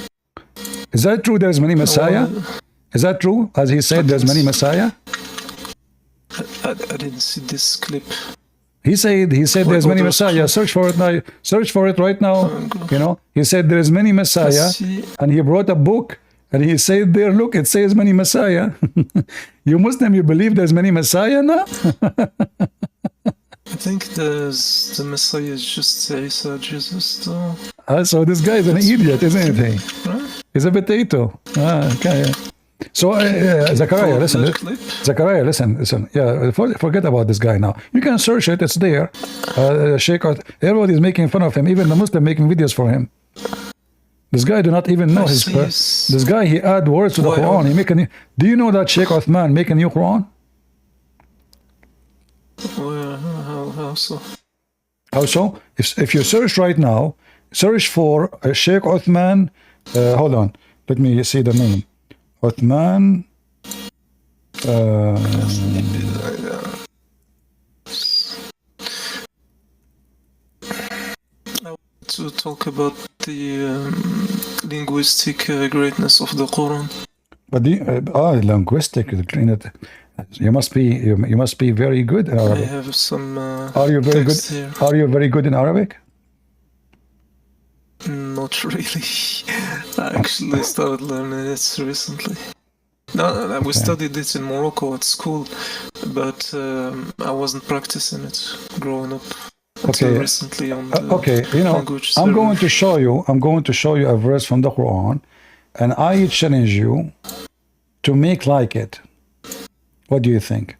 Is that true? There's many Messiah. Is that true? As he said, there's many Messiah. I didn't see this clip. He said there's many Messiah. Search for it now. Search for it right now. He said there's many Messiah, and he brought a book, and he said there, look, it says many Messiah. You Muslim, you believe there's many Messiah now? I think the Messiah is just Isa, Jesus, though. So this guy is an idiot, isn't he? Right? He's a potato. Okay. So, Zachariah, Pull listen. that clip. Zachariah, listen. Yeah, forget about this guy now. You can search it. It's there. Sheikh, everybody's making fun of him. Even the Muslim making videos for him. This guy do not even know his. This guy, he add words to the Quran. He make a new. Do you know that Sheikh Uthman make a new Quran? How so? How so? If you search right now, search for Sheikh Uthman. Hold on. Let me see the name. Uthman. To talk about the linguistic greatness of the Quran. But linguistic. You must be very good in Arabic. I have some. Are you very good? Here. Are you very good in Arabic? Not really. I actually started learning it recently. No, we studied it in Morocco at school, but I wasn't practicing it growing up. Until recently on the okay, you know, I'm going to show you a verse from the Quran, and I challenge you to make like it. What do you think?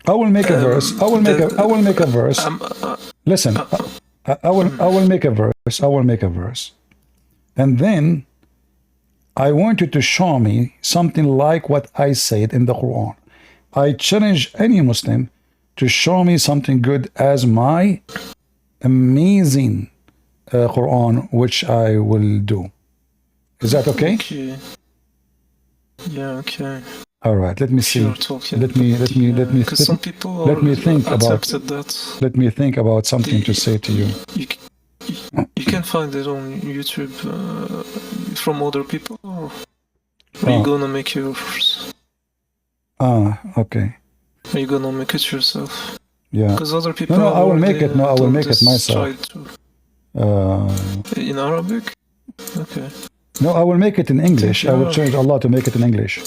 I will make a verse. I will make a verse. Listen, I will make a verse. I will make a verse, and then I want you to show me something like what I said in the Quran. I challenge any Muslim to show me something good as my amazing Quran, which I will do. Is that okay? Okay. Yeah. Okay. All right. Let me see. Let me think about that. Let me think about something to say to you. You can find it on YouTube from other people, or are you gonna make yours? Okay. Are you gonna make it yourself? Yeah. Because other people. No, I will make it. No, I will make it myself. In Arabic? Okay. No, I will make it in English. I will change Allah to make it in English.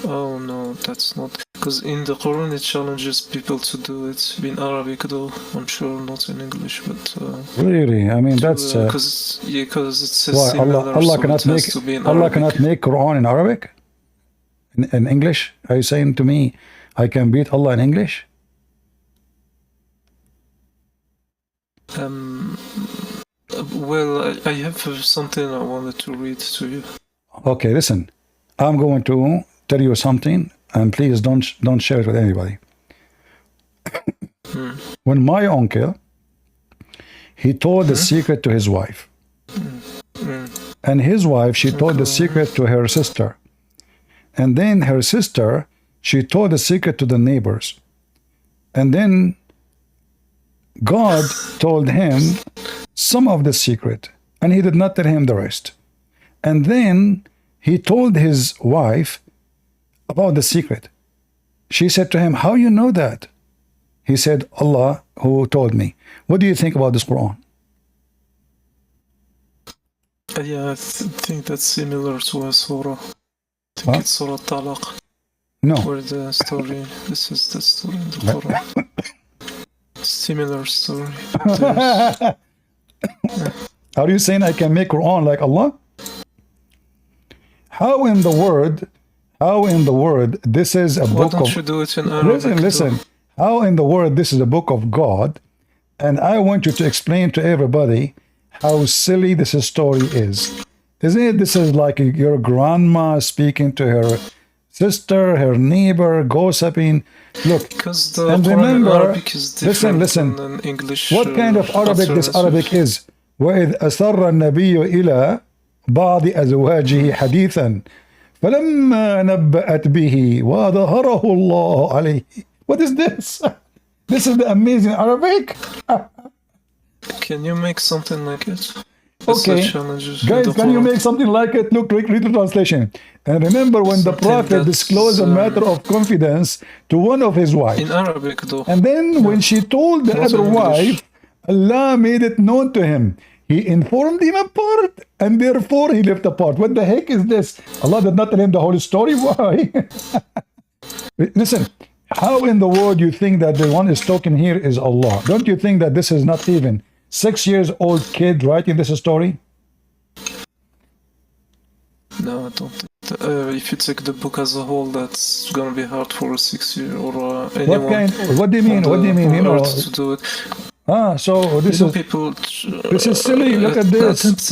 Oh no, that's not. Because in the Quran it challenges people to do it in Arabic, though. I'm sure not in English, but. Really? I mean, that's. Because it says why similar. Allah so cannot make. Allah cannot make Quran in Arabic. In English? Are you saying to me I can beat Allah in English? Well, I have something I wanted to read to you. Okay, listen. I'm going to tell you something, and please don't share it with anybody. When my uncle, he told the secret to his wife. And his wife, she told the secret to her sister. And then her sister, she told the secret to the neighbors. And then God told him some of the secret, and he did not tell him the rest. And then he told his wife about the secret. She said to him, "How you know that?" He said, "Allah who told me." What do you think about this Quran? Yeah, I think that's similar to a surah. I think it's Surah Talaq. No. Where the story, this is the story in the Quran. Similar story. Are you saying I can make Quran like Allah? How in the world this is a book of... Why don't you do it in Arabic? Listen. How in the world this is a book of God, and I want you to explain to everybody how silly this story is. Isn't it? This is like your grandma speaking to her sister, her neighbor, gossiping. Look, because the and Quran remember, in Arabic is different listen. than English. What kind of Arabic this Arabic is? وَإِذْ أَسَرَّ النَّبِيُّ إِلَى بَعْضِ أَزْوَاجِهِ حَدِيثًا فَلَمَّا نَبَّأَتْ بِهِ وَأَظْهَرَهُ اللَّهُ عَلَيْهِ. What is this? This is the amazing Arabic. Can you make something like it? Okay, guys, can you make something like it? Look, read the translation. And remember when the Prophet disclosed a matter of confidence to one of his wives. In Arabic, though. And then when she told the other wife, Allah made it known to him. He informed him apart, and therefore he left apart. What the heck is this? Allah did not tell him the whole story. Why? Listen, how in the world you think that the one is talking here is Allah? Don't you think that this is not even 6 years old kid writing this story? No, I don't think that. If you take the book as a whole, that's gonna be hard for a 6-year or anyone. What do you mean? What do you mean? You know, to do it. So this is people. This is silly. Look at this.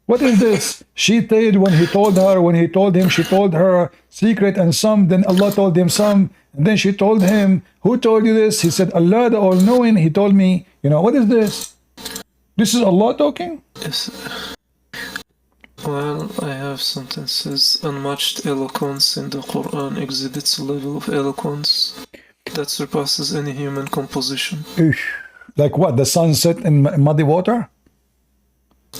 What is this? She said when he told her, when he told him, she told her secret and some. Then Allah told him some. And then she told him, who told you this? He said, Allah, the all-knowing. He told me. You know, what is this? This is Allah talking? Yes. Well, I have sentences. Unmatched eloquence in the Quran exhibits a level of eloquence that surpasses any human composition. Like what? The sunset in muddy water?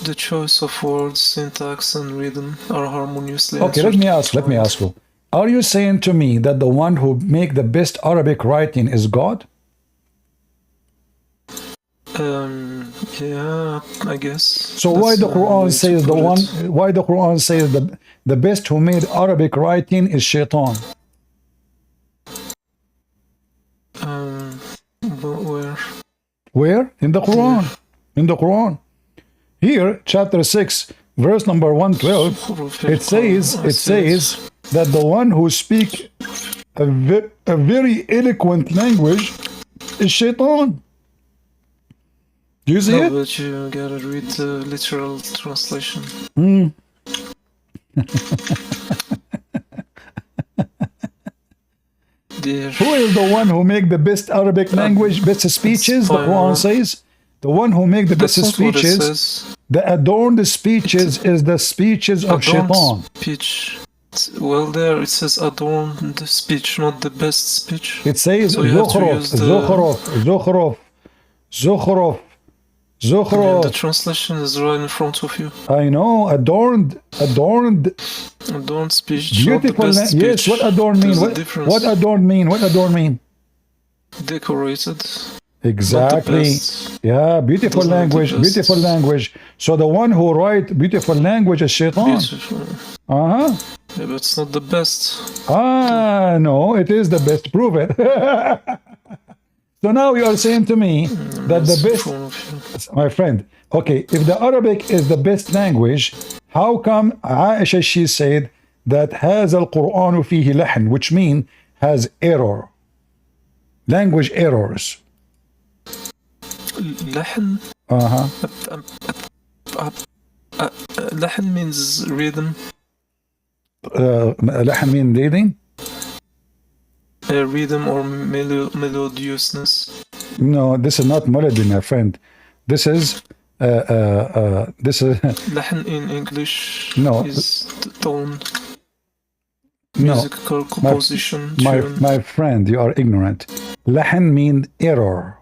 The choice of words, syntax, and rhythm are harmoniously. Okay, let me ask you. Are you saying to me that the one who make the best Arabic writing is God? Yeah, I guess. So why the Quran says the one? Why the Quran says the best who made Arabic writing is Shaitan? Where? Where? In the Quran. In the Quran. Here, chapter 6, verse number 112, it says that the one who speaks a very eloquent language is Shaitan. Do you see it? But you gotta read the literal translation. Who is the one who make the best Arabic language, best speeches? The Quran says the one who make the best speeches, the adorned speeches is the speeches of Shaitan. Speech. Well, there it says adorned speech, not the best speech. It says so Zukhruf. Yeah, the translation is right in front of you. I know, adorned speech. Beautiful. Yes, what adorned mean? What adorned mean? What adorned mean? Decorated. Exactly. Yeah, beautiful language. Beautiful language. So the one who write beautiful language is Shaitan. Beautiful. Yeah, but it's not the best. No, it is the best. Prove it. So now you are saying to me that the best, my friend, okay, if the Arabic is the best language, how come Aisha, she said that has al-Quran fihi lahan, which means has error, language errors. Lahan? Lahan means rhythm. Lahan means reading? Rhythm or melodiousness. No, this is not melody, my friend. This is Lahan in English is tone. Musical composition. My friend, you are ignorant. Lahan means error.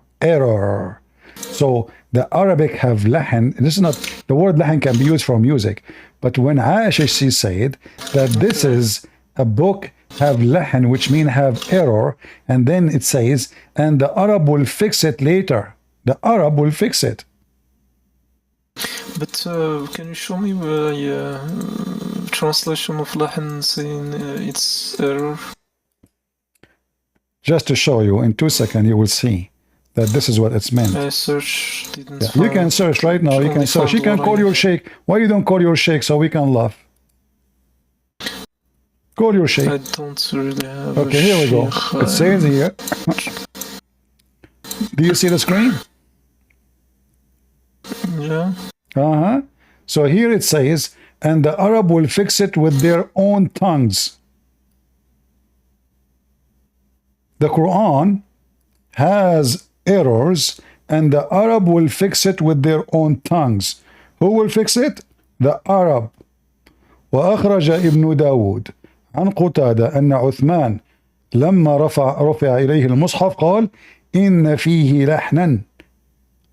So the Arabic have lahan. This is not the word lahan can be used for music, but when Aisha, she said that this is a book have lahan, which mean have error, and then it says, and the Arab will fix it later. The Arab will fix it. But can you show me the translation of lahan saying it's error? Just to show you, in 2 seconds you will see that this is what it's meant. I search, didn't find. You can search right now. You can search. You can call your sheikh. Why you don't call your sheikh so we can laugh? Call your sheikh. I don't really have. Okay, here we go. It says here. Do you see the screen? Yeah. So here it says, and the Arab will fix it with their own tongues. The Quran has errors, and the Arab will fix it with their own tongues. Who will fix it? The Arab. وأخرج ابن داود عن قتادة أن عثمان لما رفع إليه المصحف قال إن فيه لحنا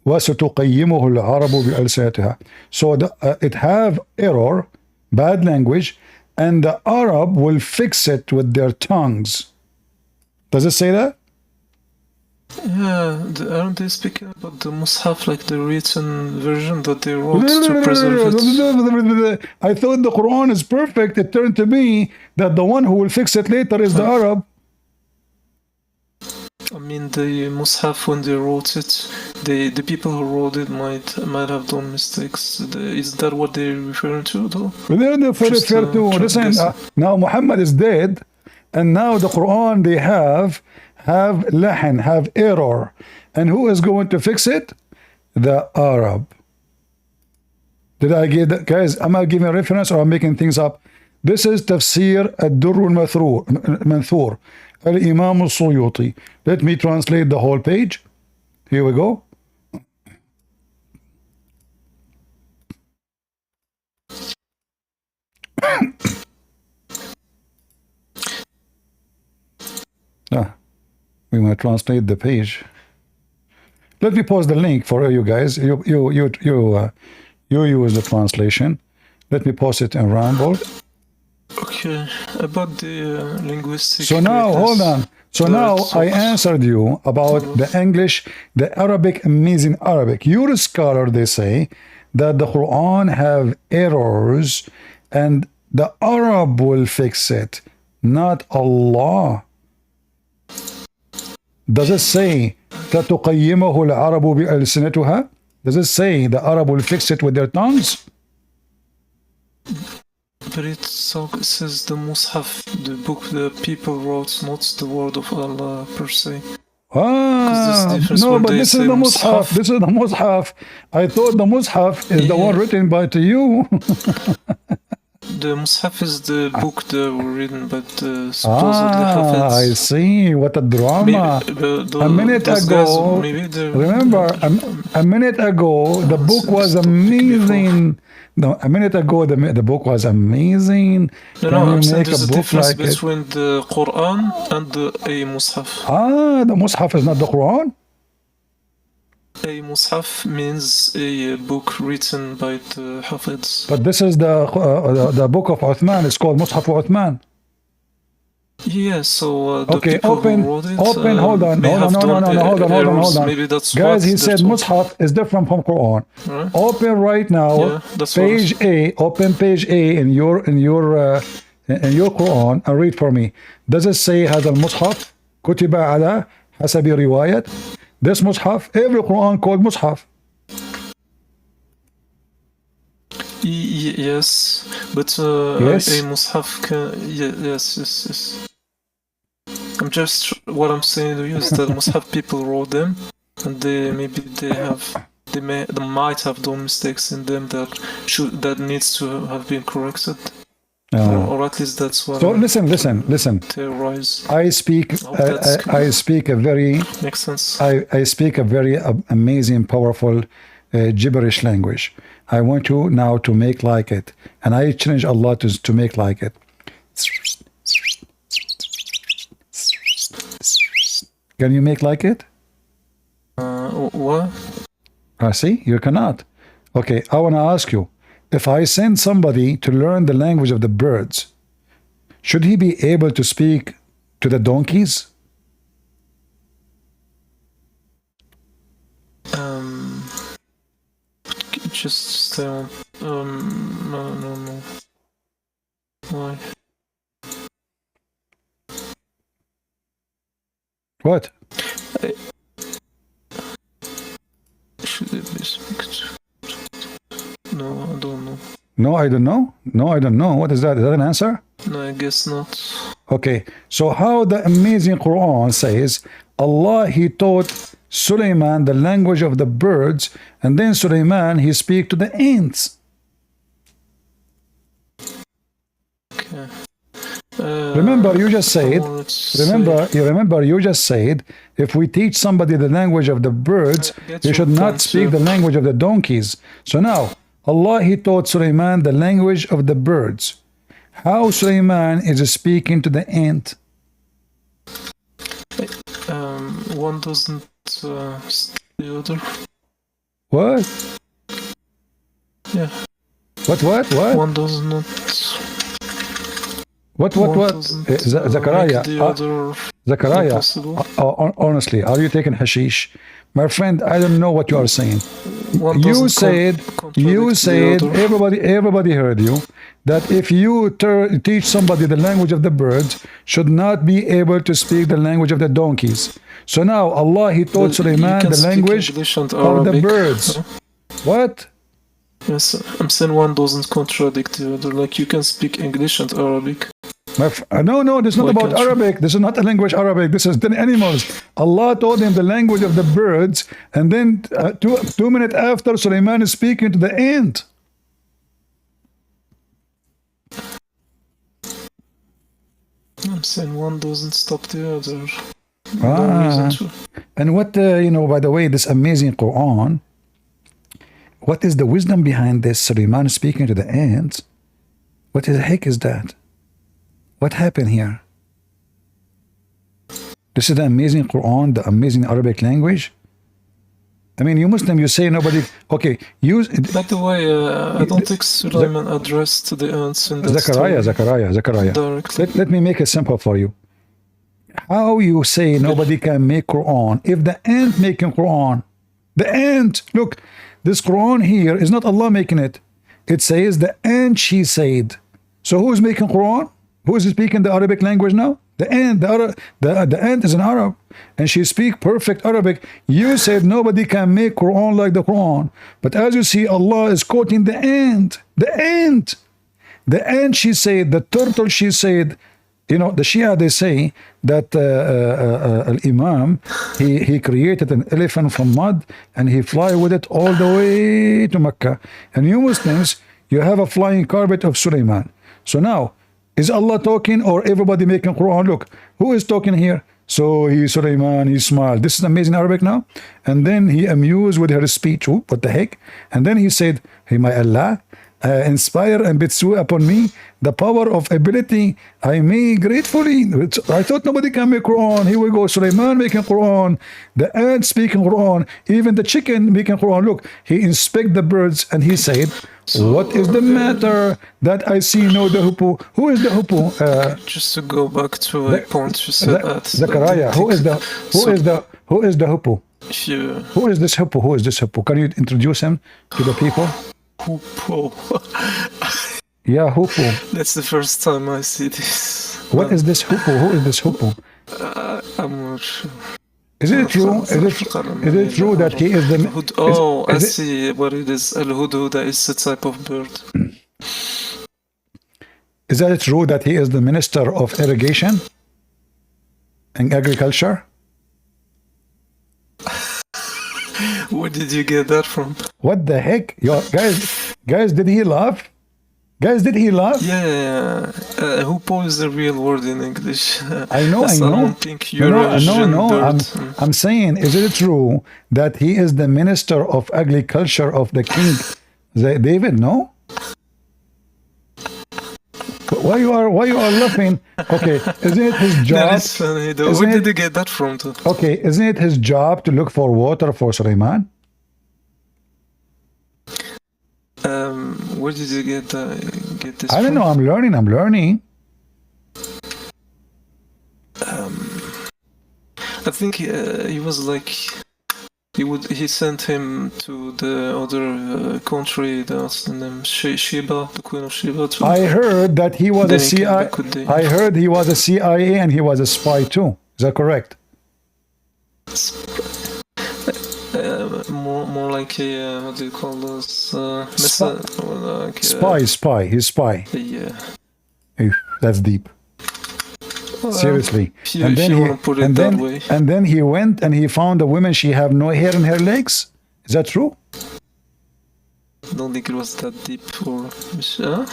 وستقيمه العرب بألسنتها. So it have error, bad language, and the Arab will fix it with their tongues. Does it say that? Yeah, aren't they speaking about the Mus'haf, like the written version that they wrote to preserve it? I thought the Quran is perfect. It turned to be that the one who will fix it later is the Arab. mean, the Mus'haf, when they wrote it, the people who wrote it might have done mistakes. Is that what they're referring to, though? They're referring to, listen, now Muhammad is dead, and now the Quran they have lahan, have error. And who is going to fix it? The Arab. Did I give that? Guys, am I giving a reference or I'm making things up? This is Tafsir Ad-Durr al-Manthur, Al-Imam al-Suyuti. Let me translate the whole page. Here we go. We might translate the page. Let me post the link for you guys. You use the translation. Let me post it in Ramble. Okay, about the linguistic. So now, hold on. So now I answered you about the English, the Arabic, amazing Arabic. You're a scholar, they say, that the Quran have errors and the Arab will fix it, not Allah. Does it say تَتُقَيِّمَهُ الْعَرَبُ بِأَلْسِنَتُهَا? Does it say the Arab will fix it with their tongues? But it says the Mus'haf, the book the people wrote, not the word of Allah per se. No, but this is the Mus'haf. This is the Mus'haf. I thought the Mus'haf is the one written by to you. The Mus'haf is the book that were written by the supposedly Hafiz. I see. What a drama. A minute ago, remember, a minute ago, the book was amazing. No, a minute ago, the book was amazing. No, I'm saying there's a difference between the Quran and a Mus'haf. The Mus'haf is not the Quran? A Mus'haf means a book written by the Hafiz. But this is the book of Uthman. It's called Mus'haf Uthman. Yeah, so the okay, people open, who wrote it, hold on. Maybe that's guys, he said Mus'haf is different from Quran. Right. Open right now, page A. Open page A in your Quran and read for me. Does it say هذا المصحف كتب على حسب رواية? This Mus'haf, every Quran called Mus'haf. Yes, but yes? a Mus'haf can... yes. I'm just... What I'm saying to you is that Mus'haf people wrote them, and they might have done mistakes in them that needs to have been corrected. Or at least that's what. So listen. I speak a very makes sense. I speak a very amazing, powerful gibberish language. I want you now to make like it, and I challenge Allah to make like it. Can you make like it? What? See, you cannot. Okay, I want to ask you. If I send somebody to learn the language of the birds, should he be able to speak to the donkeys? Just stay on. No. Why? What? Should it be speak? No, I don't know. No, I don't know. No, I don't know. What is that? Is that an answer? No, I guess not. Okay, so how the amazing Quran says Allah, he taught Sulaiman the language of the birds, and then Sulaiman, he speak to the ants. Okay. Remember, you just said. Remember, you just said if we teach somebody the language of the birds, he should not speak the language of the donkeys. So now, Allah, he taught Sulaiman the language of the birds. How Sulaiman is speaking to the ant? One doesn't the other. What? Yeah. What? One does not. What? Zakaria. Zakaria. Honestly, are you taking hashish? My friend, I don't know what you are saying. One You doesn't said, contradict the other. everybody heard you, that if you teach somebody the language of the birds, should not be able to speak the language of the donkeys. So now Allah, He taught You Sulaiman can the speak language English and of the Arabic. birds. What? Yes, I'm saying one doesn't contradict the other. Like you can speak English and Arabic. No, this is not Why about can't you? Arabic. This is not a language Arabic. This is the animals. Allah taught him the language of the birds, and then 2 minutes after, Sulaiman is speaking to the ant. I'm saying one doesn't stop the other. Ah. No reason to. And what, by the way, this amazing Quran, what is the wisdom behind this? Sulaiman speaking to the ants? What the heck is that? What happened here? This is the amazing Quran, the amazing Arabic language. I mean, you Muslim, you say nobody. Okay, use. By the way, I don't think Sulaiman addressed the ants in that Zechariah. directly. Let me make it simple for you. How you say nobody can make Quran if the ant making Quran? The ant. Look, this Quran here is not Allah making it. It says the ant, she said. So who is making Quran? Who is speaking the Arabic language now? The ant. The ant is an Arab, and she speaks perfect Arabic. You said nobody can make Quran like the Quran, but as you see, Allah is quoting the ant. The ant. The ant, she said. The turtle, she said. You know, the Shia, they say that Imam, he created an elephant from mud and he fly with it all the way to Mecca. And you Muslims, you have a flying carpet of Sulaiman. So now, is Allah talking or everybody making Quran? Look, who is talking here? So he, Sulaiman, he smiled. This is amazing Arabic now. And then he amused with her speech. Ooh, what the heck? And then he said, hey, my Allah, inspire and bestow upon me the power of ability. I may gratefully. I thought nobody can make Quran. Here we go. Sulaiman making Quran. The ant speaking Quran. Even the chicken making Quran. Look, he inspect the birds and he said, what is the matter that I see no the hippo? Who is the hippo? Just to go back to a point you said at Zechariah. Who is the hippo? Who is this hippo? Who is this hippo? Can you introduce him to the people? Hoopo. Yeah, hippo. That's the first time I see this. What is this hippo? Who is this hippo? I'm not sure. Is it true? Is it true that he is the? Oh, I see what it is. Al-Hudhuda is a type of bird. Is that true that he is the minister of irrigation and agriculture? Where did you get that from? What the heck? Guys, did he laugh? Guys, did he laugh? Yeah. Hoopo is the real word in English. I know. I don't think you're I'm saying, is it true that he is the minister of agriculture of the king David? No. Why you are laughing? Okay, isn't it his job? That is funny though. Where did you get that from too? Okay, isn't it his job to look for water for Sulaiman? Where did you get this I don't from? know, I'm learning. I think he was like he sent him to the other country that's named Sheba, the Queen of Sheba too. I heard that he was a CIA. I heard he was a CIA and he was a spy too. Is that correct? More like a what do you call those? Spy. He's spy. Yeah. That's deep. Seriously. And then he went and he found a woman. She have no hair in her legs. Is that true? I don't think it was that deep. Or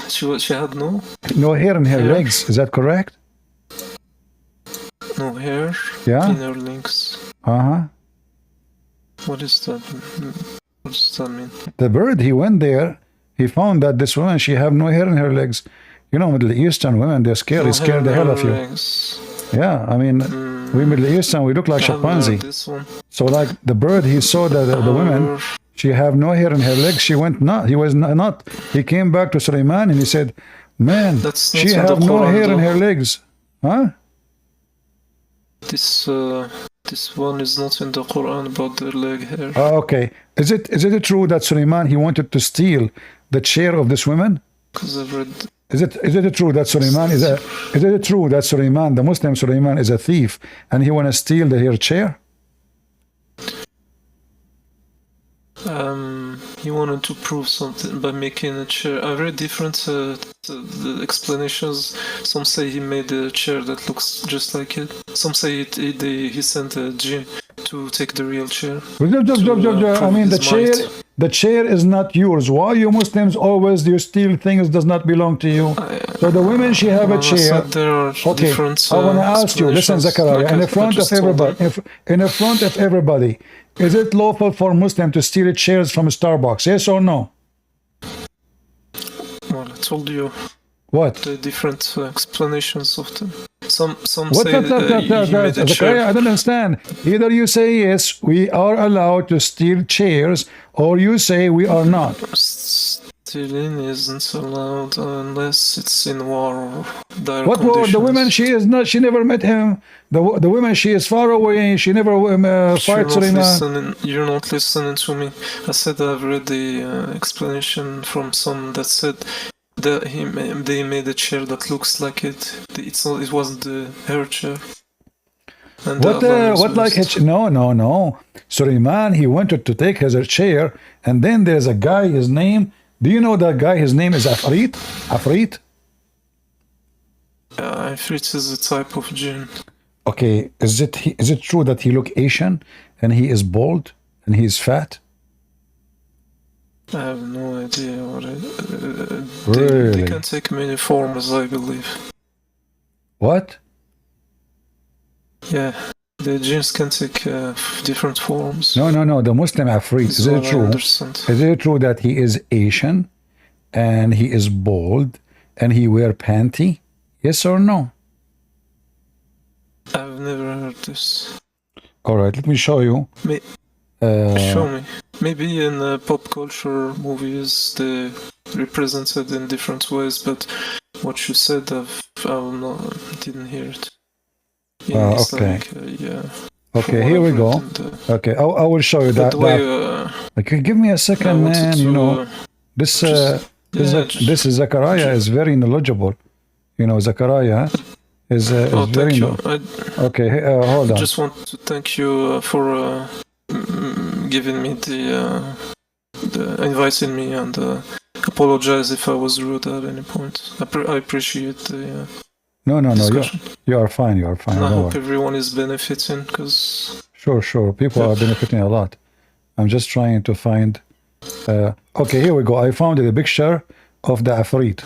she had no hair in her legs. Is that correct? No hair. Yeah. In her legs. What is that? What does that mean? The bird, he went there, he found that this woman, she have no hair in her legs. You know, Middle Eastern women, they're scared. They scare the hell of you. Yeah, I mean, we Middle Eastern, we look like chimpanzee. So like the bird, he saw that the woman, she have no hair in her legs. She went not. He was not. He came back to Sulaiman and he said, man, she have no hair in her legs. Huh? This This one is not in the Quran about the leg hair. Okay. Is it true that Suleiman, he wanted to steal the chair of this woman? Because I've read. Is it true that Suleiman is it true that Suleiman, the Muslim Suleiman, is a thief and he want to steal her chair? He wanted to prove something by making a chair. I read different the explanations. Some say he made a chair that looks just like it. Some say he sent a jinn to take the real chair. I mean, the chair is not yours. Why you Muslims always you steal things does not belong to you? So the women, she have a chair. Okay, I want to ask you. Listen, Zakaria, in front of everybody, in front of everybody, is it lawful for Muslim to steal chairs from Starbucks? Yes or no? Well, I told you. What? The different explanations of them. Some what, say he made a chair. I don't understand. Either you say yes, we are allowed to steal chairs, or you say we are not. Stealing isn't allowed unless it's in war or dire What war? The woman, she is not. She never met him. The woman, she is far away. She never fights Suleiman. You're not listening to me. I said I've read the explanation from some that said that they made a chair that looks like it. It wasn't the hair chair. And what like it? No. Suleiman, he wanted to take his chair, and then there's a guy. His name. Do you know that guy? His name is Afrit. Afrit. Afrit is a type of jinn. Okay, is it true that he look Asian and he is bald and he is fat? I have no idea what really? They can take many forms, I believe. What? Yeah, the jinns can take different forms. No. The Muslim Afrit. Is it true? Is it true that he is Asian and he is bald and he wear panty? Yes or no? I've never heard this. All right, let me show you. Show me. Maybe in pop culture movies they represented in different ways, but what you said, didn't hear it. Yeah, okay. Yeah. Okay, here we go. Okay, I will show you that. Okay, give me a second, man. You know, this is Zakaria is very knowledgeable. You know, Zakaria is very okay. Hold on. I just want to thank you for giving me the inviting me and apologize if I was rude at any point. I appreciate the. No. You are fine. You are fine. I hope everyone is benefiting because. Sure. People are benefiting a lot. I'm just trying to find. Okay, here we go. I found a picture of the Afrit.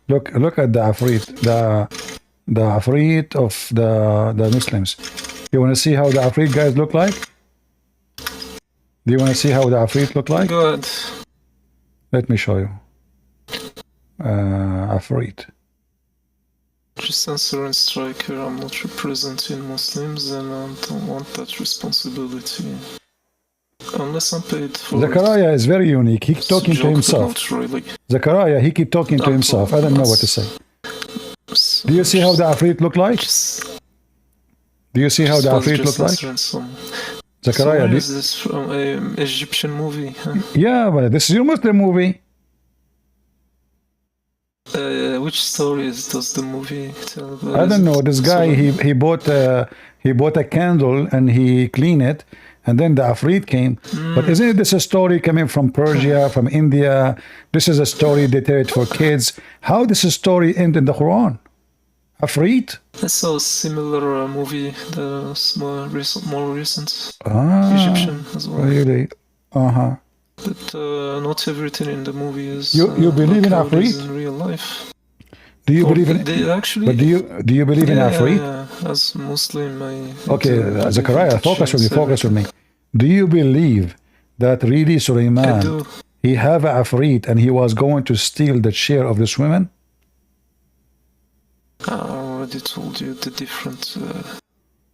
Look at the Afrit. The Afrit of the Muslims. You want to see how the Afrit guys look like? Do you want to see how the Afrit look like? Go ahead. Let me show you. Afrit. Just answering striker. I'm not representing Muslims and I don't want that responsibility. Unless I'm paid for Zakaria is very unique. He keeps talking to himself. Really. Zakaria, he keeps talking to himself. I don't know what to say. Do you see how the Afrit look like? Do you see how the Afrit look like? Zakaria, is this from an Egyptian movie? Huh? Yeah, but this is your Muslim movie. Which stories does the movie tell about? I don't know. This guy, he bought a candle and he cleaned it, and then the Afrit came. But isn't this a story coming from Persia, from India? This is a story they tell it for kids. How does a story end in the Quran? Afrit? I saw a similar movie that's more recent. Egyptian as well. Really? But not everything in the movie is. You believe in Afrit? In real life. Do you believe in? They actually. But do you believe in Afrit? Yeah. As Muslim, Okay, Zakaria, focus with me. Do you believe that really Suleiman, he have a Afrit and he was going to steal the chair of this woman? I already told you the different.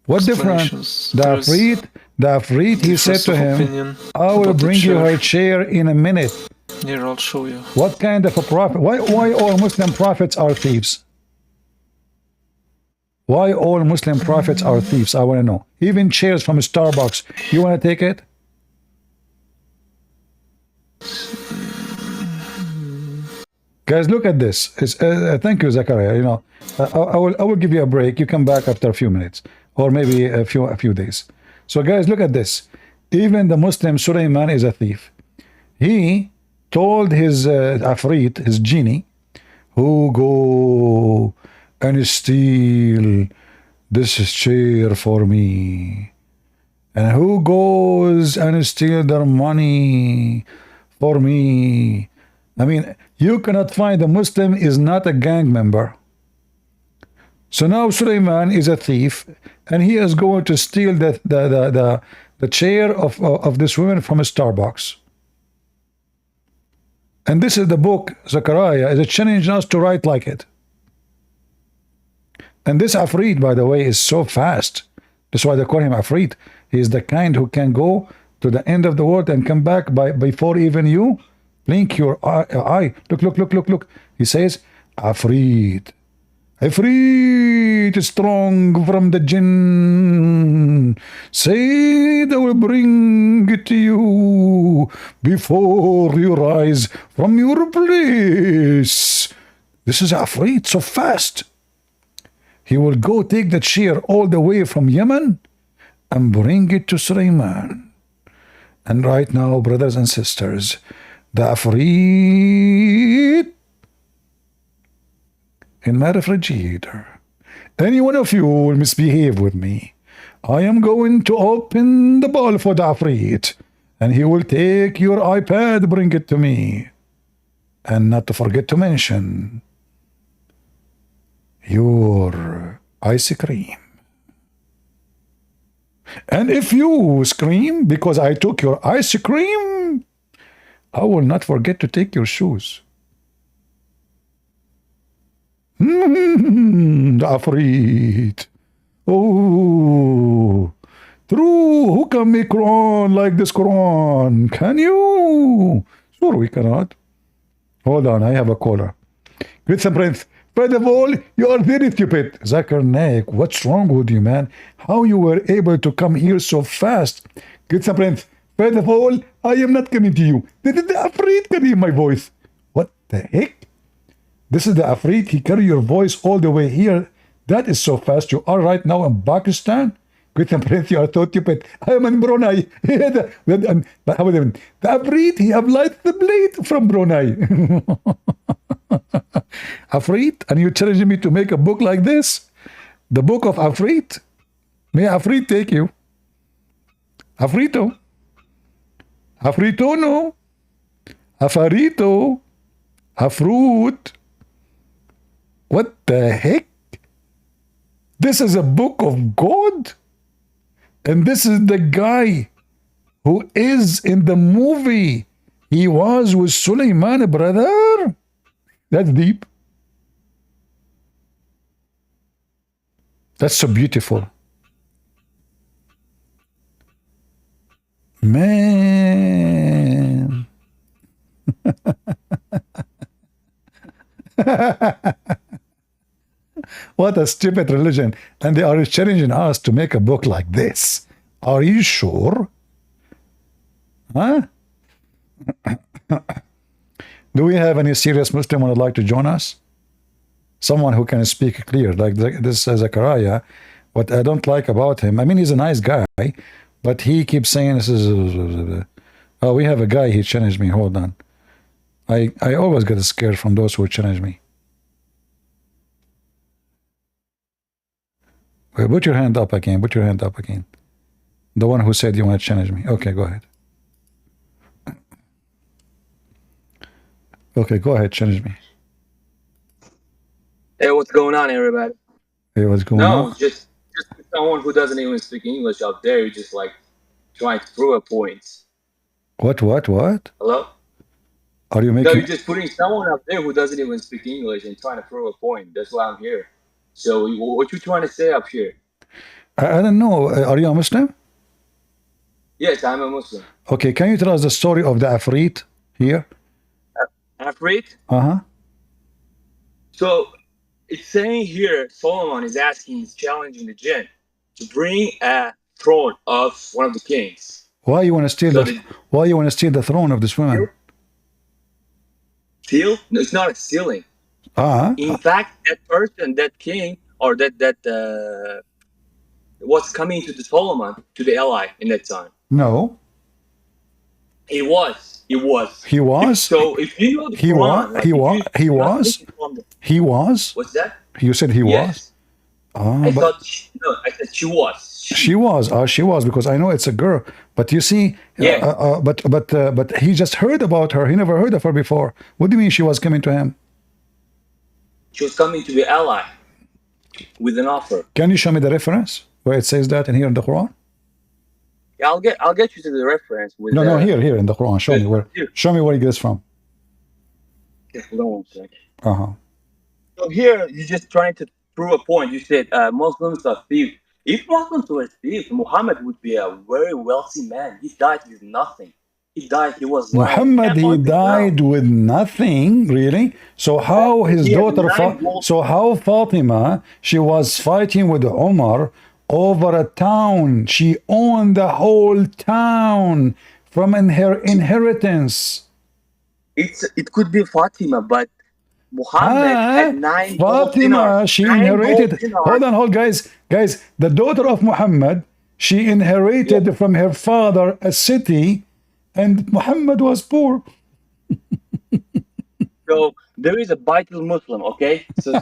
What difference? The Afrit, he said to him, I will bring you her chair in a minute. Here, I'll show you. What kind of a prophet? Why all Muslim prophets are thieves? Why all Muslim prophets are thieves? I want to know. Even chairs from Starbucks. You want to take it? Guys, look at this. Thank you, Zachariah. You know, I will give you a break. You come back after a few minutes, or maybe a few days. So, guys, look at this. Even the Muslim Sulaiman is a thief. He told his Afrit, his genie, who go and steal this chair for me, and who goes and steal their money for me. I mean, you cannot find a Muslim is not a gang member. So now Sulaiman is a thief, and he is going to steal the chair of this woman from a Starbucks. And this is the book, Zechariah, is challenging us to write like it. And this Afrit, by the way, is so fast. That's why they call him Afrit. He is the kind who can go to the end of the world and come back before even you blink your eye. Look. He says, Afrit. Afrit, strong from the jinn. Say I will bring it to you before you rise from your place. This is Afrit, so fast. He will go take the chair all the way from Yemen and bring it to Sulaiman. And right now, brothers and sisters, the Afrit in my refrigerator. Any one of you will misbehave with me, I am going to open the ball for the Afrit, and he will take your iPad, bring it to me. And not to forget to mention your ice cream. And if you scream because I took your ice cream, I will not forget to take your shoes. The Afrit. Oh, true. Who can make Quran like this Quran? Can you? Sure, we cannot. Hold on, I have a caller. Greet and Prince. First of all, you are very stupid. Zakir Naik, what's wrong with you, man? How you were able to come here so fast? Greet and Prince. First of all, I am not coming to you. The Afrit can hear my voice. What the heck? This is the Afrit. He carry your voice all the way here. That is so fast. You are right now in Pakistan. Greet and Prince, you are so stupid. I am in Brunei. The Afrit, he applied the blade from Brunei. Afrit, and you challenging me to make a book like this? The book of Afrit? May Afrit take you? Afrito. Afrito, no. Afarito. Afruit. What the heck? This is a book of God? And this is the guy who is in the movie. He was with Sulaiman, brother. That's deep. That's so beautiful. Man. What a stupid religion. And they are challenging us to make a book like this. Are you sure? Huh? Do we have any serious Muslim who would like to join us? Someone who can speak clear, like this Zechariah. What I don't like about him, I mean, he's a nice guy, but he keeps saying this is... Oh, we have a guy, he challenged me. Hold on. I always get scared from those who challenge me. Okay, put your hand up again. Put your hand up again. The one who said you want to challenge me. Okay, go ahead. Okay, go ahead, challenge me. Hey, what's going on, everybody? Hey, what's going on? No, just someone who doesn't even speak English out there, you're just like trying to prove a point. What? Hello? Are you making... No, you're just putting someone out there who doesn't even speak English and trying to prove a point. That's why I'm here. So what you trying to say up here? I don't know. Are you a Muslim? Yes, I'm a Muslim. Okay, can you tell us the story of the Afrit here? Afrit? Uh-huh. So It's saying here Solomon is asking, he's challenging the jinn to bring a throne of one of the kings. Why you want to steal So the Why you want to steal the throne of this woman? Steal? No, it's not a stealing. In fact, that person, that king, or that was coming to the Solomon, to the ally in that time. No. He was. He was. So if you know the he Quran, was. He was. He was. What's that? You said he was. I thought I said she was. She was. She was, because I know it's a girl. But you see, but he just heard about her. He never heard of her before. What do you mean she was coming to him? She was coming to be ally with an offer. Can you show me the reference where it says that in here in the Quran? Yeah, I'll get you to the reference. With no, here in the Quran. Show me where. Show me where it gets from. Yeah, hold on 1 second. So here you're just trying to prove a point. You said Muslims are thieves. If Muslims were thieves, Muhammad would be a very wealthy man. He died with nothing. He died. He was Muhammad. He died with nothing, really. So how his daughter? So how Fatima? She was fighting with Umar over a town. She owned the whole town from her inheritance. It could be Fatima, but Muhammad had 9 Fatima, she inherited. Hold on, guys. The daughter of Muhammad, she inherited from her father a city, and Muhammad was poor. So there is a Baitul Muslim, okay? So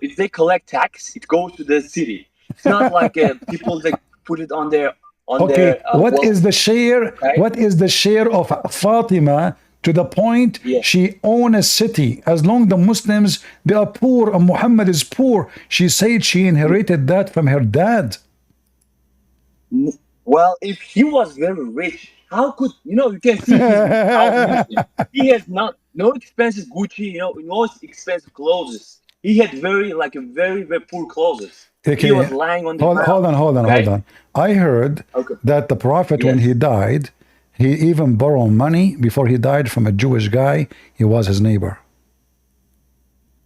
if they collect tax, it goes to the city. It's not like people that put it on their what is the share? Right? What is the share of Fatima to the point she owns a city? As long the Muslims, they are poor and Muhammad is poor, she said she inherited that from her dad. Well, if he was very rich, how could you can see his house. He has no expensive Gucci, no expensive clothes. He had very poor clothes. Okay. He was lying on the ground. Hold on. I heard that the Prophet, when he died, he even borrowed money before he died from a Jewish guy. He was his neighbor.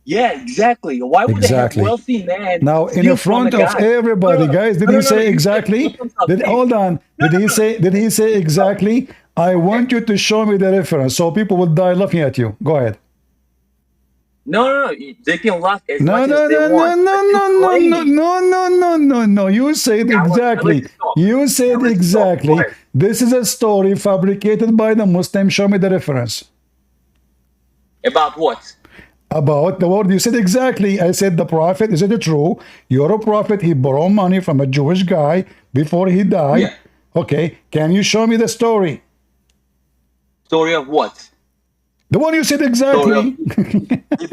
Yeah, exactly. Why would they have wealthy man now in front of everybody, guys? Did he say exactly? Hold on. Did he say exactly? I want you to show me the reference so people will die laughing at you. Go ahead. No. They can laugh as much as they want. No. You said exactly. You said exactly. This is a story fabricated by the Muslim. Show me the reference. About what? About the word. You said exactly. I said the Prophet. Is it true? You're a prophet. He borrowed money from a Jewish guy before he died. Yeah. Okay. Can you show me the story? Story of what? The one you said exactly. He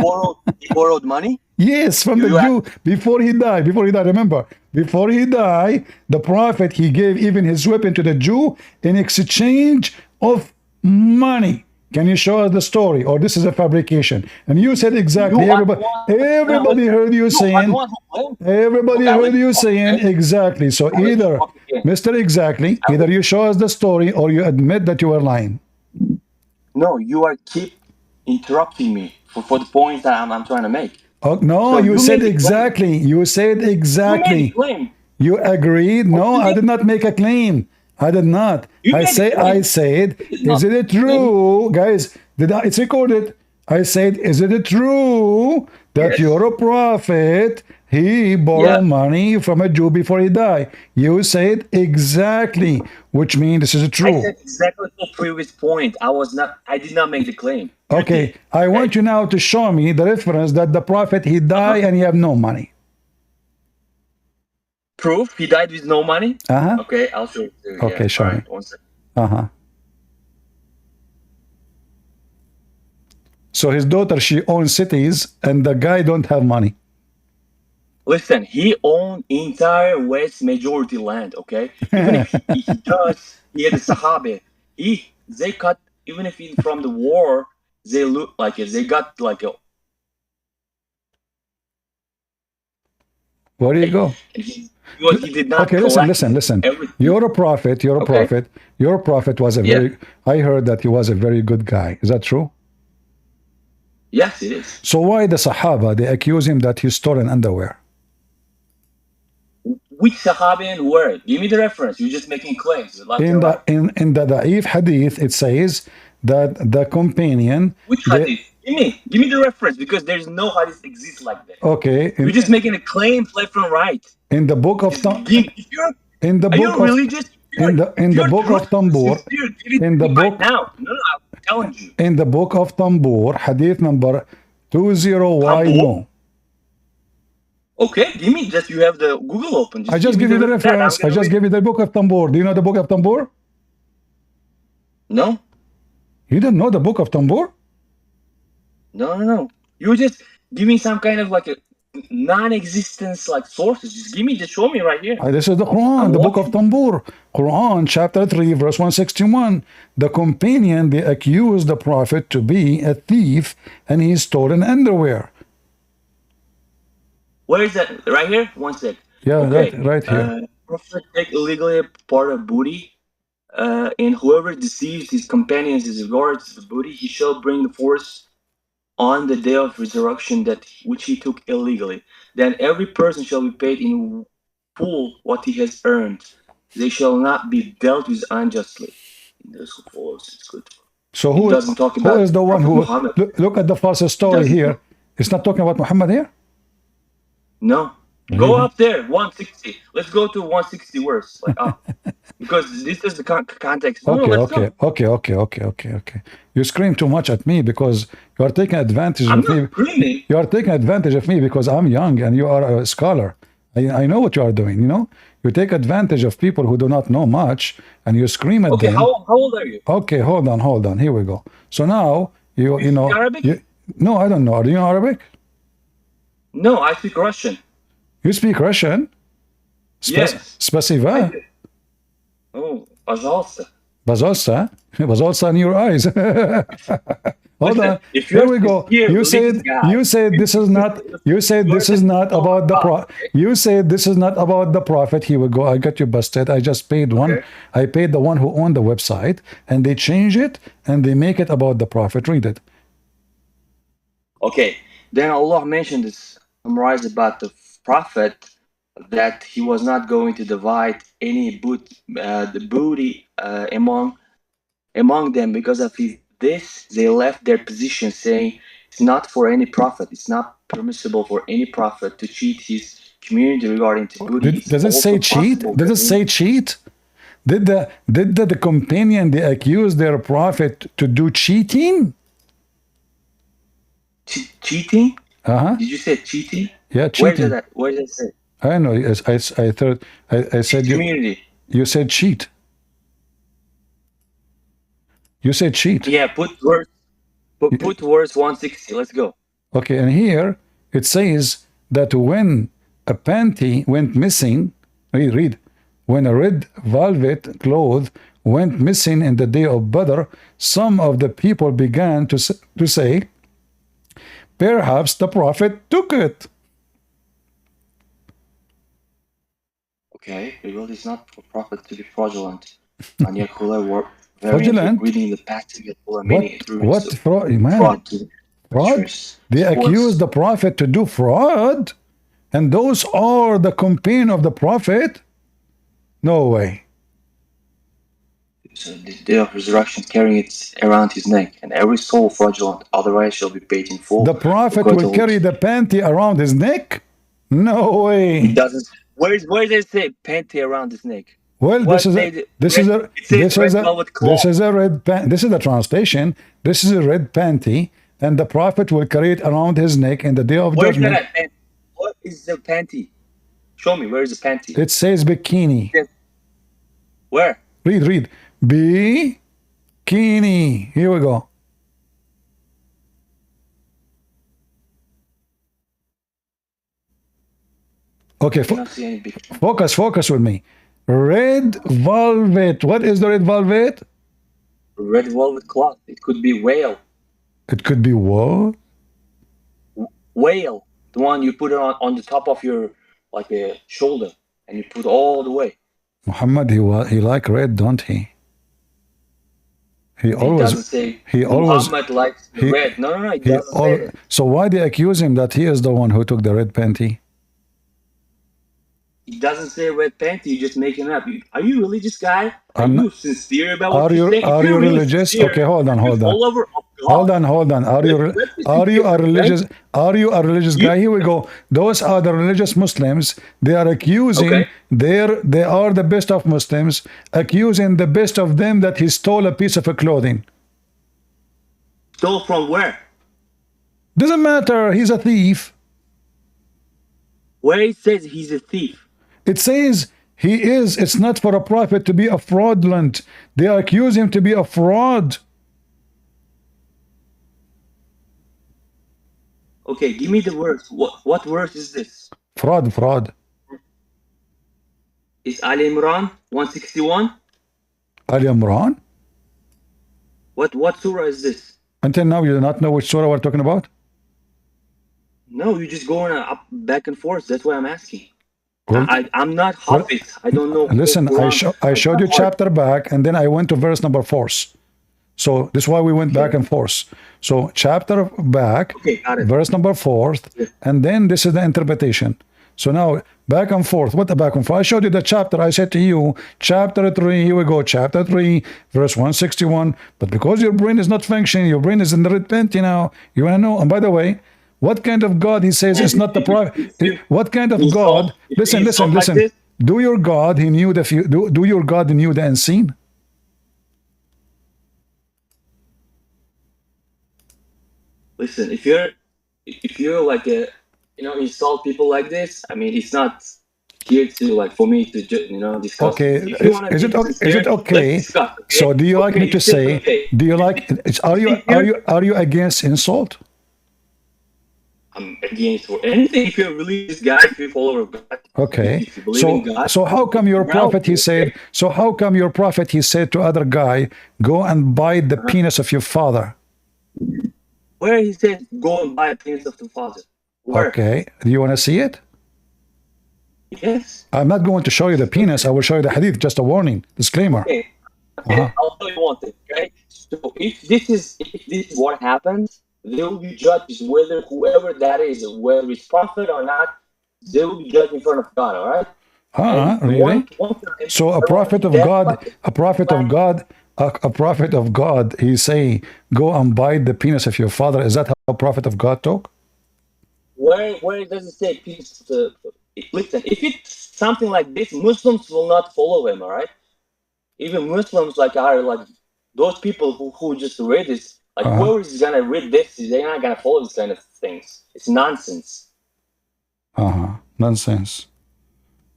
borrowed money? Yes, from the Jew before he died. Remember, before he died, the Prophet, he gave even his weapon to the Jew in exchange of money. Can you show us the story? Or this is a fabrication? And you said exactly. Everybody heard you saying. Everybody heard you saying exactly. So either, Mr. Exactly, either you show us the story or you admit that you are lying. No, you are keep interrupting me for the points that I'm trying to make. Oh, no, so you said exactly. You said exactly. You agreed. No, I did not make a claim. I did not. I said, is it true, guys? It's recorded. I said, is it true that you're a prophet? He borrowed money from a Jew before he died. You said exactly, which means this is true. I said exactly the previous point. I did not make the claim. Okay, I want you now to show me the reference that the prophet, he died and he had no money. Proof? He died with no money? Okay, I'll show you. Okay, show me. 1 second. So his daughter, she owns cities and the guy don't have money. Listen, he owned entire West majority land, okay? Even if he does, he had a Sahabi. They cut, even if he from the war, they look like it. They got like a... Where do you go? He did not okay, listen. Everything. You're a prophet. You're a prophet. Your prophet was a very... I heard that he was a very good guy. Is that true? Yes, it is. So why the Sahaba, they accuse him that he's stolen underwear? Which Sahabi and where? Give me the reference. You're just making claims. Like In the Da'if hadith, it says that the companion. Which hadith? Give me the reference, because there's no hadith exists like that. Okay. You're just making a claim left and right. In the book of in the book of religious? In the book of Tambur. In the book now. No, I'm telling you. In the book of Tambur, hadith number 20Y. Okay, give me just, you have the Google open. I just give you the reference. I just give you the book of Tambur. Do you know the book of Tambur? No. You don't know the book of Tambur? No. You just give me some kind of like a non-existence like sources. Just show me right here. This is the Quran, the book of Tambur. Quran, chapter 3, verse 161. The companion, they accused the Prophet to be a thief and he stolen underwear. Where is that? Right here? One sec. Yeah, okay. right here. Prophet take illegally a part of booty, and whoever deceives his companions as regards the booty, he shall bring the force on the day of resurrection that which he took illegally. Then every person shall be paid in full what he has earned. They shall not be dealt with unjustly. This follows. It's good. So who is the one who look at the false story here? It's not talking about Muhammad here? No. Go up there, 160. Let's go to 160 words, like up, because this is the context. Okay. You scream too much at me because you are taking advantage of me. Screaming. You are taking advantage of me because I'm young and you are a scholar. I know what you are doing. You know, you take advantage of people who do not know much and you scream at them. How old are you? Okay, hold on. Here we go. So now you know. Arabic? No, I don't know. Are you Arabic? No, I speak Russian. You speak Russian? Yes. Спасибо. Oh, пожалуйста. Пожалуйста in your eyes. Hold on. Here we go. You said this is not about the prophet. You said this is not about the prophet. Here we go. I got you busted. I just paid one. Okay. I paid the one who owned the website and they change it and they make it about the prophet. Read it. Okay. Then Allah mentioned this, summarized about the prophet, that he was not going to divide any the booty among them. Because of this, they left their position, saying it's not for any prophet. It's not permissible for any prophet to cheat his community regarding to booty. Does it say cheat? Does it say cheat? Did the companion, they accuse their prophet to do cheating? Cheating? Uh-huh. Did you say cheating? Yeah, cheating. Where did it say? I know. I said community. You said cheat. You said cheat. Yeah, put words 160. Let's go. Okay, and here it says that when a panty went missing, read, when a red velvet cloth went missing in the day of Badr, some of the people began to say, perhaps the prophet took it. Okay, it is not for prophet to be fraudulent. And Yakula were fraudulent? Reading the passage. What fraud? Man. Fraud? They accuse the prophet to do fraud? And those are the companion of the prophet? No way. So the day of resurrection carrying it around his neck, and every soul fraudulent, otherwise shall be paid in full. The prophet will carry the panty around his neck? No way. It doesn't. Where does it say panty around his neck? Well, this is a red panty. This is the translation. This is a red panty, and the prophet will carry it around his neck in the day of judgment. What is the panty? Show me. Where is the panty? It says bikini. Where? Read. Bikini. Here we go. Okay, focus with me. Red velvet. What is the red velvet? Red velvet cloth. It could be whale. It could be what? Whale. The one you put it on the top of your shoulder, and you put all the way. Muhammad, he like red, don't he? He always, doesn't say he always, Muhammad likes the he- red. No, it he doesn't say that. so why they accuse him that he is the one who took the red panty? It doesn't say red panty. You're just making it up. Are you a religious guy? Are I'm you not- sincere about what you're saying? If Are you're you really religious? sincere, Okay, hold on, you're hold on. follower of God. Hold on. Are you Let's be a sincere, religious? Are you a religious You- guy? Here we go. Those are the religious Muslims. They are accusing. Okay. They are the best of Muslims, accusing the best of them that he stole a piece of clothing. Stole from where? Doesn't matter. He's a thief. Where it says he's a thief. It says he is. It's not for a prophet to be a fraudulent. They accuse him to be a fraud. Okay, give me the verse. What verse is this? Fraud. Is Ali Imran 161? Ali Imran. What surah is this? Until now, you do not know which surah we're talking about? No, you're just going up back and forth. That's why I'm asking. Well, I'm not Hafiz. I don't know. listen, Quran. I showed you chapter back, and then I went to verse number 4. So this is why we went back and forth. So chapter back, Okay, got it. verse number 4, and then this is the interpretation. So now back and forth. What the back and forth? I showed you the chapter. I said to you, chapter 3. Here we go. Chapter 3, verse 161. But because your brain is not functioning, your brain is in the red panty now. You want to know? And by the way, what kind of God he says is not the prophet? What kind of God? Listen. Do your God he knew the do your God knew the unseen? Listen, if you're like a insult people like this, I mean, it's not here to like for me to discuss. Okay, If you wanna is be it okay? sincere, Okay? let's discuss, okay? So do you like me Okay, to it's say? okay. Do you like? Are you against insult? I'm against for anything. If you're a religious guy, if you're a follower of God, Okay. if you believe in God, So how come your well, prophet he said? So how come your prophet he said to other guy, go and bite the penis of your father? where he says go and buy a penis of the father. Where? Okay. Do you want to see it? Yes. I'm not going to show you the penis. I will show you the hadith. Just a warning, disclaimer. Okay. I'll tell you one thing. Okay. So if this is what happens, they will be judged whether whoever that is, whether it's prophet or not, they will be judged in front of God. All right. Really? One time, So a prophet of God, he say, go and bite the penis of your father. Is that how a prophet of God talk? Where does it say peace? Listen, if it's something like this, Muslims will not follow him. All right. Even Muslims are like those people who just read this. Like whoever is gonna read this, they're not gonna follow this kind of things. It's nonsense. Nonsense.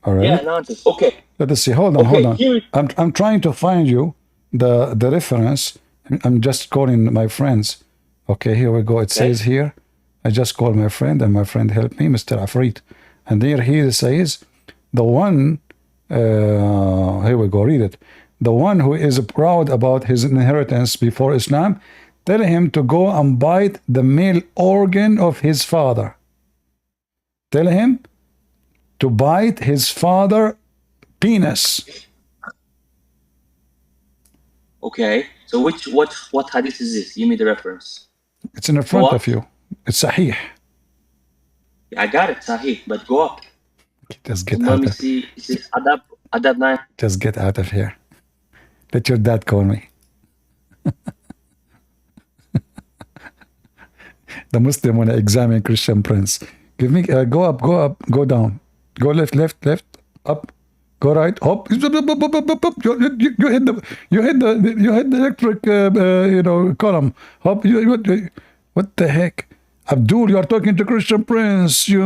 All right. Yeah, nonsense. Okay. Let us see. Hold on. I'm trying to find you the reference. I'm just calling my friends. Okay, here we go. It says here, I just called my friend, and my friend helped me, Mr. Afrit. And there he says, the one, here we go, read it. The one who is proud about his inheritance before Islam, tell him to go and bite the male organ of his father. Tell him to bite his father penis. Okay. So what hadith is this? Give me the reference. It's in the front of you. It's Sahih. I got it, Sahih, but go up. Just get Let out me of see. Is it Adab 9? Just get out of here. Let your dad call me. The Muslim want to examine Christian Prince. Give me go up, go down, go left, up, go right, hop. You hit the electric column. Hop. What the heck? Abdul, you are talking to Christian Prince. But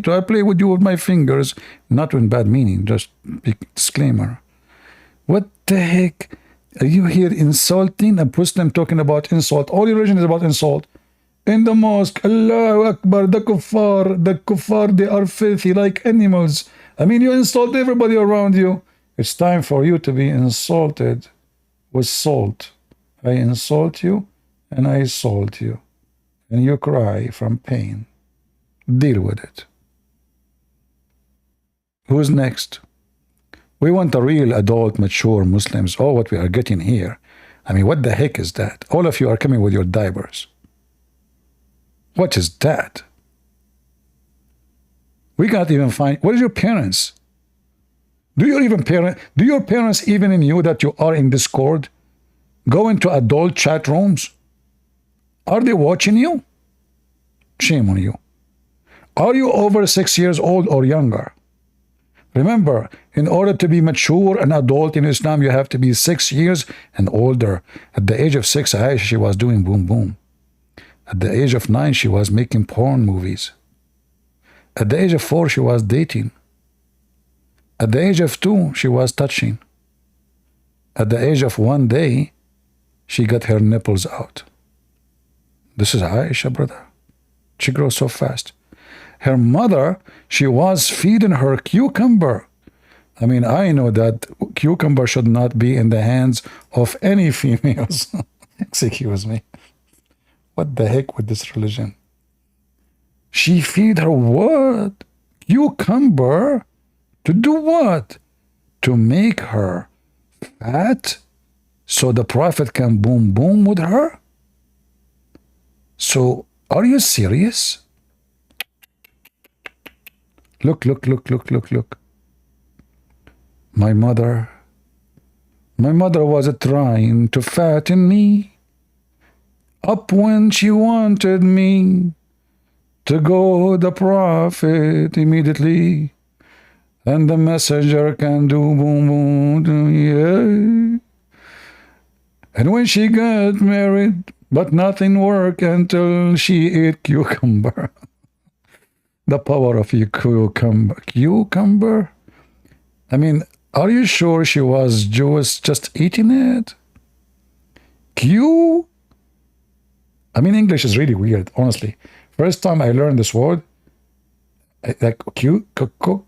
I play with you with my fingers, not in bad meaning. Just big disclaimer. What the heck? Are you here insulting a Muslim talking about insult? All religion is about insult. In the mosque, Allahu Akbar, the kuffar, they are filthy like animals. I mean, you insult everybody around you. It's time for you to be insulted with salt. I insult you and I salt you. And you cry from pain. Deal with it. Who's next? We want a real adult, mature Muslims. Oh, what we are getting here. I mean, what the heck is that? All of you are coming with your diapers. What is that? We can't even find. What is your parents? Do your parents even knew that you are in Discord? Go into adult chat rooms? Are they watching you? Shame on you. Are you over 6 years old or younger? Remember, in order to be mature and adult in Islam, you have to be 6 years and older. At the age of 6, Aisha, she was doing boom boom. At the age of 9, she was making porn movies. At the age of 4, she was dating. At the age of 2, she was touching. At the age of 1 day, she got her nipples out. This is Aisha, brother. She grows so fast. Her mother, she was feeding her cucumber. I mean, I know that cucumber should not be in the hands of any females. Excuse me. What the heck with this religion? She feed her what? Cucumber? To do what? To make her fat so the Prophet can boom boom with her? So, are you serious? Look. My mother was trying to fatten me up when she wanted me to go the Prophet immediately. And the messenger can do boom boom, yeah. And when she got married, but nothing worked until she ate cucumber. The power of cucumber. Cucumber? I mean, are you sure she was Jewish just eating it? I mean, English is really weird, honestly. First time I learned this word, like cucumber,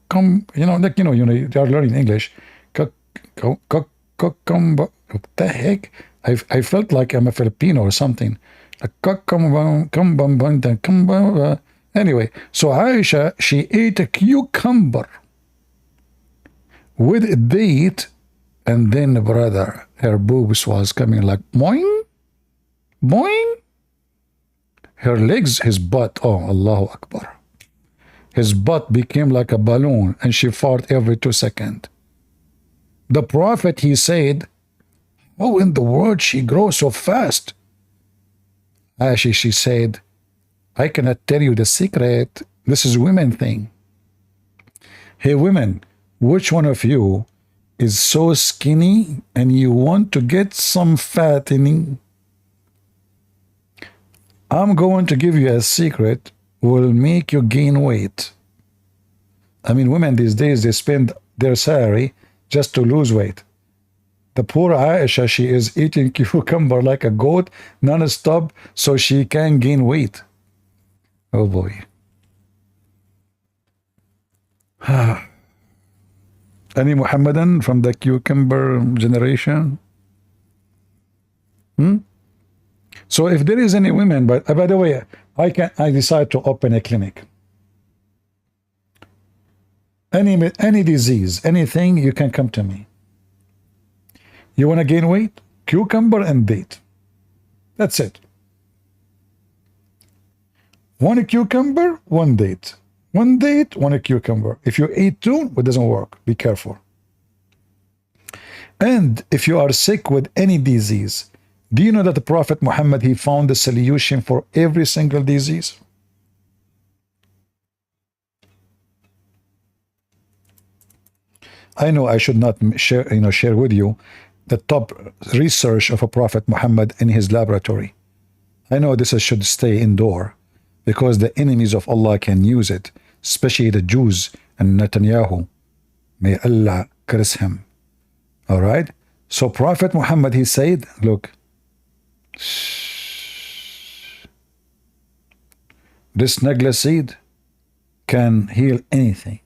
you are learning English. Cucumber. What the heck? I felt like I'm a Filipino or something. Anyway, so Aisha, she ate a cucumber with a date, and then, brother, her boobs was coming like boing, boing. Her legs, his butt, oh, Allahu Akbar. His butt became like a balloon, and she farted every 2 seconds. The Prophet, he said, how in the world she grows so fast? Aisha, she said, I cannot tell you the secret. This is women thing. Hey, women, which one of you is so skinny and you want to get some fattening? I'm going to give you a secret will make you gain weight. I mean, women these days, they spend their salary just to lose weight. The poor Aisha, she is eating cucumber like a goat non-stop so she can gain weight. Oh boy. Any Muhammadan from the cucumber generation? So if there is any women, but by the way, I decide to open a clinic. Any disease, anything, you can come to me. You want to gain weight? Cucumber and date. That's it. One cucumber, one date. One date, one cucumber. If you eat two, it doesn't work. Be careful. And if you are sick with any disease, do you know that the Prophet Muhammad, he found the solution for every single disease? I know I should not share with you the top research of a Prophet Muhammad in his laboratory. I know this should stay indoor because the enemies of Allah can use it, especially the Jews and Netanyahu. May Allah curse him. All right? So Prophet Muhammad, he said, look, this negla seed can heal anything.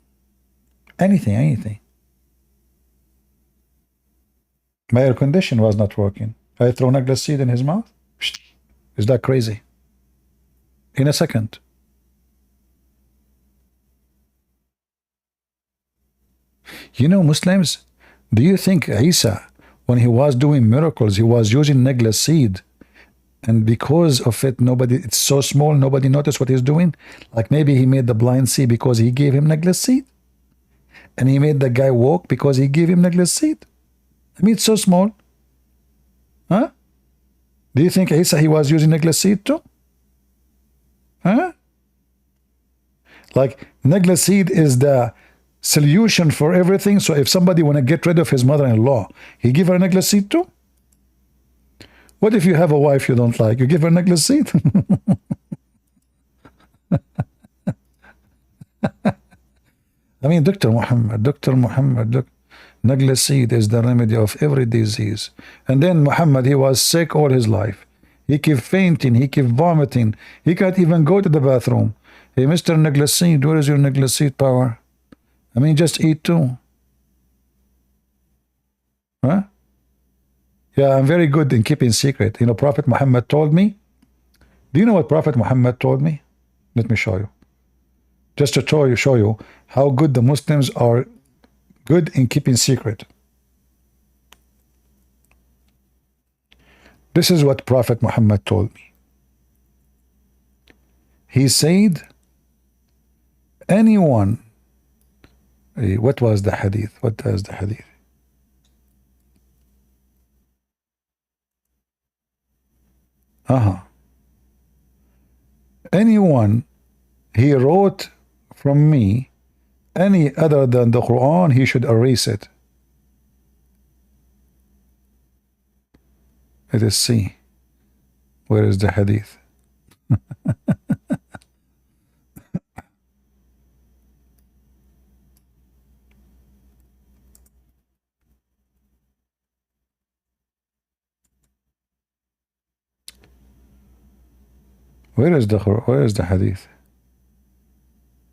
Anything. My air condition was not working. I throw negla seed in his mouth. Is that crazy? In a second. You know, Muslims, Do you think Isa, when he was doing miracles, he was using negla seed, and because of it, it's so small, nobody noticed what he's doing? Like maybe he made the blind see because he gave him negla seed, and he made the guy walk because he gave him negla seed. I mean, it's so small. Huh? Do you think Isa, he was using negla seed too? Huh? Like negla seed is the solution for everything. So if somebody want to get rid of his mother-in-law, he give her negla seed too? What if you have a wife you don't like? You give her negla seed? I mean, Dr. Muhammad, negla seed is the remedy of every disease. And then Muhammad, he was sick all his life. He kept fainting, he kept vomiting. He can't even go to the bathroom. Hey, Mr. Negla seed, where is your negla seed power? I mean, just eat too. Huh? Yeah, I'm very good in keeping secret. You know, Prophet Muhammad told me. Do you know what Prophet Muhammad told me? Let me show you. Just to show you how good the Muslims are good in keeping secret. This is what Prophet Muhammad told me. He said, anyone, what was the hadith? What was the hadith? Anyone he wrote from me any other than the Quran, he should erase it. Let us see. Where is the hadith? Where is the hadith?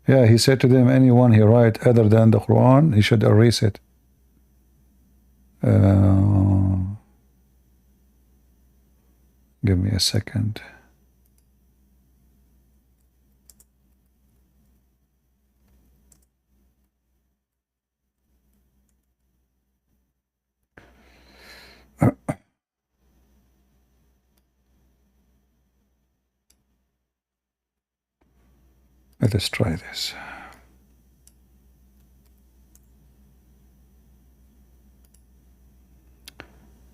Yeah, he said to them, anyone he write other than the Quran, he should erase it. Give me a second. Let us try this.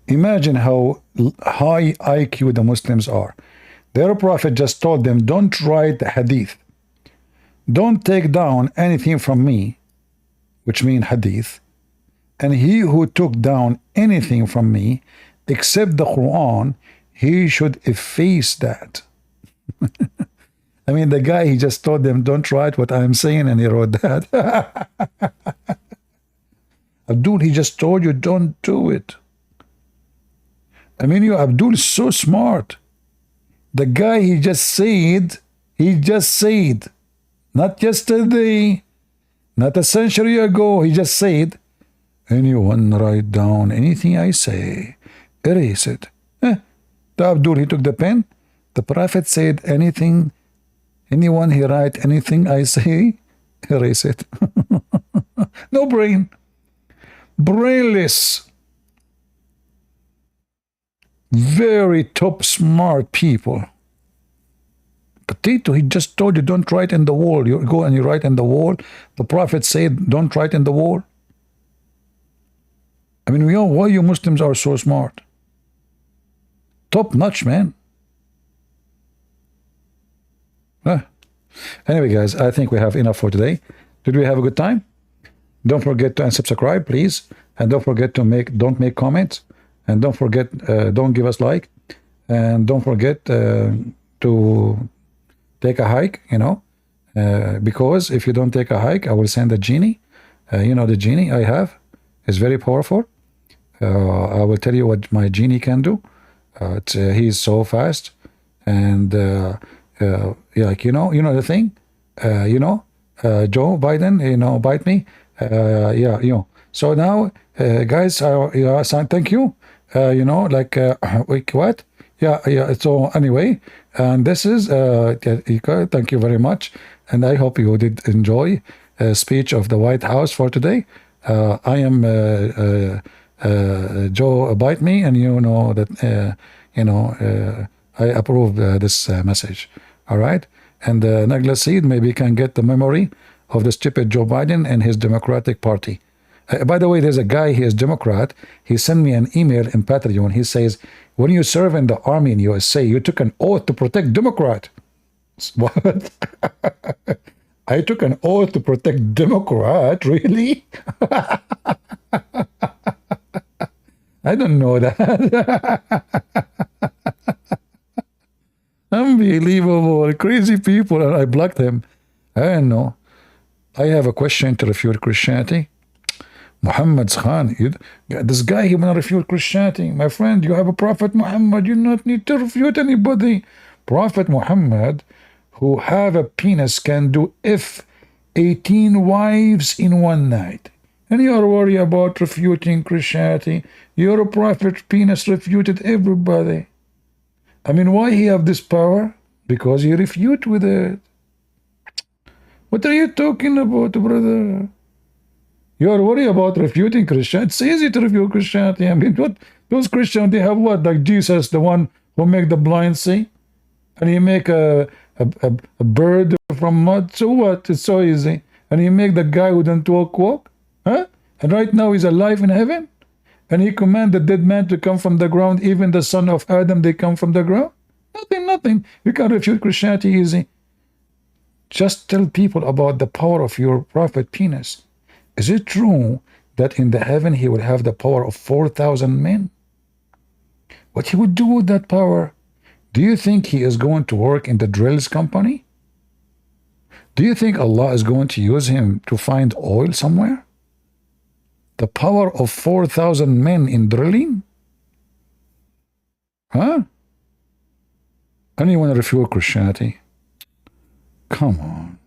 Imagine how high IQ the Muslims are. Their prophet just told them, don't write the hadith. Don't take down anything from me, which means hadith. And he who took down anything from me, except the Quran, he should efface that. I mean, the guy, he just told them, don't write what I'm saying, and he wrote that. Abdul, he just told you, don't do it. I mean, Abdul is so smart. The guy, he just said, not yesterday, not a century ago, he just said, anyone write down anything I say, erase it. The Abdul, he took the pen. The Prophet said anything, anyone he write anything I say, erase it. No brain. Brainless. Very top smart people. Potato, he just told you don't write in the wall. You go and you write in the wall. The Prophet said don't write in the wall. I mean, we know why you Muslims are so smart. Top notch, man. Anyway, guys, I think we have enough for today. Did we have a good time? Don't forget to unsubscribe, please. And don't forget to don't make comments. And don't forget, don't give us like. And don't forget to take a hike, you know. Because if you don't take a hike, I will send a genie. You know, the genie I have is very powerful. I will tell you what my genie can do. He's so fast. And like, you know the thing, Joe Biden, bite me. Yeah, So now, guys, thank you. What? Yeah. So anyway, and this is, thank you very much. And I hope you did enjoy speech of the White House for today. I am Joe bite me, and you know that I approve this message. All right, and Nagla Seed maybe can get the memory of the stupid Joe Biden and his Democratic Party. By the way, there's a guy, he is Democrat. He sent me an email in Patreon. He says, when you serve in the army in USA, you took an oath to protect Democrat. What? I took an oath to protect Democrat? Really? I don't know that. Unbelievable. Crazy people. And I blocked him. I don't know. I have a question to refute Christianity. Muhammad Khan, this guy, he will not refute Christianity. My friend, you have a Prophet Muhammad. You do not need to refute anybody. Prophet Muhammad, who have a penis, can do 18 wives in one night. And you are worried about refuting Christianity. Your prophet penis refuted everybody. I mean, why he have this power? Because he refute with it. What are you talking about, brother? You are worried about refuting Christianity. It's easy to refute Christianity. I mean, what those Christians, they have what? Like Jesus, the one who make the blind see? And he make a bird from mud. So what? It's so easy. And he make the guy who don't walk. Huh? And right now he's alive in heaven. And he command the dead man to come from the ground. Even the son of Adam, they come from the ground. Nothing. You can refute Christianity easy. Just tell people about the power of your prophet penis. Is it true that in the heaven he will have the power of 4,000 men? What he would do with that power? Do you think he is going to work in the drills company? Do you think Allah is going to use him to find oil somewhere? The power of 4,000 men in drilling? Huh? Anyone refute Christianity? Come on.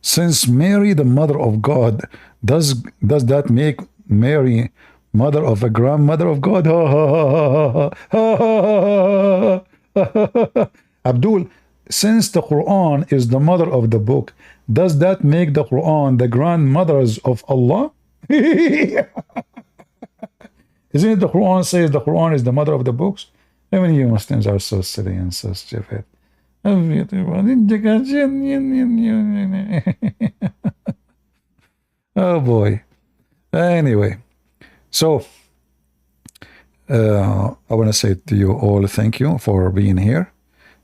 Since Mary, the mother of God, does that make Mary mother of a grandmother of God? Abdul, since the Quran is the mother of the book, does that make the Quran the grandmothers of Allah? Isn't it the Quran says the Quran is the mother of the books? I mean, you Muslims are so silly and so stupid. Oh boy. Anyway, so I want to say to you all, thank you for being here.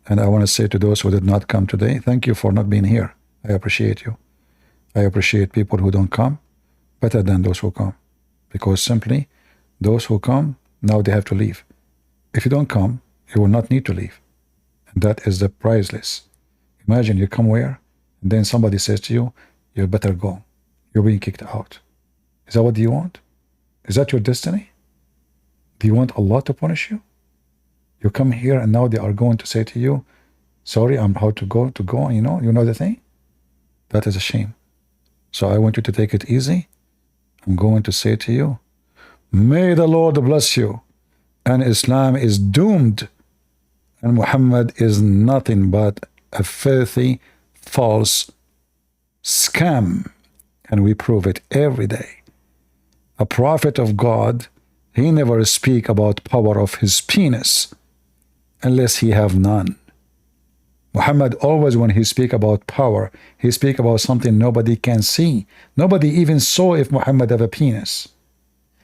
And I want to say to those who did not come today, thank you for not being here. I appreciate you. I appreciate people who don't come better than those who come. Because simply, those who come, now they have to leave. If you don't come, you will not need to leave. And that is the priceless. Imagine you come where, and then somebody says to you, you better go. You're being kicked out. Is that what you want? Is that your destiny? Do you want Allah to punish you? You come here and now they are going to say to you, sorry, I'm how to go, you know the thing? That is a shame. So I want you to take it easy. I'm going to say to you, may the Lord bless you. And Islam is doomed. And Muhammad is nothing but a filthy, false scam. And we prove it every day. A prophet of God, he never speak about power of his penis unless he have none. Muhammad always, when he speak about power, he speak about something nobody can see. Nobody even saw if Muhammad have a penis.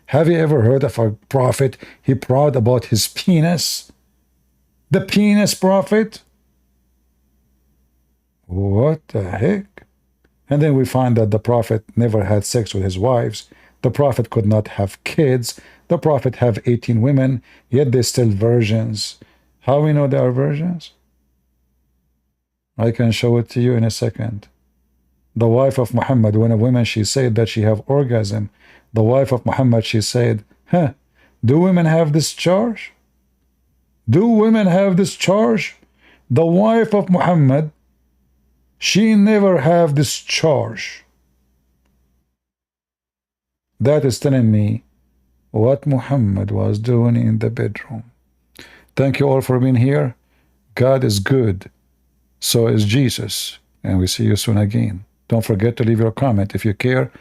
Have you ever heard of a prophet, he proud about his penis? The penis prophet? What the heck? And then we find that the prophet never had sex with his wives. The prophet could not have kids. The prophet have 18 women, yet they're still virgins. How we know they are virgins? I can show it to you in a second. The wife of Muhammad, when a woman, she said that she have orgasm. The wife of Muhammad, she said, do women have this charge? Do women have this charge? The wife of Muhammad, she never have this charge. That is telling me what Muhammad was doing in the bedroom. Thank you all for being here. God is good. So is Jesus. And we see you soon again. Don't forget to leave your comment. If you care,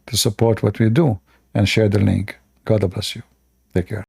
to support what we do and share the link. God bless you. Take care.